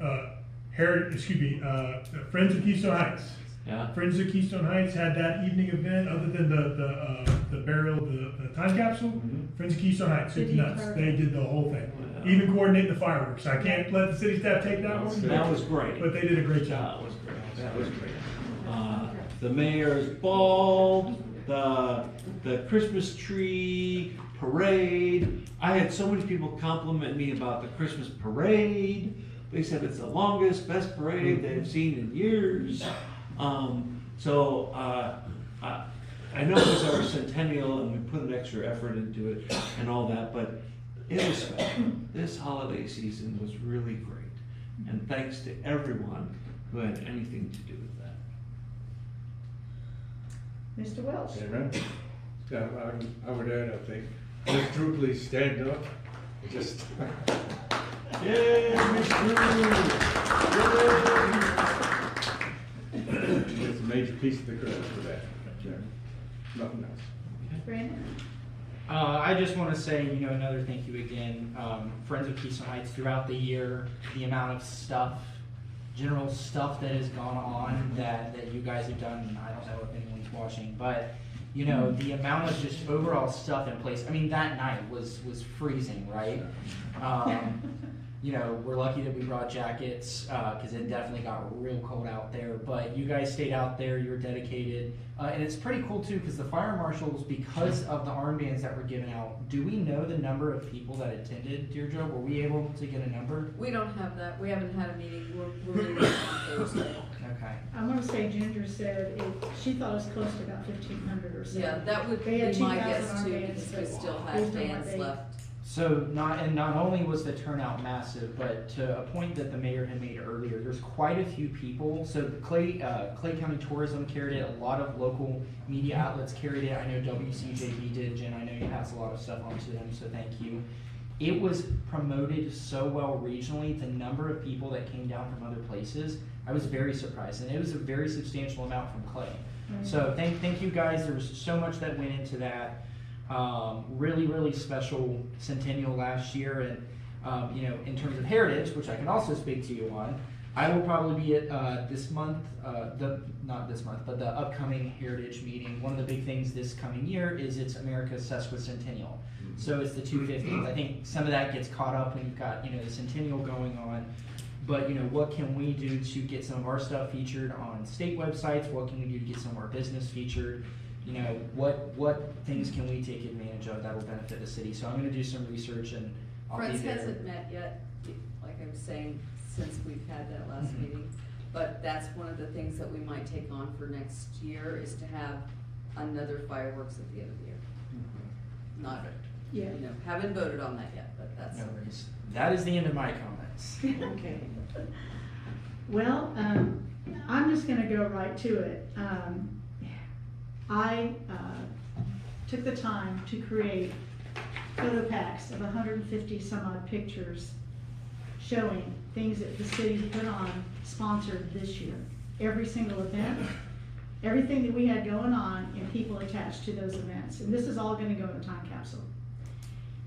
Friends of Keystone Heights. Yeah. Friends of Keystone Heights had that evening event, other than the burial of the time capsule. Mm-hmm. Friends of Keystone Heights, it's nuts. They did the whole thing. Yeah. Even coordinating the fireworks. I can't let the city staff take that one. That was great. But they did a great job. That was great. That was great. The mayor's ball, the Christmas tree parade. I had so many people compliment me about the Christmas parade. They said it's the longest, best parade they've seen in years. So I know it's our centennial and we put an extra effort into it and all that, but it was special. This holiday season was really great. And thanks to everyone who had anything to do with that. Mr. Welch. Amen. Yeah, I would add, I think, Ms. Drew, please stand up. Just. Yay, Ms. Drew! It's a major piece of the credit for that. Yeah. Nothing else. Brandon? I just want to say, another thank you again. Friends of Keystone Heights, throughout the year, the amount of stuff, general stuff that has gone on that you guys have done, I don't know if anyone's watching, but the amount of just overall stuff in place. I mean, that night was freezing, right? You know, we're lucky that we brought jackets, because it definitely got real cold out there. But you guys stayed out there, you were dedicated. And it's pretty cool too, because the fire marshals, because of the armbands that were given out, do we know the number of people that attended, Deirdre? Were we able to get a number? We don't have that. We haven't had a meeting. We're meeting on Thursday. Okay. I want to say Ginger said she thought it was close to about 1,500 or so. Yeah, that would They had be my 2,000 guess too, armbands, because we but still based had on what bands they- left. So not only was the turnout massive, but to a point that the mayor had made earlier, there's quite a few people. So Clay County Tourism carried it. A lot of local media outlets carried it. I know WCJB did. Jen, I know you pass a lot of stuff on to them, so thank you. It was promoted so well regionally. The number of people that came down from other places, I was very surprised, and it was a very substantial amount from Clay. So thank you guys. There was so much that went into that. Really special centennial last year, and you know, in terms of heritage, which I can also speak to you on, I will probably be at this month, not this month, but the upcoming heritage meeting. One of the big things this coming year is it's America's sesquicentennial. So it's the 250th. I think some of that gets caught up when you've got, you know, the centennial going on. But, you know, what can we do to get some of our stuff featured on state websites? What can we do to get some of our business featured? You know, what things can we take advantage of that will benefit the city? So I'm going to do some research, and I'll Friends Mm-hmm. hasn't met yet, like I was saying, since we've had that last meeting. But that's one of the things that we might take on for next year, is to have another fireworks at the end of the year. Not, Yeah. you know, haven't voted on that yet, but that's. No worries. That is the end of my comments. Okay. Well, I'm just gonna go right to it. I took the time to create photo packs of 150 some odd pictures showing things that the city put on, sponsored this year. Every single event, everything that we had going on, and people attached to those events. And this is all gonna go in the time capsule.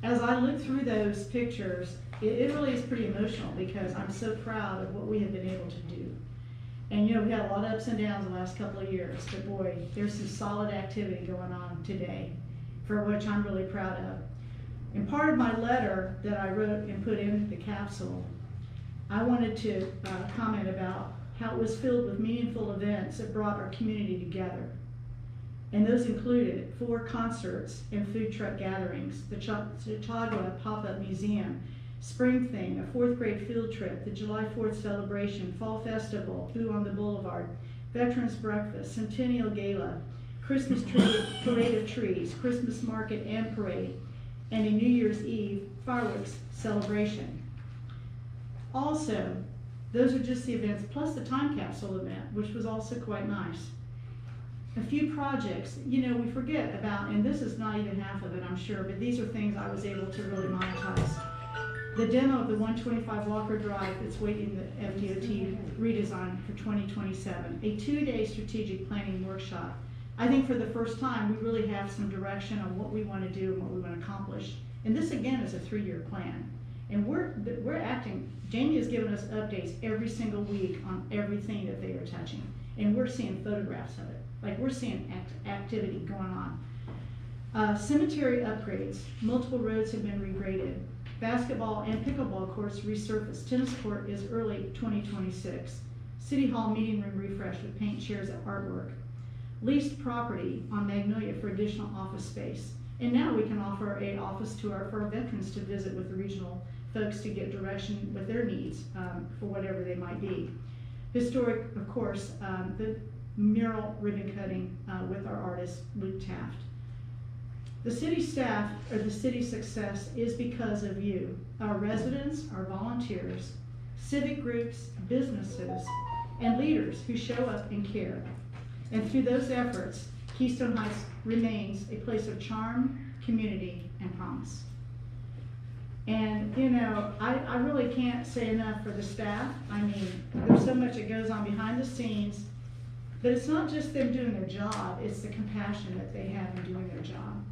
As I look through those pictures, it really is pretty emotional, because I'm so proud of what we have been able to do. And you know, we had a lot of ups and downs the last couple of years, but boy, there's some solid activity going on today, for which I'm really proud of. And part of my letter that I wrote and put in the capsule, I wanted to comment about how it was filled with meaningful events that brought our community together. And those included 4 concerts and food truck gatherings, the Chautauqua Pop-Up Museum, Spring Thing, a 4th grade field trip, the July 4th celebration, Fall Festival, Boo on the Boulevard, Veterans Breakfast, Centennial Gala, Christmas tree, Parade of Trees, Christmas Market and Parade, and a New Year's Eve fireworks celebration. Also, those are just the events, plus the time capsule event, which was also quite nice. A few projects, you know, we forget about, and this is not even half of it, I'm sure, but these are things I was able to really monetize. The demo of the 125 Walker Drive that's waiting the FDOT redesign for 2027. A 2-day strategic planning workshop. I think for the first time, we really have some direction on what we want to do and what we want to accomplish. And this again is a 3-year plan. And we're acting, Jamie has given us updates every single week on everything that they are touching. And we're seeing photographs of it. Like, we're seeing activity going on. Cemetery upgrades. Multiple roads have been regraded. Basketball and pickleball courts resurfaced. Tennis court is early 2026. City Hall meeting room refresh with paint, chairs, and artwork. Leased property on Magnolia for additional office space. And now we can offer an office for our veterans to visit with the regional folks to get direction with their needs for whatever they might be. Historic, of course, the mural ribbon cutting with our artist, Luke Taft. The city staff, or the city's success, is because of you, our residents, our volunteers, civic groups, businesses, and leaders who show up and care. And through those efforts, Keystone Heights remains a place of charm, community, and promise. And, you know, I really can't say enough for the staff. I mean, there's so much that goes on behind the scenes, but it's not just them doing their job, it's the compassion that they have in doing their job.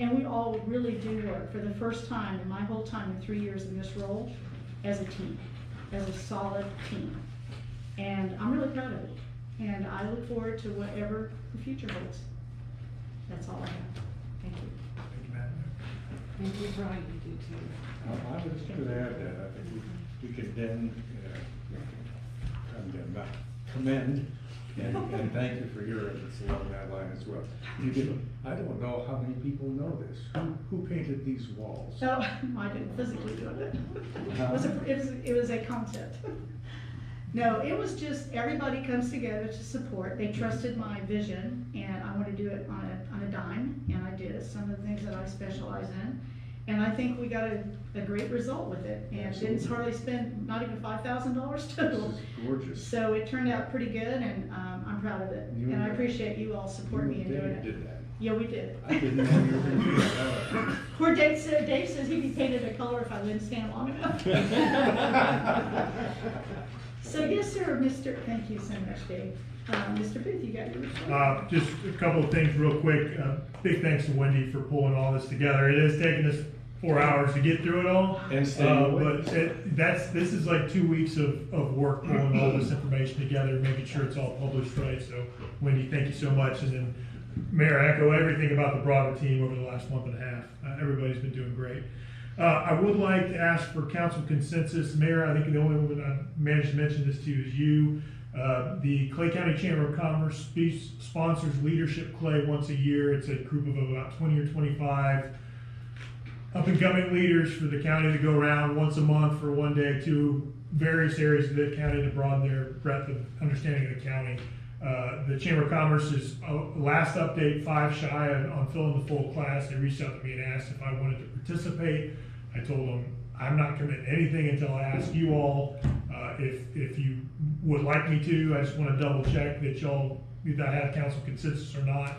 And we all really do work for the first time in my whole time in 3 years in this role as a team, as a solid team. And I'm really proud of it. And I look forward to whatever the future holds. That's all I have. Thank you. Thank you, Brian. You did too. I was just going to add that I think we could then, commend and thank you for your efforts along that line as well. You did, I don't know how many people know this. Who painted these walls? No, I didn't physically do it. It was a concept. No, it was just, everybody comes together to support. They trusted my vision, and I wanted to do it on a dime, and I did some of the things that I specialize in. And I think we got a great result with it, and didn't hardly spend not even $5,000 total. This is gorgeous. So it turned out pretty good, and I'm proud of it. And I appreciate you all supporting me in doing it. Did that. Yeah, we did. I didn't know you were going to do that. Poor Dave says he'd be painted a color if I didn't stand long enough. So yes, sir, thank you so much, Dave. Mr. Booth, you got your report? Just a couple of things real quick. Big thanks to Wendy for pulling all this together. It has taken us 4 hours to get through it all. And staying awake. But this is like 2 weeks of work pulling all this information together, making sure it's all published right. So Wendy, thank you so much. And then Mayor, I echo everything about the broader team over the last month and a half. Everybody's been doing great. I would like to ask for council consensus. Mayor, I think the only one I managed to mention this to is you. The Clay County Chamber of Commerce sponsors Leadership Clay once a year. It's a group of about 20 or 25 up-and-coming leaders for the county to go around once a month for one day to various areas of the county to broaden their breadth of understanding of the county. The Chamber of Commerce is last update 5 shy on filling the full class. They reached out to me and asked if I wanted to participate. I told them I'm not committing anything until I ask you all if you would like me to. I just want to double check that y'all either have council consensus or not.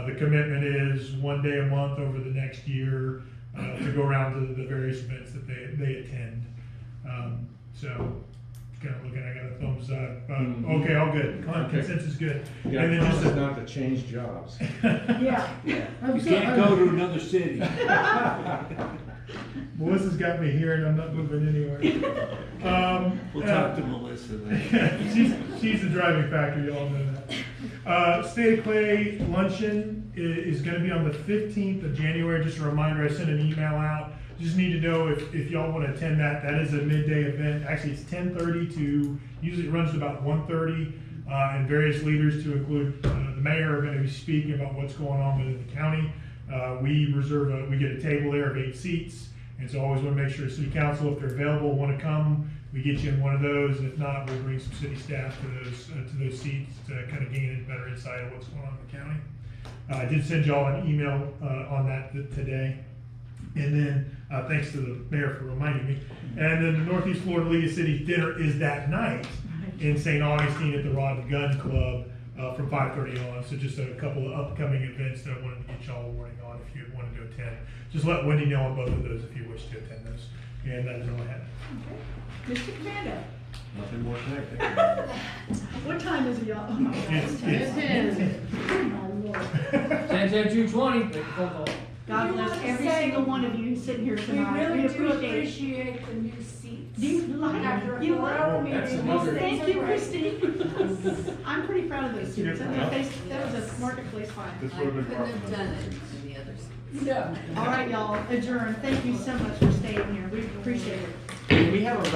The commitment is 1 day a month over the next year to go around to the various events that they attend. So kind of looking, I got a thumbs up. Okay, all good. Consensus good. Yeah, and then just not to change jobs. Yeah. You can't go to another city. Melissa's got me here and I'm not moving anywhere. We'll talk to Melissa then. she's the driving factor, y'all know that. State of Clay luncheon is going to be on the 15th of January. Just a reminder, I sent an email out. Just need to know if y'all want to attend that. That is a midday event. Actually, it's 10:30 to, usually it runs to about 1:30. And various leaders to include the mayor are going to be speaking about what's going on within the county. We get a table there of 8 seats. And so I always want to make sure city council, if they're available, want to come, we get you in one of those. And if not, we'll bring some city staff to those seats to kind of gain a better insight of what's going on in the county. I did send y'all an email on that today. And then thanks to the mayor for reminding me. And then the Northeast Florida League of Cities dinner is that night in St. Augustine at the Rod and Gun Club from 5:30 on. So just a couple of upcoming events that I wanted to get y'all a warning on if you wanted to attend. Just let Wendy know on both of those if you wish to attend those. And that is all I have. Okay. Mr. Commando. Nothing more tonight. What time is it, y'all? Oh my God. It's 10. Oh my Lord. 10-2-20. God bless every single one of you sitting here We tonight. really do appreciate appreciate the new seats. Do you like After a you 4-hour like meeting. Thank you, Christine. I'm pretty proud of those students. That was a marketplace find. I couldn't have done it in the other seats. Yeah. All right, y'all, adjourn. Thank you so much for staying here. We appreciate it. We have a record.